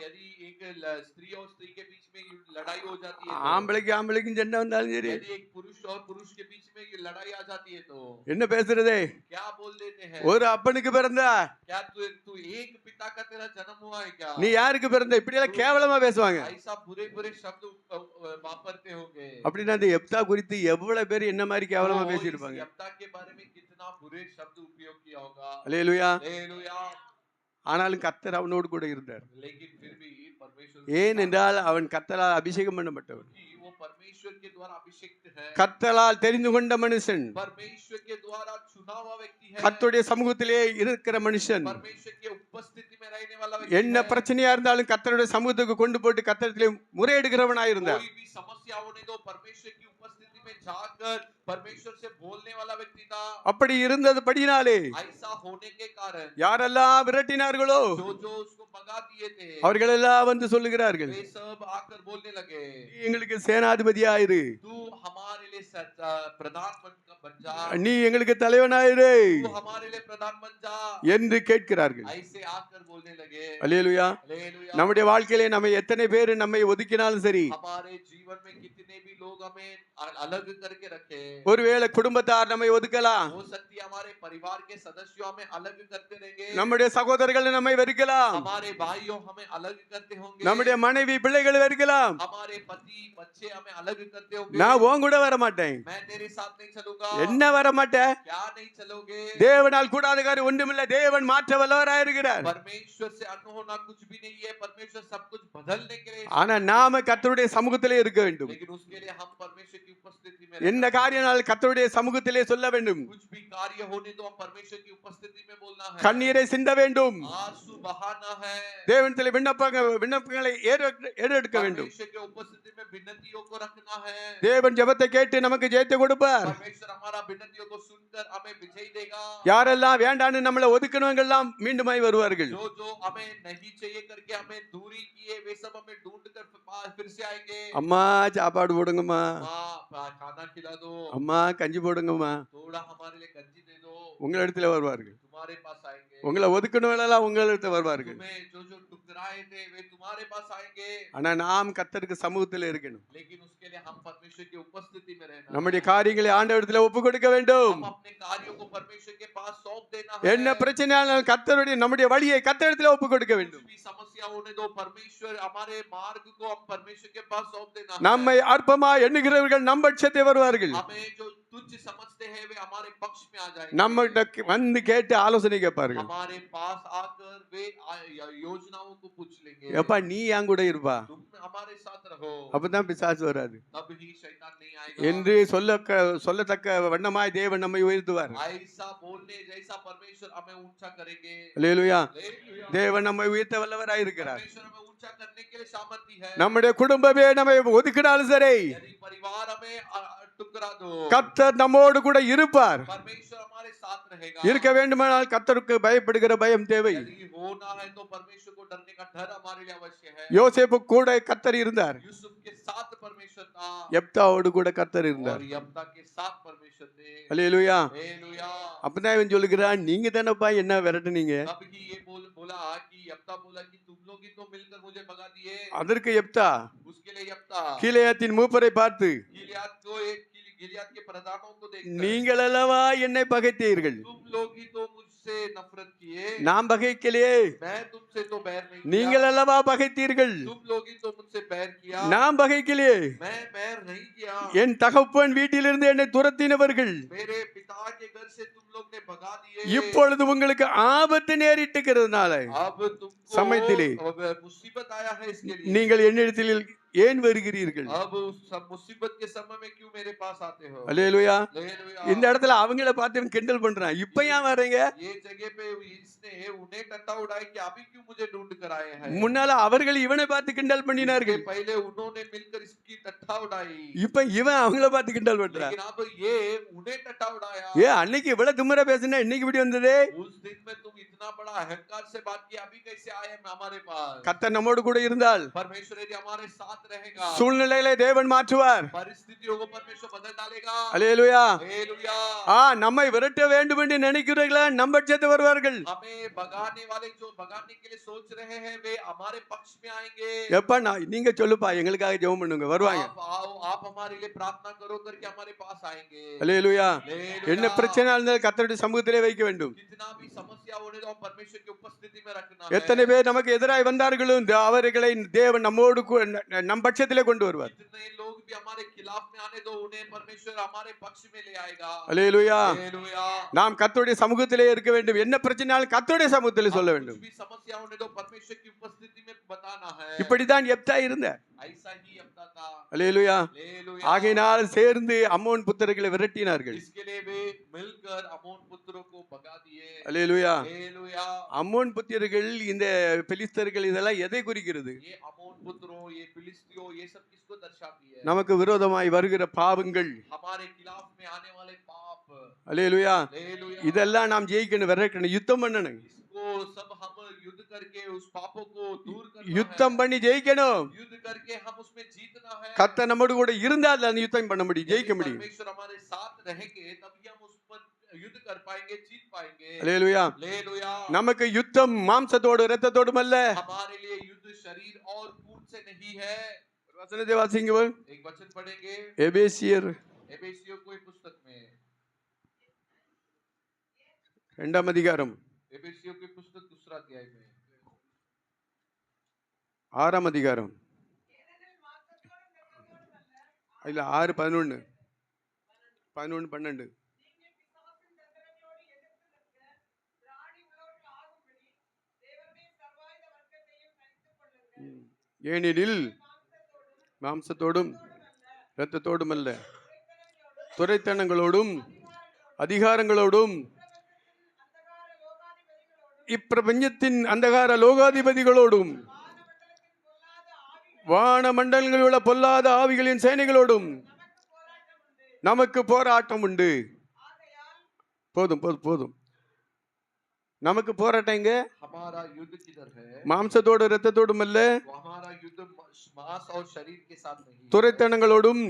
यदि एक स्त्री और स्त्री के बीच में लड़ाई हो जाती है, ஆம்பளைக்கும் சண்டை வந்தாலும் சரி, यदि एक पुरुष और पुरुष के बीच में ये लड़ाई आ जाती है तो என்ன பேசுறதே? क्या बोल देते हैं? ஒரு அப்பனுக்கு பிறந்தா, क्या तू एक पिता का तेरा जन्म हुआ है क्या? நீ யாருக்கு பிறந்த? இப்படி எல்லாம் கேவலமா பேசுவாங்க. ऐसा बुरे बुरे शब्द वापरते होंगे। அப்படின்னா அந்த யெப்தா குறித்து எவ்வளவு பேர் என்ன மாதிரி கேவலமா तो इस பேசியிருப்பாங்க. यप्ता के बारे में कितना बुरे शब्द उपयोग किया होगा। அல்லேலூயா. हालेलुया। ஆனாலும் கர்த்தர் அவனோடு கூட இருந்தார். लेकिन फिर भी परमेश्वर, ஏன் என்றால் அவன் கர்த்தரால் அபிஷேகம் பண்ணப்பட்டவன், क्योंकि वो परमेश्वर के द्वारा अभिषिक्त है, கர்த்தரால் தெரிந்து கொண்ட மனுஷன், परमेश्वर के द्वारा चुना हुआ व्यक्ति है, கர்த்தருடைய சமூகத்திலே இருக்கிற மனுஷன். परमेश्वर की उपस्थिति में रहने वाला व्यक्ति என்ன है। பிரச்சனையா இருந்தாலும் கர்த்தருடைய சமூகத்துக்கு கொண்டு போட்டு கர்த்தரிடத்திலே முறையிடுகிறவனாய் இருந்தார். कोई भी समस्या होने दो, परमेश्वर की उपस्थिति में जाकर परमेश्वर से बोलने वाला व्यक्ति था। அப்படி இருந்ததுபடியினாலே ऐसा होने के कारण யாரெல்லாம் விரட்டினார்களோ जो जो उसको भगा दिए थे, அவர்கள் எல்லாம் வந்து சொல்லுகிறார்கள், वे सब आकर बोलने लगे, நீ எங்களுக்கு சேனாதிபதியாயிரு, तू हमारे लिए प्रधान बन जा, நீ எங்களுக்கு தலைவனாயிரு तू हमारे लिए प्रधान बन जा, என்று கேட்கிறார்கள். ऐसे आकर बोलने लगे। அல்லேலூயா. हालेलुया। நம்முடைய வாழ்க்கையிலே நம்ம எத்தனை பேர் நம்மை ஒதுக்கினாலும் சரி, हमारे जीवन में कितने भी लोग हमें अलग करके रखे, ஒருவேளை குடும்பத்தார் நம்மை ஒதுக்கலாம், हो सकती है हमारे परिवार के सदस्यों हमें अलग करते रहेंगे, நம்முடைய சகோதரர்கள் நம்மை வெறுக்கலாம், हमारे भाइयों हमें अलग करते होंगे, நம்முடைய மனைவி பிள்ளைகள் வெறுக்கலாம். हमारे पति बच्चे हमें अलग करते होंगे। நான் உன் கூட வர மாட்டேன். मैं तेरे साथ नहीं चलूंगा। என்ன வர மாட்டேன்? क्या नहीं चलोगे? தேவனால் கூடாத காரியம் ஒன்றுமில்லை. தேவன் மாற்ற வல்லவராயிருக்கிறார். परमेश्वर से अन्न होना कुछ भी नहीं है, परमेश्वर सब कुछ बदलने के लिए, ஆனா நாம கர்த்தருடைய சமூகத்திலே இருக்க வேண்டும். लेकिन उसके लिए हम परमेश्वर की उपस्थिति में என்ன रहना है। காரியனால் கர்த்தருடைய சமூகத்திலே சொல்ல வேண்டும். कुछ भी कार्य होने तो हम परमेश्वर की उपस्थिति में बोलना है, கண்ணீரை சிந்த வேண்டும். आंसू बहाना है, தேவனிடத்திலே விண்ணப்பங்களை ஏறெடுக்க வேண்டும். परमेश्वर के उपस्थिति में विनतियों को रखना है। தேவன் ஜெபத்தை கேட்டு நமக்கு ஜெயத்தை கொடுப்பார். परमेश्वर हमारा विनतियों को सुनकर हमें विजय देगा। யாரெல்லாம் வேண்டான்னு நம்மளை ஒதுக்கினவங்க எல்லாம் மீண்டுமாய் வருவார்கள். जो जो हमें नहीं चाहिए करके हमें दूरी किए, वे सब हमें ढूंढ कर फिर से आएंगे। அம்மா சாப்பாடு போடுங்கம்மா, माँ खाना खिला दो, அம்மா கஞ்சி போடுங்கம்மா, थोड़ा हमारे लिए गंजी दे दो, உங்களிடத்துல வருவார்கள். तुम्हारे पास आएंगे। உங்களை ஒதுக்கினவங்க எல்லாம் உங்களிடத்துல வருவார்கள். तुम्हें जो जो ठुकराए थे वे तुम्हारे पास आएंगे, ஆனா நாம் கர்த்தருக்கு சமூகத்தில் இருக்கணும். लेकिन उसके लिए हम परमेश्वर की उपस्थिति में रहना நம்முடைய है। காரியங்களை ஆண்டவரிடத்துல ஒப்பு கொடுக்க வேண்டும். हम अपने कार्यों को परमेश्वर के पास सौंप देना என்ன है। பிரச்சனையாலும் கர்த்தருடைய நம்முடைய வழியை கர்த்தரிடத்துல ஒப்பு கொடுக்க कुछ வேண்டும். भी समस्या होने दो, परमेश्वर हमारे मार्ग को हम परमेश्वर के पास सौंप देना है। நம்மை அற்பமா எண்ணுகிறவர்கள் நம் பட்சத்தை வருவார்கள். हमें जो तुच्छ समझते हैं वे हमारे पक्ष में आ जाएंगे, நம்மகிட்ட வந்து கேட்டு ஆலோசனை கேட்பார்கள். हमारे पास आकर वे योजनाओं को पूछ लेंगे, எப்பா நீ என் கூட இருப்பா, तुम हमारे साथ रहो, அப்பதான் பிசாசு வராது तब ही शैतान नहीं आएगा। என்று சொல்லத்தக்க வண்ணமாய் தேவன் நம்மை உயர்த்துவார். ऐसा बोलने जैसा परमेश्वर हमें ऊंचा करेंगे। அல்லேலூயா. हालेलुया। தேவன் நம்மை உயர்த்த வல்லவராய் இருக்கிறார். परमेश्वर हमें ऊंचा करने के लिए सामर्थी है। நம்முடைய குடும்பமே நம்மை ஒதுக்கினாலும் சரி, यदि परिवार हमें टुकरा दो, கர்த்தர் நம்மோடு கூட இருப்பார். परमेश्वर हमारे साथ रहेगा। இருக்க வேண்டுமானால் கர்த்தருக்கு பயப்படுகிற பயம் தேவை. यदि होना है तो परमेश्वर को डरने का डर हमारे लिए अवश्य है। யோசேப்பு கூட கர்த்தர் இருந்தார், यूसुफ के साथ परमेश्वर था, எப்தாவோடு கூட கர்த்தர் இருந்தார். और यप्ता के साथ परमेश्वर थे। அல்லேலூயா. हालेलुया। அப்பதான் இவன் சொல்லுகிறான், நீங்க தானப்பா என்ன விரட்டுனீங்க. तब ही ये बोला कि यप्ता बोला कि तुम लोग ही तो मिलकर मुझे भगा दिए। அதற்கு எப்தா उसके लिए यप्ता கீலேயாத்தின் மூப்பரை பார்த்து, गिलियाद के प्रधानों को देखकर, நீங்கள் அல்லவா என்னை பகைத்தீர்கள், तुम लोग ही तो मुझसे नफरत किए, நாம் பகைக்கலையே. मैं तुमसे तो बैर नहीं நீங்கள் किया, அல்லவா பகைத்தீர்கள், तुम लोग ही तो मुझसे बैर किया, நாம் பகைக்கலையே. मैं बैर नहीं किया। என் தகப்பன் வீட்டிலிருந்து என்னை துரத்தினவர்கள் मेरे पिता के घर से तुम लोग ने भगा दिए, இப்பொழுது உங்களுக்கு ஆபத்து நேரிட்டுகிறதுனால अब तुमको சமயத்திலே मुसीबत आया है, इसके लिए நீங்கள் என்னிடத்தில் ஏன் வருகிறீர்கள். अब उस मुसीबत के समय में क्यों मेरे पास आते हो। அல்லேலூயா. हालेलुया। இந்த இடத்துல அவங்கள பார்த்து இவன் கிண்டல் பண்றான், இப்ப ஏன் வர்றீங்க. ये जगह पे इसने उन्हें टट्टा उड़ाई कि अभी क्यों मुझे ढूंढ कर आए हैं। முன்னால அவர்கள் இவனை பார்த்து கிண்டல் பண்ணினார்கள், इसके पहले उन्होंने मिलकर इसकी टट्टा उड़ाई, இப்ப இவன் அவங்கள பார்த்து கிண்டல் பண்றான். लेकिन अब ये उन्हें टट्टा उड़ाया। அன்னைக்கு இவ்வளவு திமிர பேசுனா இன்னைக்கு இப்படி வந்தது. उस दिन में तुम इतना बड़ा अहंकार से बात किया, अभी कैसे आए हैं हमारे पास। கர்த்தர் நம்மோடு கூட இருந்தால் परमेश्वर यदि हमारे साथ रहेगा, சூழ்நிலைகளை தேவன் மாற்றுவார். परिस्थितियों को परमेश्वर बदल डालेगा। அல்லேலூயா. हालेलुया। நம்மை விரட்ட வேண்டும் என்று நினைக்கிறீர்களா, நம்ம பட்சத்து வருவார்கள். हमें भगाने वाले जो भगाने के लिए सोच रहे हैं वे हमारे पक्ष में आएंगे। எப்ப நீங்க சொல்லுப்பா, எங்களுக்காக ஜெபம் பண்ணுங்க, வருவாங்க. आप आओ, आप हमारे लिए प्रार्थना करो करके हमारे पास आएंगे। அல்லேலூயா. हालेलुया। என்ன பிரச்சனை இருந்தாலும் கர்த்தருடைய சமூகத்திலே வைக்க வேண்டும். कितना भी समस्या होने दो, परमेश्वर की उपस्थिति में रखना है। எத்தனை பேர் நமக்கு எதிராய் வந்தார்களோ அவர்களை தேவன் நம்மோடு நம் பட்சத்திலே கொண்டு வருவார். कितने लोग भी हमारे खिलाफ में आने दो, उन्हें परमेश्वर हमारे पक्ष में ले आएगा। அல்லேலூயா. हालेलुया। நாம் கர்த்தருடைய சமூகத்திலே இருக்க வேண்டும். என்ன பிரச்சனையாலும் கர்த்தருடைய சமூகத்திலே சொல்ல வேண்டும். कुछ भी समस्या होने दो, परमेश्वर की उपस्थिति में बताना है। இப்படிதான் எப்தா இருந்தார். ऐसा ही यप्ता था। அல்லேலூயா. हालेलुया। ஆகையினால் சேர்ந்து அம்மோன் புத்திரர்களை விரட்டினார்கள். इसके लिए वे मिलकर अमोन पुत्रों को भगा दिए। அல்லேலூயா. हालेलुया। அம்மோன் புத்திரர்கள் இந்த பெலிஸ்தர்கள் இதெல்லாம் எதை குறிக்கிறது. ये अमोन पुत्रों, ये फिलिस्तियों, ये सब किसको दर्शाती है। நமக்கு விரோதமாய் வருகிற பாவங்கள். हमारे खिलाफ में आने वाले पाप। அல்லேலூயா. हालेलुया। இதெல்லாம் நாம் ஜெயிக்கணும், விரட்டணும், யுத்தம் பண்ணணும். इसको सब हम युद्ध करके उस पापों को दूर करना யுத்தம் பண்ணி ஜெயிக்கணும். है। युद्ध करके हम उसमें जीतना है। கர்த்தர் நம்மோடு கூட இருந்தால் அந்த யுத்தம் பண்ண முடியும், ஜெயிக்க यदि முடியும். परमेश्वर हमारे साथ रहेंगे तभी हम उस पर युद्ध कर पाएंगे, जीत पाएंगे। அல்லேலூயா. हालेलुया। நமக்கு யுத்தம் மாம்சத்தோடு இரத்தத்தோடும் அல்ல. हमारे लिए युद्ध शरीर और खून से नहीं है। வசனத்தை வாசிங்க. एक वचन पढ़ेंगे எபேசியர் एफेसियों की पुस्तक में, 2ஆம் அதிகாரம் एफेसियों की पुस्तक 2 अध्याय में 6ஆம் அதிகாரம் இல்ல 6:11 11-12. ஏனெனில் மாம்சத்தோடும் இரத்தத்தோடும் அல்ல, துரைத்தனங்களோடும் அதிகாரங்களோடும் இப்பிரபஞ்சத்தின் அந்தகார லோகாதிபதிகளோடும் வான மண்டலங்களில் உள்ள பொல்லாத ஆவிகளின் சேனைகளோடும் நமக்கு போராட்டம் உண்டு. போதும் போதும் போதும். நமக்கு போராட்டம் எங்க? हमारा युद्ध किधर है? மாம்சத்தோடு இரத்தத்தோடும் அல்ல, हमारा युद्ध मांस और शरीर के साथ नहीं, துரைத்தனங்களோடும்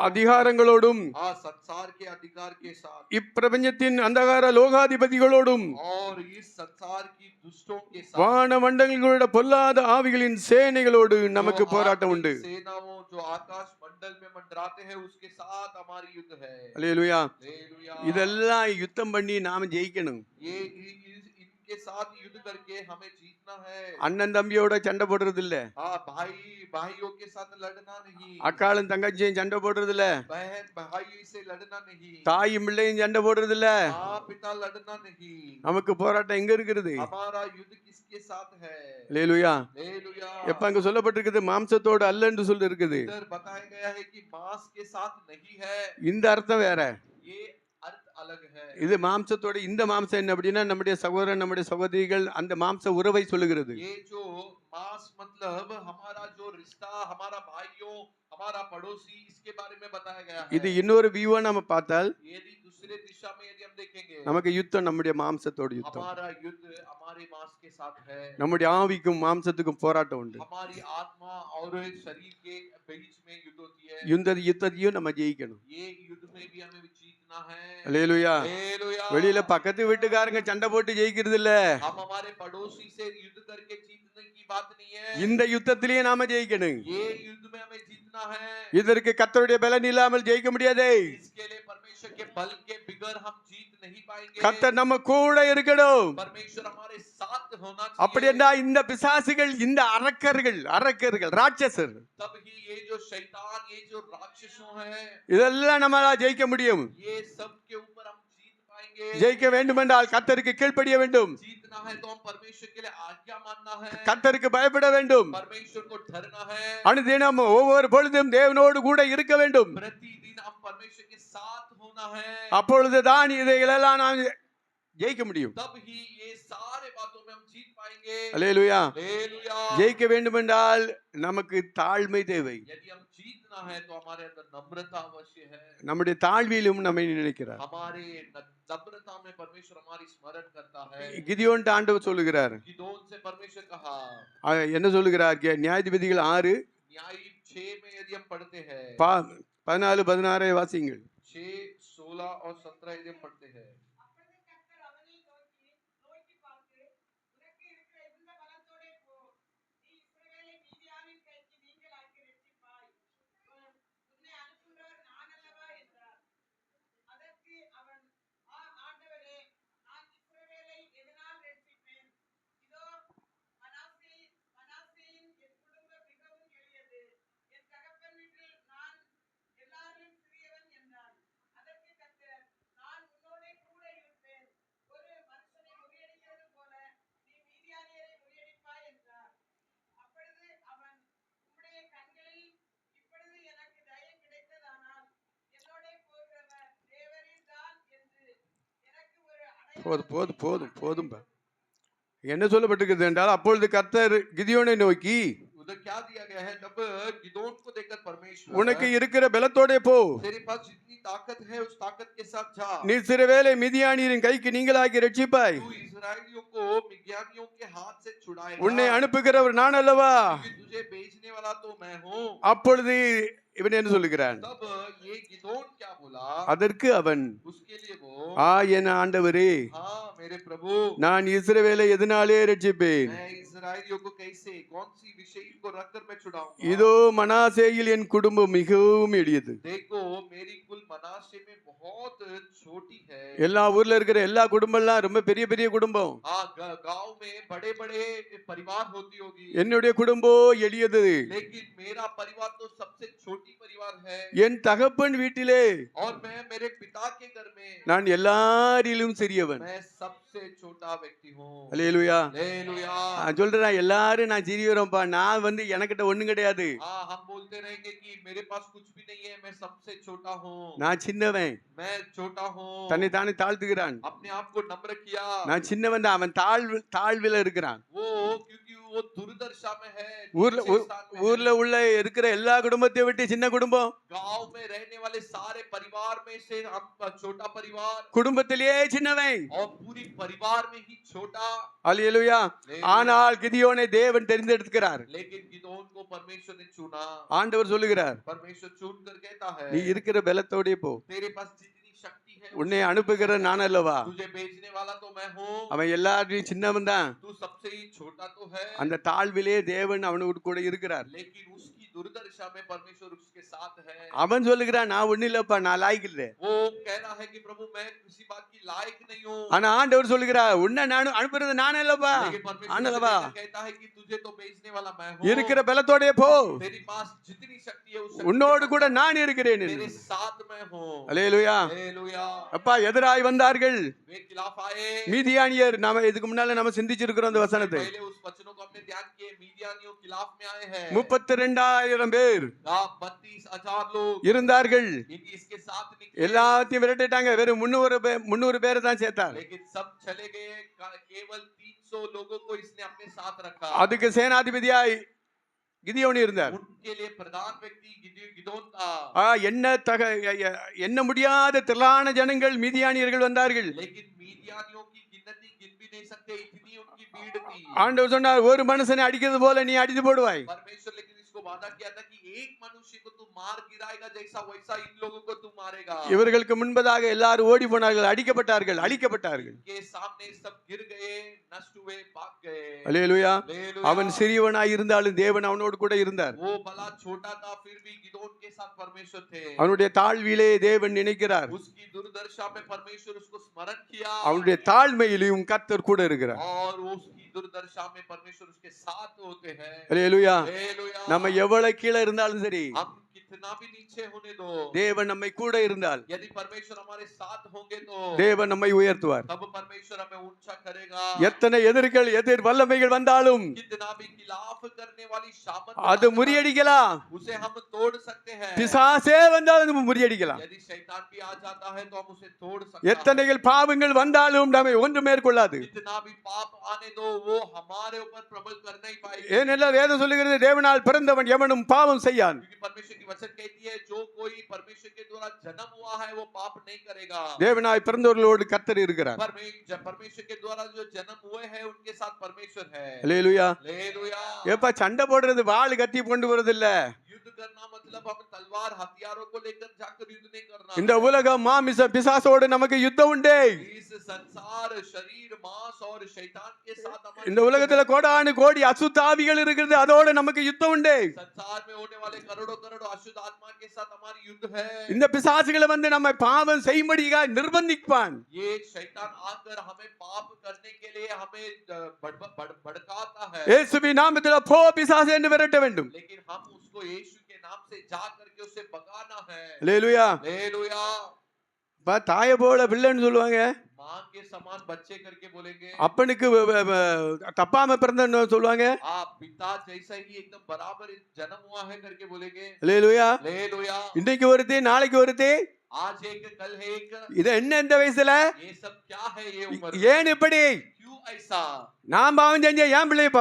அதிகாரங்களோடும் संसार के अधिकार के साथ, இப்பிரபஞ்சத்தின் அந்தகார லோகாதிபதிகளோடும் और इस संसार की दुष्टों के साथ, வான மண்டலங்களோட பொல்லாத ஆவிகளின் சேனைகளோடு நமக்கு போராட்டம் உண்டு. सेनाओं जो आकाश मंडल में मंडराते हैं उसके साथ हमारी युद्ध है। அல்லேலூயா. हालेलुया। இதெல்லாம் யுத்தம் பண்ணி நாம ஜெயிக்கணும். ये इनके साथ युद्ध करके हमें जीतना है। அண்ணன் தம்பியோட சண்டை போடுறது இல்ல, भाई भाइयों के साथ लड़ना नहीं, அக்காளும் தங்கச்சியும் சண்டை போடுறது இல்ல, बहन भाई से लड़ना नहीं, தாயும் பிள்ளையும் சண்டை போடுறது இல்ல. माँ पिता लड़ना नहीं। நமக்கு போராட்டம் எங்க இருக்குது? हमारा युद्ध किसके साथ है? அல்லேலூயா. हालेलुया। எப்ப அங்க சொல்லப்பட்டிருக்குது மாம்சத்தோடு அல்ல என்று சொல்லி இருக்குது. इधर बताया गया है कि मांस के साथ नहीं है। இந்த அர்த்தம் வேற. ये अर्थ अलग है। இது மாம்சத்தோட இந்த மாம்சம் என்ன அப்படின்னா நம்முடைய சகோதரன் நம்முடைய சகோதரிகள் அந்த மாம்ச உறவை சொல்லுகிறது. ये जो मांस मतलब हमारा जो रिश्ता, हमारा भाइयों, हमारा पड़ोसी, इसके बारे में बताया गया இது है। இன்னொரு வியூவா நம்ம பார்த்தால் यदि दूसरे दिशा में यदि हम देखेंगे, நமக்கு யுத்தம் நம்முடைய மாம்சத்தோட யுத்தம். हमारा युद्ध हमारे मांस के साथ है। நம்முடைய ஆவிக்கும் மாம்சத்துக்கும் போராட்டம் உண்டு. हमारी आत्मा और शरीर के बीच में युद्ध होती है। இந்த யுத்தத்தையும் நம்ம ஜெயிக்கணும். ये युद्ध में भी हमें जीतना है। அல்லேலூயா. हालेलुया। வெளியில பக்கத்து வீட்டுக்காரங்க சண்டை போட்டு ஜெயிக்கிறது இல்ல. हम हमारे पड़ोसी से युद्ध करके जीतने की बात नहीं है। இந்த யுத்தத்திலேயே நாம ஜெயிக்கணும். ये युद्ध में हमें जीतना है। இதற்கு கர்த்தருடைய பலன் இல்லாமல் ஜெயிக்க முடியாது. इसके लिए परमेश्वर के बल के बिगर हम जीत नहीं पाएंगे। கர்த்தர் நம்ம கூட இருக்கணும். परमेश्वर हमारे साथ होना அப்படி चाहिए। என்றால் இந்த பிசாசுகள் இந்த அரக்கர்கள் ராட்சசர் तब ही ये जो शैतान, ये जो राक्षसों हैं, இதெல்லாம் நம்மளால ஜெயிக்க முடியும். ये सब के ऊपर हम जीत पाएंगे। ஜெயிக்க வேண்டுமென்றால் கர்த்தருக்கு கீழ்ப்படிய வேண்டும். जीतना है तो हम परमेश्वर के लिए आज्ञा मानना है। கர்த்தருக்கு பயப்பட வேண்டும். परमेश्वर को डरना है। அனுதினம் ஒவ்வொரு பொழுதும் தேவனோடு கூட இருக்க வேண்டும். प्रतिदिन हम परमेश्वर के साथ होना है। அப்பொழுதுதான் இதைகளெல்லாம் நாம் ஜெயிக்க முடியும். तब ही ये सारे बातों में हम जीत पाएंगे। அல்லேலூயா. हालेलुया। ஜெயிக்க வேண்டுமென்றால் நமக்கு தாழ்மை தேவை. यदि हम जीतना है तो हमारे अंदर नम्रता अवश्य है। நம்முடைய தாழ்விலும் நம்மை நினைக்கிறார். हमारे नम्रता में परमेश्वर हमारी स्मरण करता है। கிதியோன் ஆண்டவர் சொல்லுகிறார். गिदोन से परमेश्वर कहा, என்ன சொல்லுகிறார்? நியாயாதிபதிகள் 6 न्यायी 6 में यदि हम पढ़ते हैं, 14 16 வாசியுங்கள். 6 16 और 17 यदि हम पढ़ते हैं, போதும் என்ன சொல்லப்பட்டிருக்கிறது என்றால் அப்பொழுது கர்த்தர் கிதியோனை நோக்கி, उधर क्या दिया गया है? तब गिदोन को देखकर परमेश्वर, உனக்கு இருக்கிற பலத்தோட போ, तेरे पास जितनी ताकत है उस ताकत के साथ जा, நீ சிறுவேளை மிதியானியரின் கைக்கு நீங்களாக்கி ரட்சிப்பாய், तू इस्राएलियों को मिद्यानियों के हाथ से छुड़ाएगा, உன்னை அனுப்புகிறவர் நான் அல்லவா, क्योंकि तुझे भेजने वाला तो मैं हूं। அப்பொழுது இவன் என்ன சொல்லுகிறான்? तब ये गिदोन क्या बोला? அதற்கு அவன், उसके लिए वो, என் ஆண்டவரே, हाँ मेरे प्रभु, நான் இஸ்ரவேலை எதனாலே ரட்சிப்பேன்? मैं इस्राएलियों को कैसे, कौन सी विषय को रखकर मैं छुड़ाऊंगा? இதோ மனாசேயில் என் குடும்பம் மிகவும் எளியது. देखो मेरी कुल मनासे में बहुत छोटी है। எல்லா ஊர்ல இருக்கிற எல்லா குடும்பம்லாம் ரொம்ப பெரிய பெரிய குடும்பம். हाँ, गांव में बड़े बड़े परिवार होती होगी, என்னுடைய குடும்பம் எளியது. लेकिन मेरा परिवार तो सबसे छोटी परिवार है। என் தகப்பன் வீட்டிலே और मैं मेरे पिता के घर में, நான் எல்லாரிலும் சிறியவன். मैं सबसे छोटा व्यक्ति हूँ। அல்லேலூயா. हालेलुया। நான் சொல்றேன் எல்லாரும் நான் சிறியவரம்பா, நான் எனக்கிட்ட ஒண்ணும் கிடையாது, हाँ, हम बोलते रहेंगे कि मेरे पास कुछ भी नहीं है, मैं सबसे छोटा हूँ, நான் சின்னவன். मैं छोटा हूँ। தன்னை தானே தாழ்த்துகிறான். अपने आप को नम्र किया। நான் சின்னவன் தான், அவன் தாழ்வில இருக்கிறான். वो क्योंकि वो दुर्दशा में है, ஊர்ல नीचे स्थान में है। ஊர்ல உள்ள இருக்கிற எல்லா குடும்பத்தை விட்டு சின்ன குடும்பம், गांव में रहने वाले सारे परिवार में से हम छोटा परिवार, குடும்பத்திலேயே சின்னவன். और पूरी परिवार में ही छोटा। அல்லேலூயா. ஆனால் கிதியோனை தேவன் தெரிந்தெடுக்கிறார். लेकिन गिदोन को परमेश्वर ने चुना। ஆண்டவர் சொல்லுகிறார், परमेश्वर चुन कर कहता है, நீ இருக்கிற பலத்தோடே போ, तेरे पास जितनी शक्ति है உன்னை அனுப்புகிற நான் அல்லவா. तुझे भेजने वाला तो मैं हूँ। அவன் எல்லாரையும் சின்னவன் தான். तू सबसे ही छोटा तो है, அந்த தாழ்விலே தேவன் அவனோடு கூட இருக்கிறார். लेकिन उसकी दुर्दशा में परमेश्वर उसके साथ है। அவன் சொல்லுகிறான், நான் ஒண்ணு இல்லப்பா, நான் லாய்க்கு இல்ல. वो कह रहा है कि प्रभु मैं किसी बात की लायक नहीं हूँ। ஆனா ஆண்டவர் சொல்லுகிறார், உன்னை நான் அனுப்புறது நான் அல்லப்பா, लेकिन परमेश्वर ஆண்டவா. कहता है कि तुझे तो भेजने वाला मैं हूँ। இருக்கிற பலத்தோடே போ, तेरे पास जितनी शक्ति है उस உன்னோடு கூட நான் இருக்கிறேன். मेरे साथ मैं हूँ। அல்லேலூயா. हालेलुया। அப்பா எதிராய் வந்தார்கள் वे खिलाफ आए। மீதியானியர். நாம இதுக்கு முன்னால நம்ம சிந்திச்சிருக்கிறோம் அந்த வசனத்தை. पहले उस वचनों को हमने ध्यान किए, मीदियानियों खिलाफ में आए हैं। 32,000 பேர் 32,000 लोग இருந்தார்கள். इसके साथ எல்லாத்தையும் எல்லாரையும் விரட்டிட்டாங்க. வெறும் 300 பேரை தான் சேர்த்தார். लेकिन सब चले गए, केवल 300 लोगों को इसने अपने साथ रखा। அதுக்கு சேனாதிபதியாய் கிதியோன் இருந்தார். उनके लिए प्रधान व्यक्ति गिदोन था। எண்ண முடியாத திரளான ஜனங்கள் மீதியானியர்கள் வந்தார்கள். लेकिन मीदियानियों की गिनती गिन भी नहीं सकते, इतनी उनकी भीड़ थी। ஆண்டவர் சொன்னார், ஒரு மனுஷனை அடிக்கிறது போல நீ அடித்து போடுவாய். परमेश्वर लेकिन इसको वादा किया था कि एक मनुष्य को तू मार गिराएगा, जैसा वैसा इन लोगों को तू मारेगा। இவர்களுக்கு முன்பதாக எல்லாரும் ஓடி போனார்கள், அடிக்கப்பட்டார்கள், அழிக்கப்பட்டார்கள். के सामने सब गिर गए, नष्ट हुए, भाग गए। அல்லேலூயா. हालेलुया। அவன் சிறியவனாய் இருந்தாலும் தேவன் அவனோடு கூட இருந்தார். वो भला छोटा था, फिर भी गिदोन के साथ परमेश्वर थे। அவனுடைய தாழ்விலே தேவன் நினைக்கிறார். उसकी दुर्दशा में परमेश्वर उसको स्मरण किया, அவனுடைய தாழ்மையிலும் கர்த்தர் கூட இருக்கிறார். और उसकी दुर्दशा में परमेश्वर उसके साथ होते हैं। அல்லேலூயா. हालेलुया। நம்ம எவ்வளவு கீழே இருந்தாலும் சரி, हम कितना भी नीचे होने दो, தேவன் நம்மை கூட இருந்தால் यदि परमेश्वर हमारे साथ होंगे तो தேவன் நம்மை உயர்த்துவார். तब परमेश्वर हमें ऊंचा करेगा। எத்தனை எதிர் வல்லமைகள் வந்தாலும் कितना भी खिलाफ करने वाली सामर्थ அது முறியடிக்கலாம். उसे हम तोड़ सकते हैं। பிசாசே வந்தாலும் நம்ம முறியடிக்கலாம். यदि शैतान भी आ जाता है तो हम उसे तोड़ सकते हैं। எத்தனை பாவங்கள் வந்தாலும் நம்மை ஒன்று மேற்கொள்ளாது. कितना भी पाप आने दो, वो हमारे ऊपर प्रबल कर नहीं पाएगी। ஏனென்றால் வேதம் சொல்லுகிறது, தேவனால் பிறந்தவன் எவனும் பாவம் செய்யான். क्योंकि परमेश्वर की वचन कहती है, जो कोई परमेश्वर के द्वारा जन्म हुआ है वो पाप नहीं करेगा। தேவனாய் பிறந்தவர்களோடு கர்த்தர் இருக்கிறார். परमेश्वर के द्वारा जो जन्म हुए हैं उनके साथ परमेश्वर है। அல்லேலூயா. हालेलुया। ஏப்பா சண்டை போடுறது வாள் கத்தி கொண்டு வரது இல்ல. युद्ध करना मतलब हम तलवार हथियारों को लेकर जाकर युद्ध नहीं करना। இந்த உலகம் மாமிச பிசாசோடு நமக்கு யுத்தம் உண்டு. इस संसार शरीर मांस और शैतान के साथ हमारा இந்த உலகத்துல கோடானு கோடி அசுத்த ஆவிகள் இருக்குது, அதோட நமக்கு யுத்தம் உண்டு. संसार में होने वाले करोड़ों करोड़ों अशुद्ध आत्मा के साथ हमारी युद्ध है। இந்த பிசாசுகளை வந்து நம்ம பாவம் செய்யும்படியாக நிர்பந்திப்பான். ये शैतान आकर हमें पाप करने के लिए हमें भड़काता है। இயேசுவின் நாமத்திலே போ பிசாசே என்று விரட்ட வேண்டும். लेकिन हम उसको यीशु के नाम से जा करके उसे भगाना है। அல்லேலூயா. हालेलुया। தாயை போல பிள்ளைன்னு சொல்லுவாங்க, मां के समान बच्चे करके बोलेंगे। அப்பனுக்கு தப்பாம பிறந்தன்னு சொல்லுவாங்க. पिता जैसा ही एकदम बराबर जन्म हुआ है करके बोलेंगे। அல்லேலூயா. हालेलुया। இன்னைக்கு ஒருத்தி நாளைக்கு ஒருத்தி, आज एक कल है एक। இது என்ன இந்த வயசுல ये सब क्या है ये उम्र? ஏன் இப்படி? क्यों ऐसा? நான் பாவம் செஞ்ச என் பிள்ளைய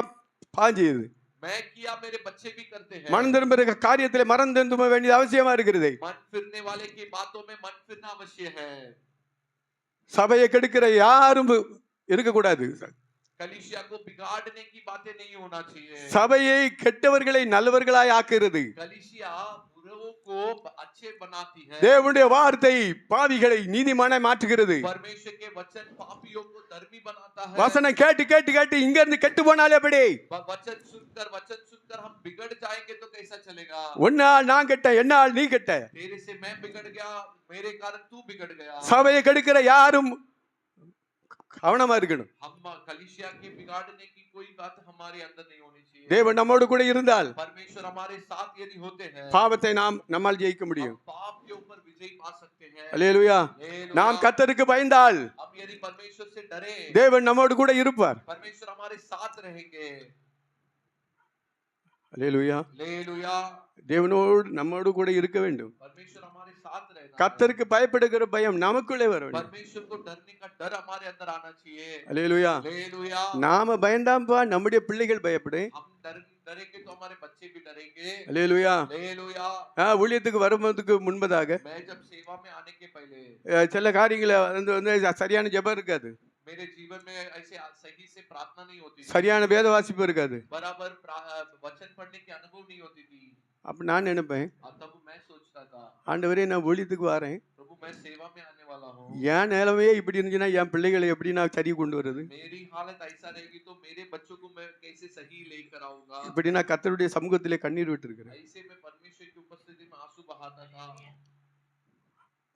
பாஞ்சியது. मैं किया, मेरे बच्चे भी करते हैं। மனம் திரும்புற காரியத்திலே மனம் திரும்ப வேண்டியது அவசியமா இருக்குது. मन फिरने वाले की बातों में मन फिरना अवश्य है। சபையை கெடுக்கிற யாரும் இருக்கக்கூடாது. कलीसिया को बिगाड़ने की बातें नहीं होना चाहिए। சபையை கெட்டவர்களை நல்லவர்களாய் ஆக்குகிறது. कलीसिया बुरों को अच्छे बनाती है। தேவனுடைய வார்த்தை பாவிகளை நீதிமானாய் மாற்றுகிறது. परमेश्वर के वचन पापियों को धर्मी बनाता है। வசனம் கேட்டு கேட்டு கேட்டு இங்க இருந்து கெட்டு போனாலே எப்படி? वचन सुनकर हम बिगड़ जाएंगे तो कैसा चलेगा? ஒன்னாள் நான் கெட்ட, என்னால் நீ கெட்ட. तेरे से मैं बिगड़ गया, मेरे कारण तू बिगड़ गया। சபையை கெடுக்கிற யாரும் கவனமா இருக்கணும். हम कलीसिया के बिगाड़ने की कोई बात हमारे अंदर नहीं होनी चाहिए। தேவன் நம்மோடு கூட இருந்தால் परमेश्वर हमारे साथ यदि होते हैं, பாவத்தை நம்மால் ஜெயிக்க முடியும். हम पाप के ऊपर विजय पा सकते हैं। அல்லேலூயா. हालेलुया। நாம் கர்த்தருக்கு பயந்தால் हम यदि परमेश्वर से डरे, தேவன் நம்மோடு கூட இருப்பார். परमेश्वर हमारे साथ रहेंगे। அல்லேலூயா. हालेलुया। தேவனோடு நம்மோடு கூட இருக்க வேண்டும். परमेश्वर हमारे साथ रहना। கர்த்தருக்கு பயப்படுகிற பயம் நமக்குள்ளே வர வேண்டும். परमेश्वर को डरने का डर हमारे अंदर आना चाहिए। அல்லேலூயா. हालेलुया। நாம பயந்தாம்பா நம்முடைய பிள்ளைகள் பயப்படு. हम डरेंगे तो हमारे बच्चे भी डरेंगे। அல்லேலூயா. हालेलुया। ஊழியத்துக்கு வருவதற்கு முன்பதாக मैं जब सेवा में आने के पहले சில காரியங்களை வந்து சரியான ஜெபம் இருக்காது, मेरे जीवन में ऐसे सही से प्रार्थना नहीं होती थी, சரியான வேத வாசிப்பு இருக்காது. बराबर वचन पढ़ने की अनुभव नहीं होती थी। அப்ப நான் நினைப்பேன், तब मैं सोचता था, ஆண்டவரே நான் ஊழியத்துக்கு வரேன், प्रभु मैं सेवा में आने वाला हूँ, என் நிலைமையே இப்படி இருந்துச்சுன்னா என் பிள்ளைகளை எப்படி நான் சரி கொண்டு வர்றது? मेरी हालत ऐसा रहेगी तो मेरे बच्चों को मैं कैसे सही लेकर आऊंगा? இப்படி நான் கர்த்தருடைய சமூகத்திலே கண்ணீர் விட்டு இருக்கிறேன். ऐसे मैं परमेश्वर की उपस्थिति में आंसू बहाता था।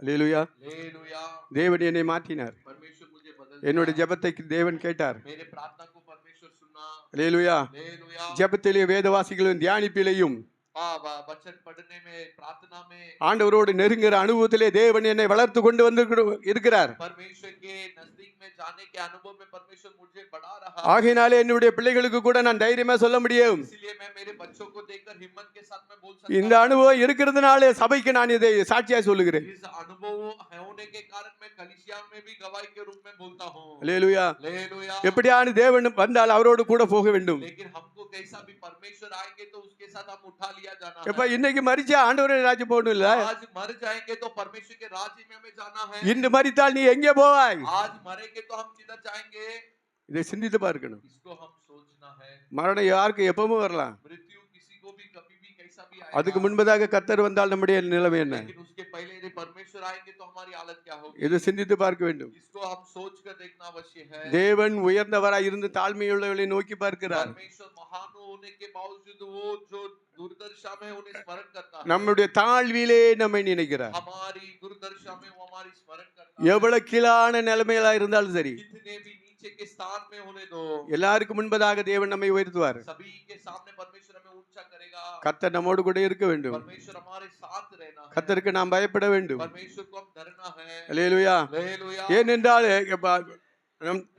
அல்லேலூயா. हालेलुया। தேவன் என்னை மாற்றினார். परमेश्वर मुझे बदल என்னுடைய दिया। ஜெபத்தை தேவன் கேட்டார். मेरे प्रार्थना को परमेश्वर सुना। அல்லேலூயா. हालेलुया। ஜெபத்திலே வேதவாசிகளும் தியானிப்பிலையும் वचन पढ़ने में, प्रार्थना में, ஆண்டவரோடு நெருங்குற அனுபவத்திலே தேவன் என்னை வளர்த்து கொண்டு வந்து இருக்கிறார். परमेश्वर के नजदीक में जाने के अनुभव में परमेश्वर मुझे बढ़ा रहा है। ஆகையினாலே என்னுடைய பிள்ளைகளுக்கு கூட நான் தைரியமா சொல்ல முடியும். इसलिए मैं मेरे बच्चों को देखकर हिम्मत के साथ मैं बोल सकता இந்த हूं। அனுபவம் இருக்கிறதுனாலே சபைக்கு நான் இதை சாட்சியா சொல்லுகிறேன். इस अनुभव होने के कारण मैं कलीसिया में भी गवाही के रूप में बोलता हूं। அல்லேலூயா. हालेलुया। எப்படியான தேவன் வந்தால் அவரோடு கூட போக வேண்டும். लेकिन हमको कैसा भी परमेश्वर आएंगे तो उसके साथ हम उठा लिया जाना எப்ப है। இன்னைக்கு மரிச்சா ஆண்டவரே ராஜ்யம் போகணும் இல்ல? आज मर जाएंगे तो परमेश्वर के राज्य में हमें जाना है। இன்று மரித்தால் நீ எங்கே போவாய்? आज मरेंगे तो हम किधर जाएंगे? இதை சிந்தித்து பார்க்கணும். इसको हम सोचना है। மரணம் யாருக்கு எப்பவும் வரலாம். मृत्यु किसी को भी कभी भी कैसा भी அதுக்கு आएगा। முன்பதாக கர்த்தர் வந்தால் நம்முடைய நிலைமை என்ன? लेकिन उसके पहले यदि परमेश्वर आएंगे तो हमारी हालत क्या होगी? இதை சிந்தித்து பார்க்க வேண்டும். इसको हम सोच कर देखना अवश्य है। தேவன் உயர்ந்தவராய் இருந்து தாழ்மையுள்ளவர்களை நோக்கி பார்க்கிறார். परमेश्वर महान होने के बावजूद वो जो दुर्दशा में उन्हें स्मरण करता है। நம்முடைய தாழ்விலே நம்மை நினைக்கிறார். हमारी दुर्दशा में वो हमारी स्मरण करता है। எவ்வளவு கீழான நிலைமையில இருந்தாலும் சரி, कितने भी नीचे के स्थान में होने दो, எல்லாருக்கும் முன்பதாக தேவன் நம்மை உயர்த்துவார். सभी के सामने परमेश्वर हमें ऊंचा करेगा। கர்த்தர் நம்மோடு கூட இருக்க வேண்டும். परमेश्वर हमारे साथ रहना है। கர்த்தருக்கு நாம் பயப்பட வேண்டும். परमेश्वर को हम डरना है। அல்லேலூயா. हालेलुया। ஏனென்றால்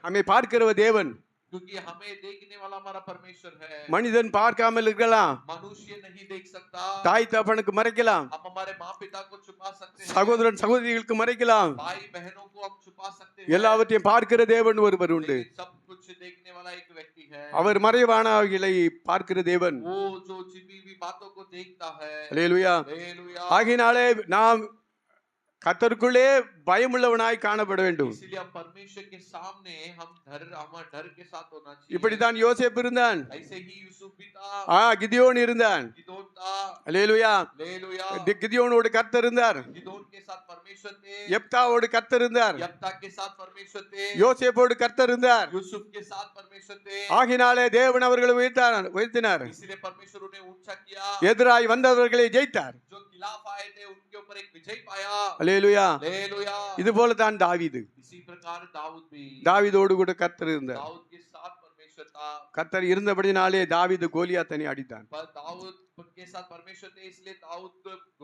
நம்மை பார்க்கிறவ தேவன். क्योंकि हमें देखने वाला हमारा परमेश्वर है। மனிதன் பார்க்காமல் இருக்கலாம், मनुष्य नहीं देख सकता। தாய் தகப்பனுக்கு மறைக்கலாம், हम हमारे माँ पिता को छुपा सकते हैं, சகோதரன் சகோதரிகளுக்கு மறைக்கலாம், भाई बहनों को हम छुपा सकते हैं, எல்லாவற்றையும் பார்க்கிற தேவன் ஒருவர் உண்டு. लेकिन सब कुछ देखने वाला एक व्यक्ति है। அவர் மறைவானவைகளை பார்க்கிற தேவன். वो जो छिपी हुई बातों को देखता है। அல்லேலூயா. हालेलुया। ஆகையினாலே நாம் கர்த்தருக்குள்ளே பயமுள்ளவனாய் காணப்பட வேண்டும். इसलिए हम परमेश्वर के सामने हम हमारे डर के साथ होना चाहिए। இப்படித்தான் யோசேப்பு இருந்தான், ऐसे ही यूसुफ भी था, கிதியோன் இருந்தான். गिदोन था। அல்லேலூயா. हालेलुया। கிதியோனோடு கர்த்தர் இருந்தார். गिदोन के साथ परमेश्वर थे, யெப்தாவோடு கர்த்தர் இருந்தார். यप्ता के साथ परमेश्वर थे, யோசேப்போடு கர்த்தர் இருந்தார். यूसुफ के साथ परमेश्वर थे। ஆகினாலே தேவன் அவர்களை உயர்த்தினார். इसलिए परमेश्वर उन्हें ऊंचा किया। எதிராய் வந்தவர்களை ஜெயித்தார். जो खिलाफ आए थे उनके ऊपर एक विजय पाया। அல்லேலூயா. हालेलुया। இது போல தான் தாவீது. इसी प्रकार दाऊद भी, தாவீதோடு கூட கர்த்தர் இருந்தார். दाऊद के साथ परमेश्वर था। கர்த்தர் இருந்தபடினாலே தாவீது கோலியாத்தனை அடித்தான். पर दाऊद के साथ परमेश्वर थे, इसलिए दाऊद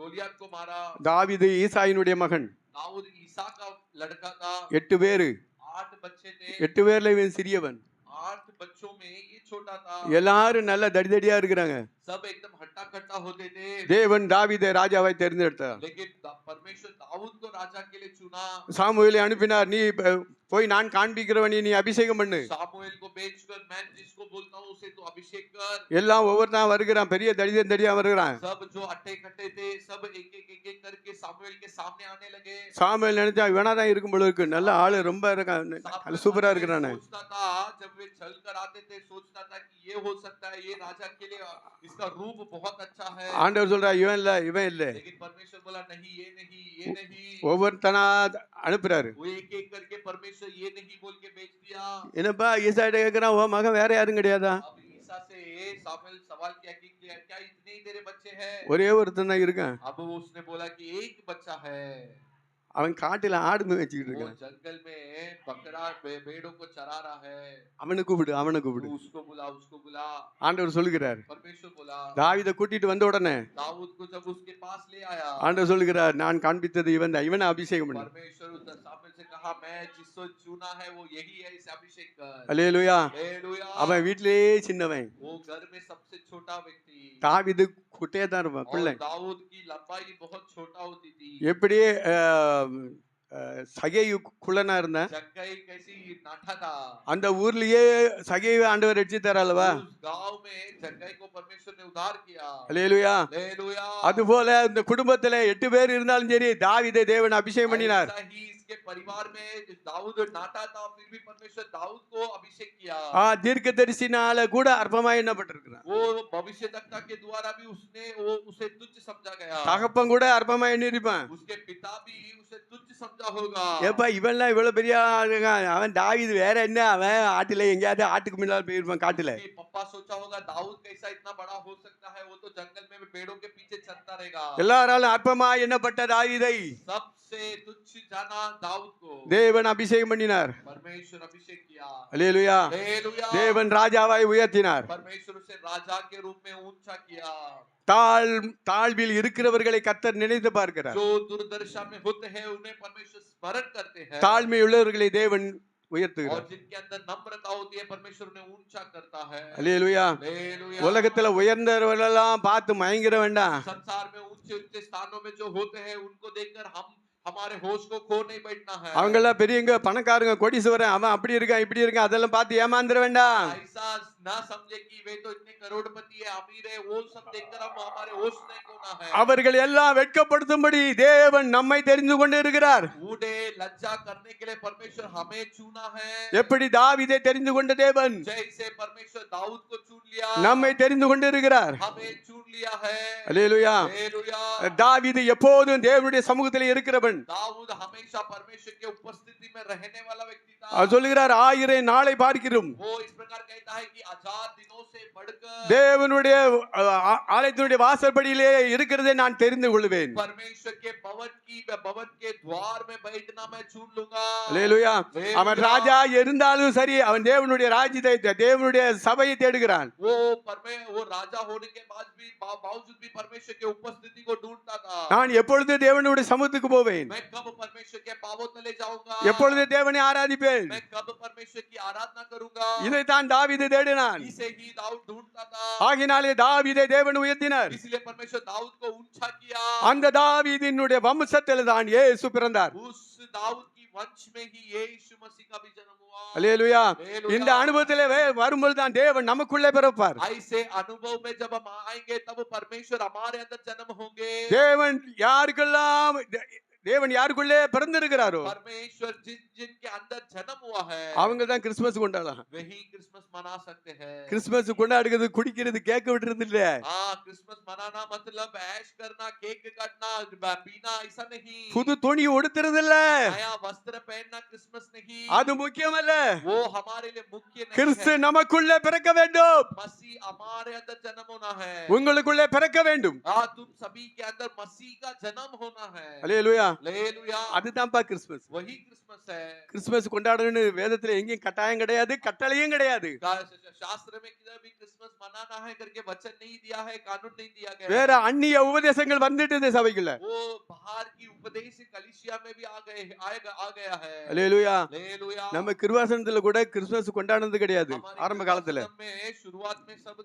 गोलियत को मारा। தாவீது ஈசாயினுடைய மகன். दाऊद ईसा का लड़का था। 8 பேரு. 8 बच्चे थे। 8 பேர்ல இவன் சிறியவன். 8 बच्चों में ये छोटा था। எல்லாரும் நல்ல தடிதடியா இருக்கிறாங்க. सब एकदम हट्टा कट्टा होते थे। தேவன் தாவீதை ராஜாவாய் தேர்ந்தெடுத்தார். लेकिन परमेश्वर दाऊद को राजा के लिए चुना। சாமுவேலை அனுப்பினார், நீ போய் நான் காண்பிக்கிறவனே நீ அபிஷேகம் பண்ணு. सामुएल को भेजकर मैं जिसको बोलता हूँ उसे तो अभिषेक कर। எல்லாம் ஒவ்வொருத்தன் வருகிறான், பெரிய தடியா வருகிறான். सब जो अट्टे कट्टे थे सब एक एक करके सामुएल के सामने आने लगे। சாமுவேல் நினைச்சா இவனா தான் இருக்கும் போல இருக்கு, நல்ல ஆளு, ரொம்ப இருக்கான், நல்ல சூப்பரா இருக்கிறானே. सोचता था जब वे चल कर आते थे, सोचता था कि ये हो सकता है, ये राजा के लिए इसका रूप बहुत अच्छा है। ஆண்டவர் சொல்றா இவன் இல்ல இவன் இல்ல. लेकिन परमेश्वर बोला नहीं, ये नहीं, ये नहीं। ஒவ்வொருத்தனா அனுப்புறாரு. वो एक एक करके परमेश्वर ये नहीं बोल के भेज दिया। என்னப்பா ஈசாயிட்ட கேக்குறான், உன் மகன் வேற யாரும் கிடையாதா? अब ईसा से सामुएल सवाल किया कि क्या इतने ही तेरे बच्चे हैं? ஒரே ஒருத்தன் தான் இருக்கான். अब उसने बोला कि एक बच्चा है। அவன் காட்டுல ஆடு மேய்ச்சிட்டு वो இருக்கான். जंगल में बकरा भेड़ों को चरा रहा है। அவனை கூப்பிடு, அவனை கூப்பிடு. तू उसको बुला, उसको बुला। ஆண்டவர் சொல்லுகிறார். परमेश्वर बोला। தாவீதை கூட்டிட்டு வந்த உடனே दाऊद को जब उसके पास ले आया, ஆண்டவர் சொல்லுகிறார், நான் காண்பித்தது இவன் தான், இவனை அபிஷேகம் பண்ணு. परमेश्वर उस सामुएल से कहा, मैं जिसको चुना है वो यही है, इसे अभिषेक कर। அல்லேலூயா. हालेलुया। அவன் வீட்டிலேயே சின்னவன். वो घर में सबसे छोटा व्यक्ति। தாவீது குட்டையா தான் இருப்பான், और பிள்ளை. दाऊद की लंबाई बहुत छोटा होती थी। எப்படி சகேயு குள்ளனா இருந்தான், जक्कई कैसी नाठा था। அந்த ஊர்லயே சகேயு ஆண்டவர் ரட்சித்தார் அல்லவா? उस गांव में जक्कई को परमेश्वर ने उद्धार किया। அல்லேலூயா. हालेलुया। அதுபோல இந்த குடும்பத்துல 8 பேர் இருந்தாலும் சரி, தாவீதை தேவன் அபிஷேகம் பண்ணினார். ऐसा ही इसके परिवार में दाऊद नाटा था, फिर भी परमेश्वर दाऊद को अभिषेक किया। தீர்க்கதரிசினால கூட அற்பமா எண்ணப்பட்டிருக்கிறான். वो भविष्यद्वक्ता के द्वारा भी उसे तुच्छ समझा गया। தகப்பன் கூட அற்பமா எண்ணிருப்பான். उसके पिता भी उसे तुच्छ समझा होगा। ஏப்பா இவன்லாம் இவ்வளவு பெரிய ஆளுங்க, அவன் தாவீது வேற என்ன, அவன் ஆட்டுல எங்கேயாவது ஆட்டுக்கு முன்னால போயிருப்பான் காட்டுல. पप्पा सोचा होगा दाऊद कैसा इतना बड़ा हो सकता है, वो तो जंगल में पेड़ों के पीछे चलता रहेगा। எல்லாராலும் அற்பமா எண்ணப்பட்ட தாவீதை सबसे तुच्छ जाना दाऊद को தேவன் அபிஷேகம் பண்ணினார். परमेश्वर अभिषेक किया। அல்லேலூயா. हालेलुया। தேவன் ராஜாவாய் உயர்த்தினார். परमेश्वर उसे राजा के रूप में ऊंचा किया। தாழ்வில் இருக்கிறவர்களை கர்த்தர் நினைத்து பார்க்கிறார். जो दुर्दशा में होते हैं उन्हें परमेश्वर स्मरण करते हैं, தாழ்மை உள்ளவர்களை தேவன் और உயர்த்துகிறார். जिनके अंदर नम्रता होती है परमेश्वर उन्हें ऊंचा करता है. அல்லேலூயா. हालेलुया. உலகத்துல உயர்ந்தவர்களெல்லாம் பார்த்து மயங்கிட வேண்டாம். संसार में ऊंचे ऊंचे स्थानों में जो होते हैं उनको देखकर हम हमारे होश को खो नहीं बैठना है. அவங்க எல்லாம் பெரியவங்க, பணக்காரங்க, கோடீஸ்வரன், அவன் அப்படி இருக்கான் இப்படி இருக்கான் அதெல்லாம் பார்த்து ஏமாந்துட வேண்டாம். ऐसा ना समझे कि वे तो इतने करोड़पति है, अमीर है, वो सब देखकर हम हमारे होश नहीं खोना है. அவர்கள் எல்லாம் வெட்கப்படுத்தும்படி தேவன் நம்மை தெரிந்து கொண்டு இருக்கிறார். उन्हें लज्जा करने के लिए परमेश्वर हमें चुना है. எப்படி தாவீதை தெரிந்து கொண்ட தேவன் जैसे परमेश्वर दाऊद को चुन लिया, நம்மை தெரிந்து கொண்டு இருக்கிறார். हमें चुन लिया है. அல்லேலூயா. हालेलुया. தாவீது எப்போதும் தேவனுடைய சமூகத்தில் இருக்கிறவன். दाऊद हमेशा परमेश्वर के उपस्थिति में रहने वाला व्यक्ति था. அவர் சொல்லுகிறார், 1000 நாளை பார்க்கிறோம். वो इस प्रकार कहता है कि 1000 दिनों से बढ़कर தேவனுடைய ஆலயத்தினுடைய வாசற்படியிலே இருக்கிறதை நான் தெரிந்து கொள்வேன். परमेश्वर के भवन के द्वार में बैठना मैं चुन लूंगा. அல்லேலூயா. அவன் ராஜா இருந்தாலும் சரி, அவன் தேவனுடைய ராஜ்யத்தை, தேவனுடைய சபையை தேடுகிறான். वो राजा होने के बावजूद भी परमेश्वर के उपस्थिति को ढूंढता था. நான் எப்பொழுது தேவனுடைய சமூகத்துக்கு போவேன், मैं कब परमेश्वर के पावों तले जाऊंगा, எப்பொழுது தேவனை ஆராதிப்பேன், मैं कब परमेश्वर की आराधना करूंगा. இதைத்தான் தாவீது தேடினான். इसे ही दाऊद ढूंढता था. ஆகினாலே தாவீதை தேவன் உயர்த்தினார். इसलिए परमेश्वर दाऊद को ऊंचा किया. அந்த தாவீதினுடைய வம்சத்தில் தான் இயேசு பிறந்தார். उस दाऊद की वंश में ही यीशु मसीह का भी जन्म हुआ. அல்லேலூயா. हालेलुया. இந்த அனுபவத்திலே வரும்போது தான் தேவன் நமக்குள்ளே பிறப்பார். ऐसे अनुभव में जब हम आएंगे तब परमेश्वर हमारे अंदर जन्म होंगे. தேவன் யாருக்குள்ளே பிறந்திருக்கிறாரோ परमेश्वर जिनके अंदर जन्म हुआ है அவங்க தான் கிறிஸ்துமஸ் கொண்டாடலாம். वही क्रिसमस मना सकते हैं. கிறிஸ்துமஸ் கொண்டாடுறது, குடிக்கிறது, கேக் வெட்டுறது இல்ல. हाँ, क्रिसमस मनाना मतलब ऐश करना, केक काटना, पीना, ऐसा नहीं. புது துணி உடுத்துறது இல்ல. नया वस्त्र पहनना क्रिसमस नहीं. அது முக்கியம் அல்ல. वो हमारे लिए मुख्य नहीं கிறிஸ்து है. நமக்குள்ளே பிறக்க வேண்டும். मसीह हमारे अंदर जन्म होना है. உங்களுக்குள்ளே பிறக்க வேண்டும். हाँ, तुम सभी के अंदर मसीह का जन्म होना है. அல்லேலூயா. हालेलुया. அதுதான்ப்பா கிறிஸ்துமஸ். वही क्रिसमस है. கிறிஸ்துமஸ் கொண்டாடணும்னு வேதத்துல எங்கேயும் கட்டாயம் கிடையாது, கட்டளையும் கிடையாது. शास्त्र में किधर भी क्रिसमस मनाना है करके वचन नहीं दिया है, कानून नहीं दिया गया. வேற அந்நிய உபதேசங்கள் வந்துட்டு சபைக்குள்ள. वो बाहर की उपदेश कलीसिया में भी आ गया है. அல்லேலூயா. हालेलुया. நம்ம கிருபாசனத்துல கூட கிறிஸ்துமஸ் கொண்டாடுனது கிடையாது ஆரம்ப காலத்துல. में शुरुआत में सब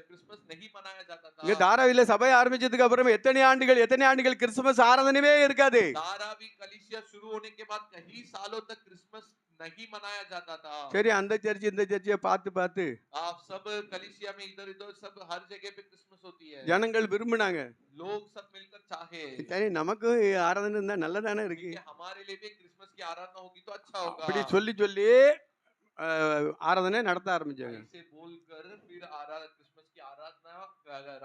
क्रिसमस नहीं मनाया जाता था. இங்க தாராவில சபை ஆரம்பிச்சதுக்கு அப்புறம் எத்தனை ஆண்டுகள் கிறிஸ்துமஸ் ஆராதனையே இருக்காது. धारावी कलीसिया शुरू होने के बाद कई सालों तक क्रिसमस नहीं मनाया जाता था. சரி, அந்த சர்ச் இந்த சர்ச்சை பார்த்து आप सब कलीसिया में इधर उधर सब हर जगह पे क्रिसमस होती है. ஜனங்கள் விரும்பினாங்க. लोग सब मिलकर चाहे சரி, நமக்கு ஆராதனை இருந்தா நல்லதானே இருக்கு. कि हमारे लिए भी क्रिसमस की आराधना होगी तो अच्छा होगा. அப்படி சொல்லி ஆராதனை நடத்த ஆரம்பிச்சாங்க. ऐसे बोलकर फिर क्रिसमस की आराधना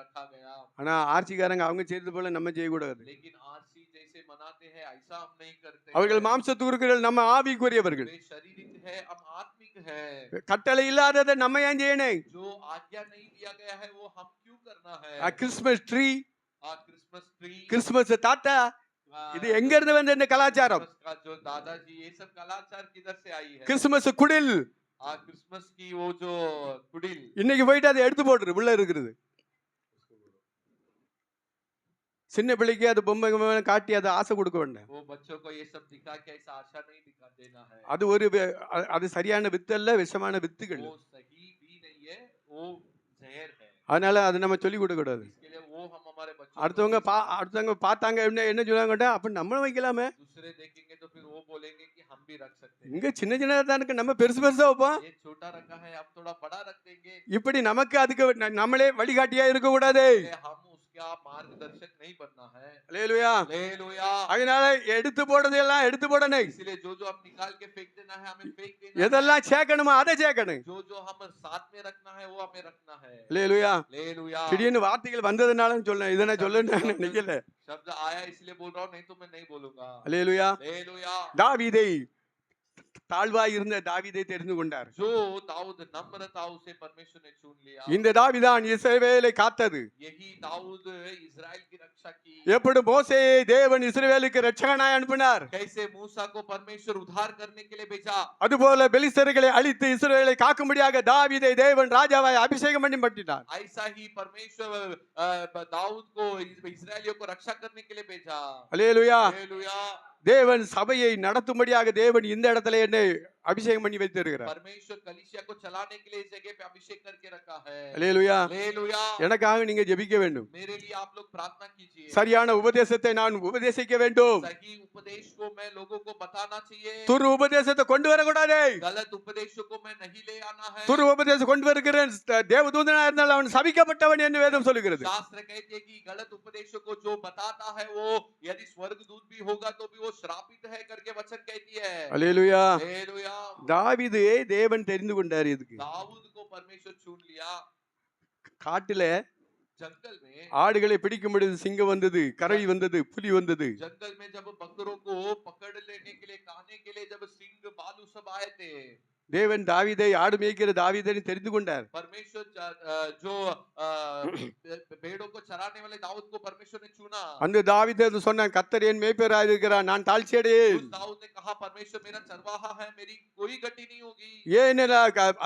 रखा गया. ஆனா ஆர்ச்சிக்காரங்க அவங்க செய்தது போல நம்ம செய்யக்கூடாது. लेकिन आरसी जैसे मनाते हैं ऐसा हम नहीं करते. அவர்கள் மாம்சத்தூர்கள், நம்ம ஆவிக்குரியவர்கள். वे शारीरिक है, हम आत्मिक है. கட்டளை இல்லாததை நம்ம ஏன் செய்யணும்? जो आज्ञा नहीं दिया गया है वो हम क्यों करना है? Christmas tree, Christmas tree, Christmas தாத்தா, இது எங்க இருந்து வந்த இந்த கலாச்சாரம்? का जो दादाजी, ये सब कलाचार किधर से आई है? கிறிஸ்துமஸ் குடில், क्रिसमस की वो जो कुड़िल, இன்னைக்கு போயிட்டு அதை எடுத்து போட்டுரு, உள்ள இருக்குது. சின்ன பிள்ளைக்கு அது பொம்மை காட்டி அதை ஆசை கொடுக்க வேண்டாம். वो बच्चों को ये सब दिखा के ऐसा आशा नहीं दिखा देना है. அது சரியான வித்து அல்ல, விஷமான வித்துகள். वो सही भी नहीं है, वो जहर है. அதனால அதை நம்ம சொல்லி கொடுக்க கூடாது. इसके लिए वो हम हमारे बच्चों அடுத்தவங்க பார்த்தாங்க என்ன சொல்லுவாங்கட்டா, அப்ப நம்மளும் வைக்கலாமே. दूसरे देखेंगे तो फिर वो बोलेंगे कि हम भी रख सकते हैं. இங்க சின்ன சின்னதா தான் இருக்கு, நம்ம பெருசு பெருசா வைப்போம். ये छोटा रखा है, हम थोड़ा बड़ा रख देंगे. இப்படி நமக்கு அதுக்கு நம்மளே வழிகாட்டியா இருக்க கூடாது. हम उसका मार्गदर्शक नहीं बनना है. அல்லேலூயா. हालेलुया. அதனால எடுத்து போடுறதெல்லாம் எடுத்து போடணும். इसलिए जो जो हम निकाल के फेंक देना है हमें फेंक देना. எதெல்லாம் சேர்க்கணுமோ அதை சேர்க்கணும். जो जो हम साथ में रखना है वो हमें रखना है. அல்லேலூயா. हालेलुया. திடீர்னு வார்த்தைகள் வந்ததனால சொல்றேன், இதை நான் சொல்லணும்னு நினைக்கல. शब्द आया इसलिए बोल रहा हूँ, नहीं तो मैं नहीं बोलूंगा. அல்லேலூயா. हालेलुया. தாவீதை தாழ்வாய் இருந்த தாவீதை தெரிந்து கொண்டார். जो दाऊद नम्र था उसे परमेश्वर ने चुन लिया। இந்த தாவீதான் இஸ்ரவேலை காத்தது. यही दाऊद इस्राएल की रक्षा की। எப்படி மோசேயை தேவன் இஸ்ரவேலுக்கு இரட்சகனாய் அனுப்பினார், कैसे मूसा को परमेश्वर उद्धार करने के लिए भेजा, அதுபோல பெலிஸ்தர்களை அழித்து இஸ்ரவேலை காக்கும்படியாக தாவீதை தேவன் ராஜாவாய் அபிஷேகம் பண்ணி பட்டினார். ऐसा ही परमेश्वर दाऊद को इस्राएलियों को रक्षा करने के लिए भेजा। அல்லேலூயா. हालेलुया। தேவன் சபையை நடத்தும்படியாக தேவன் இந்த இடத்துல என்னை அபிஷேகம் பண்ணி வைத்திருக்கிறார். परमेश्वर कलीसिया को चलाने के लिए इस जगह पे अभिषेक करके रखा है। அல்லேலூயா. हालेलुया। எனக்காக நீங்க ஜெபிக்க வேண்டும். मेरे लिए आप लोग प्रार्थना कीजिए। சரியான உபதேசத்தை நான் உபதேசிக்க வேண்டும். सही उपदेश को मैं लोगों को बताना चाहिए। துரு உபதேசத்தை கொண்டு வரக்கூடாது. गलत उपदेशों को मैं नहीं ले आना है। துரு உபதேசம் கொண்டு வருகிறேன் தேவதூதனா இருந்தால் அவன் சபிக்கப்பட்டவன் என்று வேதம் சொல்லுகிறது. शास्त्र कहते हैं कि गलत उपदेशों को जो बताता है वो यदि स्वर्गदूत भी होगा तो भी वो श्रापित है करके वचन कहती है। அல்லேலூயா. हालेलुया। தாவீதை தேவன் தெரிந்து கொண்டார். இதுக்கு दाऊद को परमेश्वर चुन लिया। காட்டுல जंगल में ஆடுகளை பிடிக்கும் பொழுது சிங்கம் வந்தது, கரடி வந்தது, புலி வந்தது. जंगल में जब बकरों को पकड़ लेने के लिए खाने के लिए जब सिंह भालू सब आए थे, தேவன் தாவீதை ஆடு மேய்க்கிற தாவீதை தெரிந்து கொண்டார். परमेश्वर जो भेड़ों को चराने वाले दाऊद को परमेश्वर ने चुना। அந்த தாவீதை சொன்னான், கர்த்தர் என் மேய்ப்பராய் இருக்கிறார், நான் தாழ்ச்சி அடையேன். उस दाऊद ने कहा परमेश्वर मेरा चरवाहा है, मेरी कोई गति नहीं होगी। ஏன்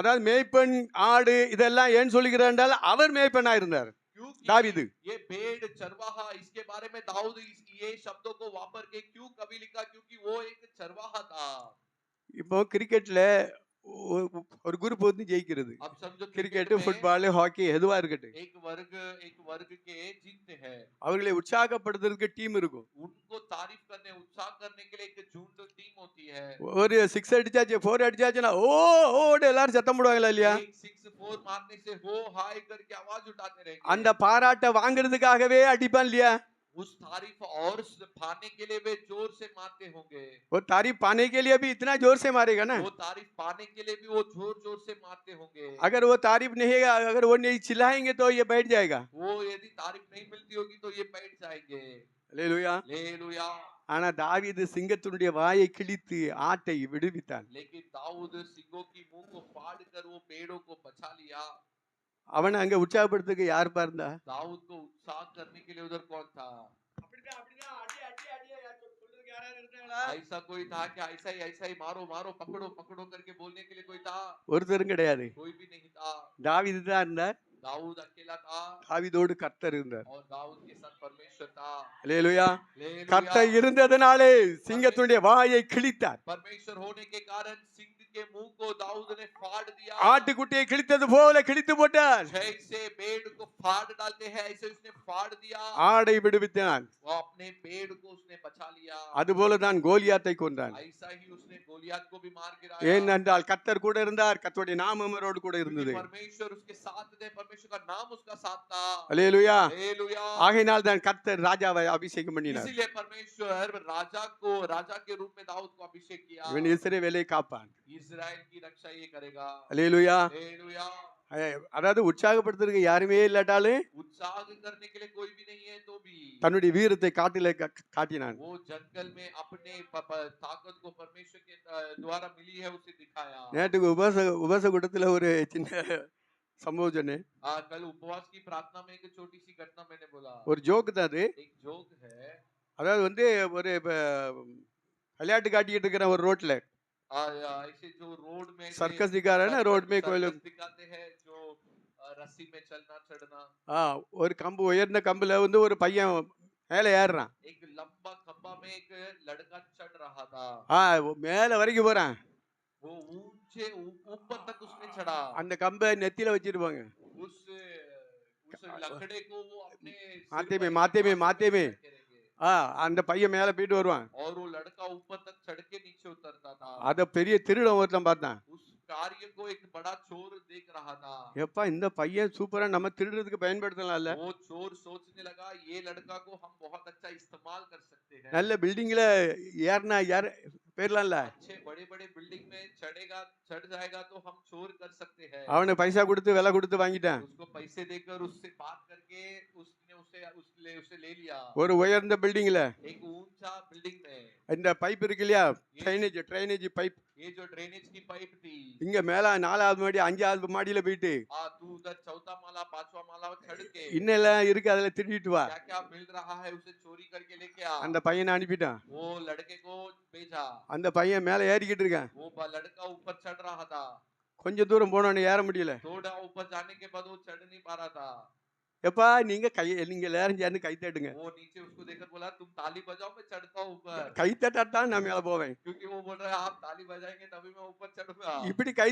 அதாவது மேய்ப்பன் ஆடு இதெல்லாம் ஏன் சொல்லுகிறார் என்றால் அவர் மேய்ப்பனா இருந்தார் दावीद। ये भेड़ चरवाहा इसके बारे में दाऊद ये शब्दों को वापर के क्यों कवि लिखा, क्योंकि वो एक चरवाहा था। இப்போ கிரிக்கெட்ல ஒரு குரூப் வந்து ஜெயிக்கிறது. अब समझो கிரிக்கெட், ஃபுட்பால், ஹாக்கி எதுவா இருக்கட்டும், एक वर्ग के जीतते हैं, அவர்களை உற்சாகப்படுத்துறதுக்கு டீம் இருக்கும். उनको तारीफ करने उत्साह करने के लिए एक झुंड टीम होती है। ஒரு 6 அடிச்சாச்சு 4 அடிச்சாச்சுனா ஓ ஓட எல்லாரும் சத்தம் போடுவாங்களா இல்லையா? एक 6-4 मारने से हो हाय करके आवाज उठाते रहेंगे। அந்த பாராட்ட வாங்குறதுக்காகவே அடிப்பான் இல்லையா? उस तारीफ और पाने के लिए वे जोर से मारते होंगे। वो तारीफ पाने के लिए भी इतना जोर से मारेगा ना। वो तारीफ पाने के लिए भी वो जोर जोर से मारते होंगे। अगर वो तारीफ नहीं है, अगर वो नहीं चिल्लाएंगे तो ये बैठ जाएगा। वो यदि तारीफ नहीं मिलती होगी तो ये बैठ जाएंगे। हालेलुया। हालेलुया। ஆனா தாவீது சிங்கத்தினுடைய வாயை கிழித்து ஆட்டை விடுவித்தான். लेकिन दाऊद सिंहों की मुंह को फाड़ कर वो भेड़ों को बचा लिया। அவனை अங்க உற்சாகப்படுத்துறதுக்கு யார் பாருந்தா? दाऊद को उत्साह करने के लिए उधर कौन था? ऐसा कोई था कि ऐसा ही मारो मारो पकड़ो पकड़ो करके बोलने के लिए कोई था? ஒருத்தரும் கிடையாது. कोई भी नहीं था। தாவீது தான் இருந்தார். दाऊद अकेला था தாவீதோடு கர்த்தர் இருந்தார். और दाऊद के साथ परमेश्वर था। हालेलुया। हालेलुया। கர்த்தர் இருந்ததனாலே சிங்கத்தினுடைய வாயை கிழித்தார். परमेश्वर होने के कारण सिंह के मुंह को दाऊद ने फाड़ दिया। ஆட்டுக்குட்டியை கிழித்தது போல கிழித்து போட்டார். जैसे भेड़ को फाड़ डालते हैं ऐसे उसने फाड़ दिया। ஆடை விடுவித்தான். वो अपने भेड़ को उसने बचा लिया। அதுபோல தான் கோலியாத்தை கொன்றான். ऐसा ही उसने गोलियत को भी मार गिराया। ஏனென்றால் கர்த்தர் கூட இருந்தார், கர்த்தருடைய நாமம் அவரோடு கூட இருந்தது. परमेश्वर उसके साथ थे, परमेश्वर का नाम उसका साथ था। हालेलुया। हालेलुया। ஆகையினால் தான் கர்த்தர் ராஜாவை அபிஷேகம் பண்ணினார். इसीलिए परमेश्वर राजा के रूप में दाऊद को अभिषेक किया। இவன் இஸ்ரவேலை காப்பான். इस्राएल की रक्षा ये करेगा। हालेलुया। हालेलुया। அதாவது உற்சாகப்படுத்துறதுக்கு யாருமே இல்லாட்டாலும் उत्साह करने के लिए कोई भी नहीं है तो भी தன்னுடைய வீரத்தை காட்டிலே காட்டினான். वो जंगल में अपने ताकत को परमेश्वर के द्वारा मिली है उसे दिखाया। நேற்றுக்கு உபவாச கூட்டத்துல ஒரு சின்ன சம்பவம் சொன்னேன். कल उपवास की प्रार्थना में एक छोटी सी घटना मैंने बोला। ஒரு ஜோக் தான் அது. एक जोक है। அதாவது வந்து ஒரு விளையாட்டு காட்டிக்கிட்டு இருக்கிற ஒரு ரோட்ல ऐसे जो रोड में सर्कस दिखा रहा है ना, रोड में कोई लोग दिखाते हैं जो रस्सी में चलना चढ़ना। ஒரு கம்பு உயர்ந்த கம்புல வந்து ஒரு பையன் மேல ஏறுறான். एक लंबा खंबा में एक लड़का चढ़ रहा था। மேல வரைக்கும் போறான். वो ऊंचे ऊपर तक उसने चढ़ा। அந்த கம்பை நெத்தியில வச்சிருப்பாங்க. उस लकड़े को वो अपने माथे में அந்த பையன் மேல போயிட்டு வருவான். और वो लड़का ऊपर तक चढ़ के नीचे उतरता था। அத பெரிய திருடன் ஒருத்தன் பார்த்தான். उस कार्य को एक बड़ा चोर देख रहा था। எப்பா இந்த பையன் சூப்பரா நம்ம திருடுறதுக்கு பயன்படுத்தலாம்ல. वो चोर सोचने लगा ये लड़का को हम बहुत अच्छा इस्तेमाल कर सकते हैं। நல்ல பில்டிங்ல ஏறனா பேர்லாம்ல. अच्छे बड़े-बड़े बिल्डिंग में चढ़ जाएगा तो हम चोर कर सकते हैं। அவனை பைசா கொடுத்து விலை கொடுத்து வாங்கிட்டான். उसको पैसे देकर उससे बात करके उसने उसे ले लिया। ஒரு உயர்ந்த பில்டிங்ல एक ऊंचा बिल्डिंग में இந்த பைப் இருக்கு இல்லையா, ட்ரைனேஜ் பைப், ये जो ड्रेनेज की पाइप थी, இங்க மேல 4வது மாடி 5வது மாடியில போயிட்டு तू उधर चौथा माला पांचवा माला चढ़ के இன்னெல்லாம் இருக்கு அதுல திருடிட்டு வா. क्या क्या मिल रहा है उसे चोरी करके लेके आ। அந்த பையனை அனுப்பிட்டான். वो लड़के को भेजा, அந்த பையன் மேல ஏறிக்கிட்டு இருக்கான். वो लड़का ऊपर चढ़ रहा था, கொஞ்ச தூரம் போனோன்னு ஏற முடியல. थोड़ा ऊपर जाने के बाद वो चढ़ नहीं पा रहा था। எப்பா நீங்க எல்லாரும் சேர்ந்து கை தட்டுங்க. वो नीचे उसको देखकर बोला तुम ताली बजाओ, मैं चढ़ता हूँ ऊपर, கை தட்டாதான் நான் மேல போவேன். क्योंकि वो बोल रहा है आप ताली बजाएंगे तभी मैं ऊपर चढ़ूंगा। இப்படி கை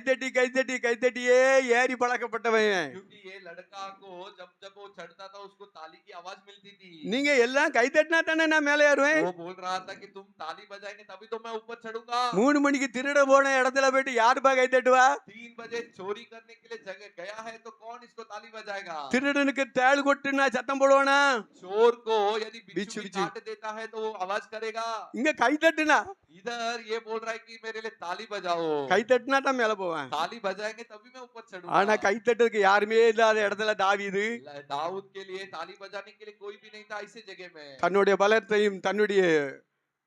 தட்டியே ஏறி பழக்கப்பட்டவன். क्योंकि ये लड़का को जब जब वो चढ़ता था उसको ताली की आवाज मिलती थी। நீங்க எல்லாம் கை தட்டினா தானே நான் மேல ஏறுவேன். वो बोल रहा था कि तुम ताली बजाएंगे तभी तो मैं ऊपर चढ़ूंगा। 3 மணிக்கு திருட போன இடத்துல போயிட்டு யாருப்பா கை தட்டுவா? 3 बजे चोरी करने के लिए जगह गया है तो कौन इसको ताली बजाएगा? திருடனுக்கு தேள் கொட்டுனா சத்தம் போடுவானா? चोर को यदि बिच्छू बिच्छू भी काट देता है तो वो आवाज करेगा। இங்க கை தட்டுனா, इधर ये बोल रहा है कि मेरे लिए ताली बजाओ, கை தட்டினா தான் மேல போவேன். ताली बजाएंगे तभी मैं ऊपर ஆனா चढ़ूंगा। கை தட்டுறதுக்கு யாருமே இல்லாத இடத்துல தாவீது दाऊद के लिए ताली बजाने के लिए कोई भी नहीं था ऐसे जगह में। தன்னுடைய பலத்தையும் தன்னுடைய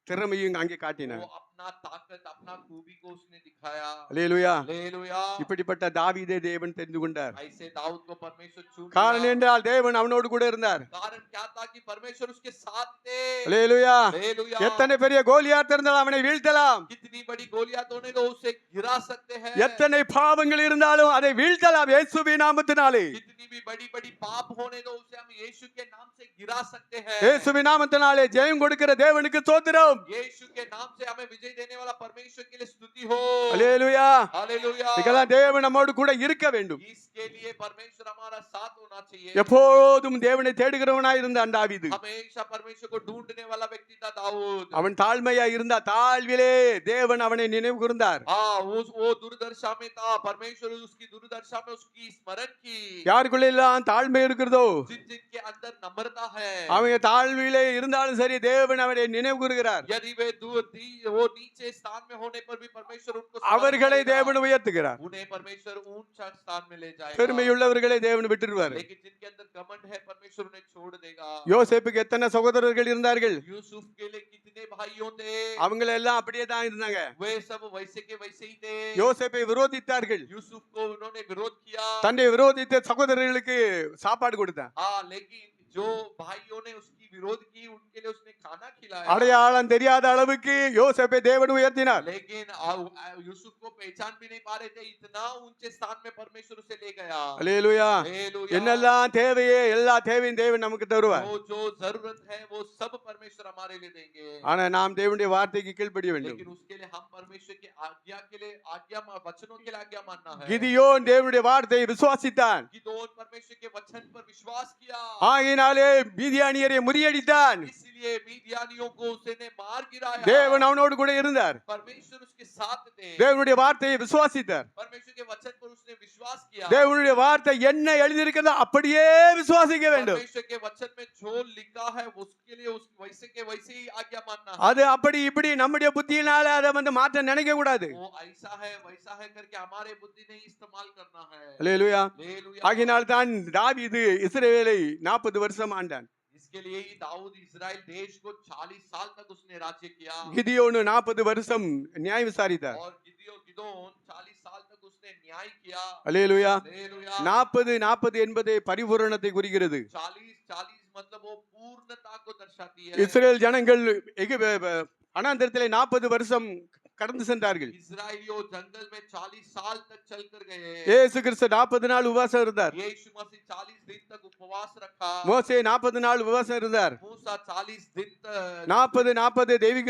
திறமையும் அங்கே காட்டினார். वो अपना ताकत अपना खूबी को उसने दिखाया। அல்லேலூயா. हालेलुया। இப்படிப்பட்ட தாவீதை தேவன் தெரிந்து கொண்டார். ऐसे दाऊद को परमेश्वर चुन காரணம் लिया। என்றால் தேவன் அவனோடு கூட இருந்தார். कारण क्या था कि परमेश्वर उसके साथ थे। அல்லேலூயா. हालेलुया। எத்தனை பெரிய கோலியாத் இருந்தாலும் அவனை வீழ்த்தலாம். कितनी बड़ी गोलियां होने तो उसे गिरा सकते हैं। எத்தனை பாவங்கள் இருந்தாலும் அதை வீழ்த்தலாம் இயேசுவின் நாமத்தினாலே. कितनी भी बड़ी बड़ी पाप होने तो उसे हम यीशु के नाम से गिरा सकते हैं। இயேசுவின் நாமத்தினாலே ஜெயம் கொடுக்கிற தேவனுக்கு ஸ்தோத்திரம். यीशु के नाम से हमें विजय देने वाला परमेश्वर के लिए स्तुति हो। அல்லேலூயா. हालेलुया। இதெல்லாம் தேவன் நம்மோடு கூட இருக்க வேண்டும். इसके लिए परमेश्वर हमारा साथ होना चाहिए। எப்போதும் தேவனை தேடுகிறவனாய் இருந்தான் தாவீது. हमेशा परमेश्वर को ढूंढने वाला व्यक्ति था दाऊद। அவன் தாழ்மையா இருந்தா தாழ்விலே தேவன் அவனை நினைவு கூர்ந்தார். हाँ, वो दुर्दशा में था, परमेश्वर उसकी दुर्दशा में उसकी स्मरण की। யாருக்குள்ள எல்லாம் தாழ்மை இருக்கிறதோ जिन जिनके अंदर नम्रता है, அவங்க தாழ்விலே இருந்தாலும் சரி தேவன் அவனை நினைவு கூறுகிறார். यदि वे वो नीचे स्थान में होने पर भी परमेश्वर उनको स्मरण அவர்களை करेगा। தேவன் உயர்த்துகிறார். उन्हें परमेश्वर ऊंचा स्थान में ले जाएगा। பெருமையுள்ளவர்களை தேவன் விட்டுருவார். लेकिन जिनके अंदर घमंड है परमेश्वर उन्हें छोड़ देगा। யோசேப்புக்கு எத்தனை சகோதரர்கள் இருந்தார்கள்? यूसुफ के लिए कितने भाइयों थे? அவங்க எல்லாம் அப்படியே தான் இருந்தாங்க. वे सब वैसे के वैसे ही थे। யோசேப்பை விரோதித்தார்கள். यूसुफ को उन्होंने विरोध किया। தன்னை விரோதித்த சகோதரர்களுக்கு சாப்பாடு கொடுத்தான். हाँ, लेकिन जो भाइयों ने उसकी विरोध की उनके लिए उसने खाना खिलाया। அடையாளம் தெரியாத அளவுக்கு யோசேப்பை தேவன் உயர்த்தினார். लेकिन यूसुफ को पहचान भी नहीं पा रहे थे, इतना ऊंचे स्थान में परमेश्वर उसे ले गया। அல்லேலூயா. हालेलुया। என்னெல்லாம் தேவையே எல்லா தேவையும் தேவன் நமக்கு தருவார். जो जरूरत है वो सब परमेश्वर हमारे लिए देंगे। ஆனா நாம் தேவனுடைய வார்த்தைக்கு கீழ்ப்படிய வேண்டும். लेकिन उसके लिए हम परमेश्वर के आज्ञा के लिए वचनों के लिए आज्ञा मानना है। கிதியோன் தேவனுடைய வார்த்தையை விசுவாசித்தான். गिदोन परमेश्वर के वचन पर विश्वास किया। ஆகையினாலே மீதியானியரை முறியடித்தான். इसलिए मीदियानियों को उसने मार गिराया। தேவன் அவனோடு கூட இருந்தார். परमेश्वर उसके साथ थे। தேவனுடைய வார்த்தையை விசுவாசித்தார். परमेश्वर के वचन पर उसने विश्वास किया। தேவனுடைய வார்த்தை என்ன எழுதியிருக்கிறதோ அப்படியே விசுவாசிக்க வேண்டும். परमेश्वर के वचन में जो लिखा है उसके लिए उस वैसे के वैसे ही आज्ञा मानना है। அது அப்படி இப்படி நம்முடைய புத்தியினால அதை மாற்ற நினைக்க கூடாது. वो ऐसा है वैसा है करके हमारे बुद्धि नहीं इस्तेमाल करना है। அல்லேலூயா. हालेलुया। ஆகையினால் தான் தாவீது இஸ்ரவேலை 40 வருஷம் ஆண்டான். इसके लिए ही दाऊद इस्राएल देश को 40 साल तक उसने राज्य किया। கிதியோனு 40 வருஷம் நியாயம் விசாரித்தார். और गिदोन 40 साल तक उसने न्याय किया। அல்லேலூயா. हालेलुया। 40 என்பது பரிபூரணத்தை குறிக்கிறது. 40 मतलब वो पूर्णता को दर्शाती है। இஸ்ரேல் ஜனங்கள் அனாந்தரத்திலே 40 வருஷம் கடந்து சென்றார்கள். इस्राएलियों जंगल में 40 साल तक चलकर गए। இயேசு கிறிஸ்து 40 நாள் உபவாசம் இருந்தார். यीशु मसीह 40 दिन तक उपवास रखा। மோசே 40 நாள் உபவாசம் இருந்தார். मूसा 40 दिन तक 40 தெய்வீக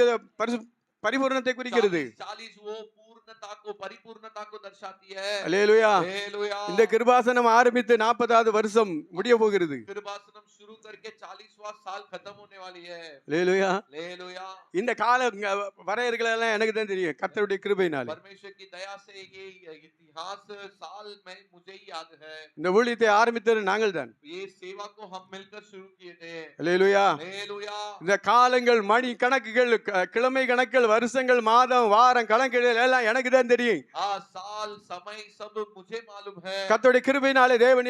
பரிபூரணத்தை குறிக்கிறது. 40 वो पूर्णता को परिपूर्णता को दर्शाती है। அல்லேலூயா. हालेलुया। இந்த கிருபாசனம் ஆரம்பித்து 40வது வருஷம் முடிய போகிறது. कृपासनम शुरू करके 40वां साल खत्म होने वाली है। அல்லேலூயா. हालेलुया। இந்த கால வரையறைகள் எல்லாம் எனக்கு தான் தெரியும் கர்த்தருடைய கிருபையினால. परमेश्वर की दया से ये इतिहास साल में मुझे ही याद है। இந்த ஊழியத்தை ஆரம்பித்தது நாங்கள் தான். ये सेवा को हम मिलकर शुरू किए थे। அல்லேலூயா. हालेलुया। இந்த காலங்கள் மணி கணக்குகள் கிழமை கணக்குகள் வருஷங்கள் மாதம் வாரம் கணக்குகள் எல்லாம் எனக்கு தான் தெரியும். साल काल समय सब मुझे मालूम है। கர்த்தருடைய கிருபையினாலே தேவன்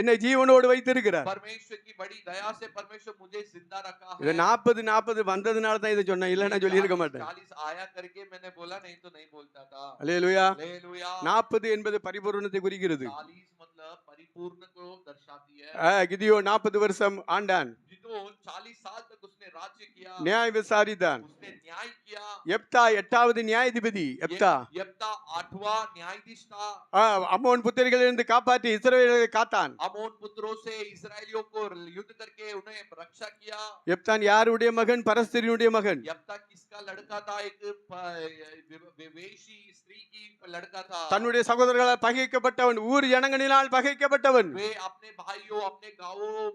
என்னை ஜீவனோடு வைத்திருக்கிறார். परमेश्वर की बड़ी दया से परमेश्वर मुझे जिंदा रखा இது है। 40 வந்ததுனால தான் இதை சொன்னேன், இல்லைன்னா சொல்லி இருக்க மாட்டேன். 40 आया करके मैंने बोला, नहीं तो नहीं बोलता था। அல்லேலூயா. हालेलुया। 40 என்பது பரிபூரணத்தை குறிக்கிறது. 40 मतलब परिपूर्ण को दर्शाती है। கிதியோன் 40 வருஷம் ஆண்டான், गिदोन 40 साल तक उसने राज्य किया, நியாய விசாரித்தான். उसने न्याय किया। எப்தா 8வது நியாயாதிபதி. எப்தா यप्ता 8वां न्यायाधीश था। அம்மோன் புத்திரர்களிலிருந்து காப்பாற்றி இஸ்ரவேலை காத்தான். अमोन पुत्रों से इस्राएलियों को युद्ध करके उन्हें रक्षा किया। எப்தான் யாருடைய மகன்? பரஸ்திரியுடைய மகன். यप्ता किसका लड़का था? एक विवेशी स्त्री की लड़का था। தன்னுடைய சகோதரர்களால் பகைக்கப்பட்டவன், ஊர் ஜனங்களினால் பகைக்கப்பட்டவன். वे अपने भाइयों, अपने गांवों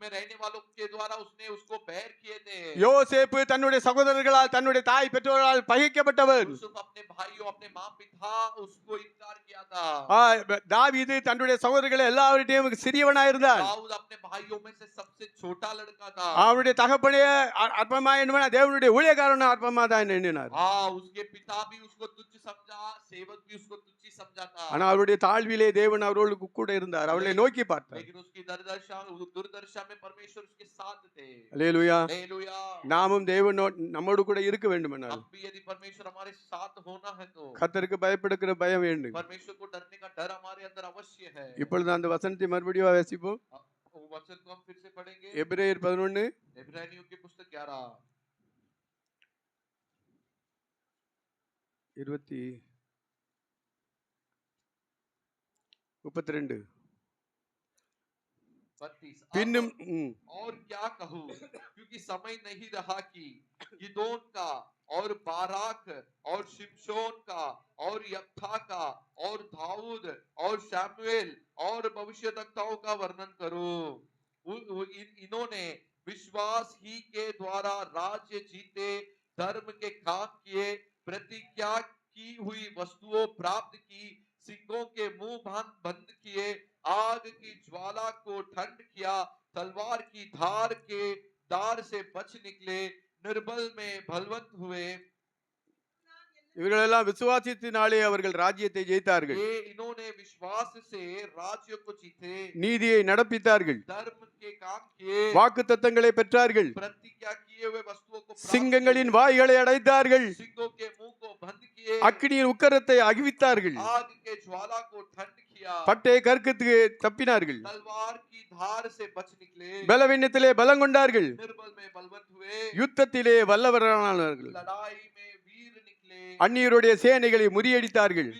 में रहने वालों के द्वारा उसने उसको बैर किए थे। யோசேப்பு தன்னுடைய சகோதரர்களால், தன்னுடைய தாய் பெற்றோரால் பகைக்கப்பட்டவன். यूसुफ अपने भाइयों, अपने माँ पिता उसको इनकार किया था। தாவீது தன்னுடைய சகோதரர்கள் எல்லாவற்றையும் சிறியவனா இருந்தான். दाऊद अपने भाइयों में से सबसे छोटा लड़का था। அவனுடைய தகப்பனே அற்பமா எண்ணுவனா, தேவனுடைய ஊழியக்காரன் அற்பமா தான் எண்ணினார். हाँ, उसके पिता भी उसको तुच्छ समझा, सेवक भी उसको तुच्छ समझा था। ஆனா அவருடைய தாழ்விலே தேவன் அவர்களுக்கு கூட இருந்தார், அவர்களை நோக்கி பார்த்தார். लेकिन उसकी दुर्दशा में परमेश्वर उसके साथ थे। அல்லேலூயா. हालेलुया। நாமும் நம்மோடு கூட இருக்க வேண்டுமென்றால், हम भी यदि परमेश्वर हमारे साथ होना है तो கர்த்தருக்கு பயப்படுகிற பயம் வேண்டும். परमेश्वर को डरने का डर हमारे अंदर अवश्य है। இப்பொழுது அந்த வசனத்தை மறுபடியும் வாசிப்போம். वो वचन को हम फिर से पढ़ेंगे। எபிரேயர் 11 इब्रानियों की पुस्तक 11 32 32। பின்னும் और क्या कहूं, क्योंकि समय नहीं रहा कि गिदोन का और बाराक और शिमशोन का और यप्था का और दाऊद और शमूएल और भविष्यद्वक्ताओं का वर्णन करूं। इन्होंने विश्वास ही के द्वारा राज्य जीते, धर्म के काम किए, प्रतिज्ञा की हुई वस्तुओं प्राप्त की, सिंगों के मुंह बंद किए, आग की ज्वाला को ठंड किया, तलवार की धार के दार से बच निकले, निर्बल में बलवंत हुए। இவர்களெல்லாம் விசுவாசத்தினாலே அவர்கள் ராஜ்யத்தை ஜெயித்தார்கள். ये इन्होंने विश्वास से राज्य को जीते, நீதியை நடப்பித்தார்கள், धर्म के काम किए, வாக்குத்தத்தங்களை பெற்றார்கள், प्रतिज्ञा किए हुए वस्तुओं को प्राप्त சிங்கங்களின் வாய்களை அடைத்தார்கள், किए, सिंगों के मुंह को बंद किए, அக்கினியின் உக்கரத்தை அகிவித்தார்கள், आग के ज्वाला को ठंड किया, பட்டய கற்குக்கு தப்பினார்கள், तलवार की धार से बच निकले, பலவீனத்திலே பலம் கொண்டார்கள், निर्बल में बलवंत हुए, யுத்தத்திலே வல்லவரானார்கள், लड़ाई में वीर निकले, அந்நியருடைய சேனைகளை முறியடித்தார்கள்.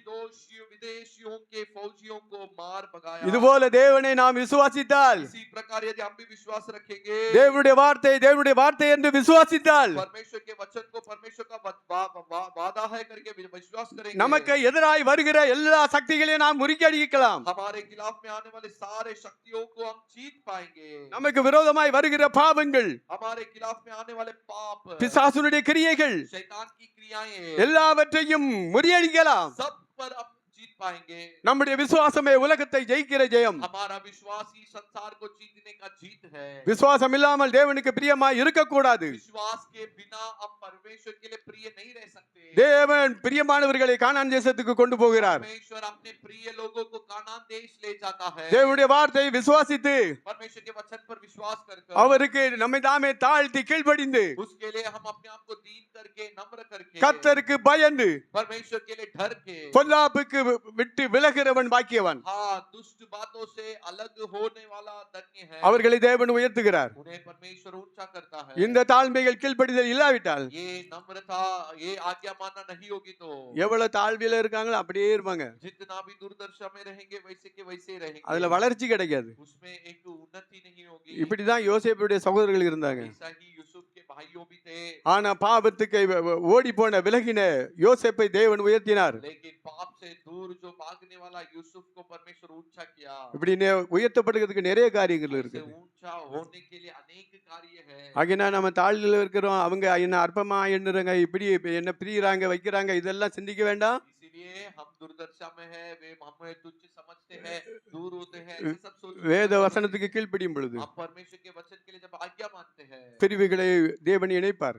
विदेशियों के फौजियों को मार भगाया। இதுபோல தேவனை நாம் விசுவாசித்தால், इसी प्रकार यदि हम भी विश्वास रखेंगे, தேவனுடைய வார்த்தை என்று விசுவாசித்தால், परमेश्वर के वचन को परमेश्वर का वादा है करके विश्वास करेंगे, நமக்கு எதிராய் வருகிற எல்லா சக்திகளையும் நாம் முறியடிக்கலாம். हमारे खिलाफ में आने वाले सारे शक्तियों को हम जीत पाएंगे। நமக்கு விரோதமாய் வருகிற பாவங்கள், हमारे खिलाफ में आने वाले पाप, பிசாசுனுடைய கிரியைகள், शैतान की क्रियाएं, எல்லாவற்றையும் முறியடிக்கலாம். सब पर हम जीत पाएंगे। நம்முடைய விசுவாசமே உலகத்தை ஜெயிக்கிற ஜெயம். हमारा विश्वास ही संसार को जीतने का जीत है। விசுவாசம் இல்லாமல் தேவனுக்கு பிரியமாய் இருக்கக்கூடாது. विश्वास के बिना हम परमेश्वर के लिए प्रिय नहीं रह सकते। தேவன் பிரியமானவர்களை கானான் தேசத்துக்கு கொண்டு போகிறார். परमेश्वर अपने प्रिय लोगों को कानान देश ले जाता है। தேவனுடைய வார்த்தையை விசுவாசித்து, परमेश्वर के वचन पर विश्वास करके, அவருக்கு நம்மை தாமே தாழ்த்தி கீழ்ப்படிந்து, उसके लिए हम अपने आप को दीन करके, नम्र करके, கர்த்தருக்கு பயந்து, परमेश्वर के लिए डर के, பொல்லாப்புக்கு விட்டு விலகிறவன் பாக்கியவான். हाँ, दुष्ट बातों से अलग होने वाला धन्य है। அவர்களை தேவன் உயர்த்துகிறார். उन्हें परमेश्वर ऊंचा करता है। இந்த தாழ்மைகள் கீழ்ப்படிதல் இல்லாவிட்டால், ये नम्रता, ये आज्ञा मानना नहीं होगी तो எவ்வளவு தாழ்வில இருக்காங்களோ அப்படியே இருப்பாங்க. जितना भी दुर्दशा में रहेंगे वैसे के वैसे ही रहेंगे। அதுல வளர்ச்சி கிடைக்காது. उसमें एक उन्नति नहीं होगी। இப்படிதான் யோசேப்புடைய சகோதரர்கள் இருந்தாங்க. ऐसा ही यूसुफ के भाइयों भी थे। ஆனா பாவத்துக்கு ஓடி போன விலகின யோசேப்பை தேவன் உயர்த்தினார். लेकिन पाप से दूर जो भागने वाला यूसुफ को परमेश्वर ऊंचा किया। இப்படி உயர்த்தப்படுறதுக்கு நிறைய காரியங்கள் இருக்கு. ऊंचा होने के लिए अनेक कार्य है। ஆகினா நம்ம தாழ்நிலை இருக்கிறோம், அவங்க என்ன அற்பமா எண்ணுறாங்க, இப்படி என்ன பிரியிறாங்க வைக்கிறாங்க, இதெல்லாம் சிந்திக்க வேண்டாம். इसीलिए लिए हम दुर्दशा में है, वे हमें तुच्छ समझते हैं, दूर होते हैं, ऐसे सब सोच வேத विचार வசனத்துக்கு கீழ்ப்படியும் பொழுது हम परमेश्वर के वचन के लिए जब आज्ञा मानते हैं, பிரிவுகளை தேவன் இணைப்பார்.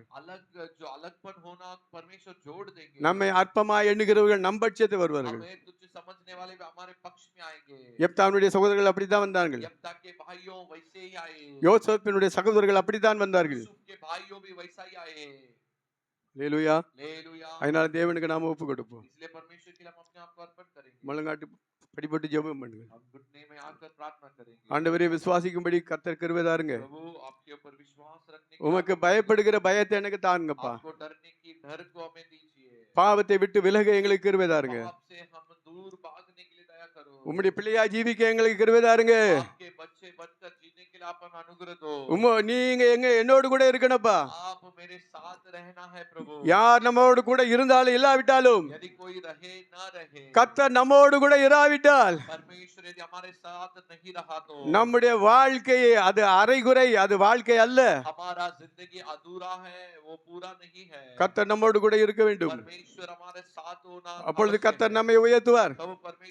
जो अलगपन होना परमेश्वर जोड़ देंगे, நம்மை அற்பமாய் எண்ணுகிறவர்கள் நம் பட்சத்தை வருவார்கள். हमें तुच्छ समझने वाले भी हमारे पक्ष में आएंगे. எப்தானுடைய சகோதரர்கள் அப்படித்தான் வந்தார்கள். यप्ता के भाइयों वैसे ही आए, யோசேப்பினுடைய சகோதரர்கள் அப்படித்தான் வந்தார்கள். यूसुफ के भाइयों भी वैसा ही आए. அல்லேலூயா. हालेलुया. அதனால தேவனுக்கு நாம ஒப்பு கொடுப்போம். इसलिए परमेश्वर के लिए हम अपने आप को अर्पण करेंगे. முழங்காட்டு படிபட்டு ஜெபம் பண்ணுங்க. हम घुटने में आकर प्रार्थना करेंगे. ஆண்டவரே விசுவாசிக்கும்படி கர்த்தர் கிருபை தாருங்க. प्रभु आपके ऊपर विश्वास रखने की உமக்கு आपको பயப்படுகிற பயத்தை எனக்கு தாருங்கப்பா. आपको डरने की डर को हमें दीजिए. பாவத்தை விட்டு விலக எங்களுக்கு கிருபை தாருங்க. पाप से हम दूर भागने के लिए दया करो. உம்முடைய பிள்ளையா ஜீவிக்க எங்களுக்கு கிருபை தாருங்க. आपके बच्चे बनकर जीने के लिए आप हमें अनुग्रह दो. நீங்க எங்க என்னோடு கூட இருக்கணும்ப்பா. आप मेरे साथ रहना है प्रभु. யார் நம்மோடு கூட இருந்தாலும் இல்லாவிட்டாலும் यदि कोई रहे ना रहे, கர்த்தர் நம்மோடு கூட இராவிட்டால் परमेश्वर यदि हमारे साथ नहीं रहा तो நம்முடைய வாழ்க்கையை அது அரைகுறை, அது வாழ்க்கை அல்ல. हमारा जिंदगी अधूरा है, वो पूरा नहीं है. கர்த்தர் நம்மோடு கூட இருக்க வேண்டும். परमेश्वर हमारे साथ होना அப்பொழுது आवश्यक கர்த்தர் है. நம்மை உயர்த்துவார். तब परमेश्वर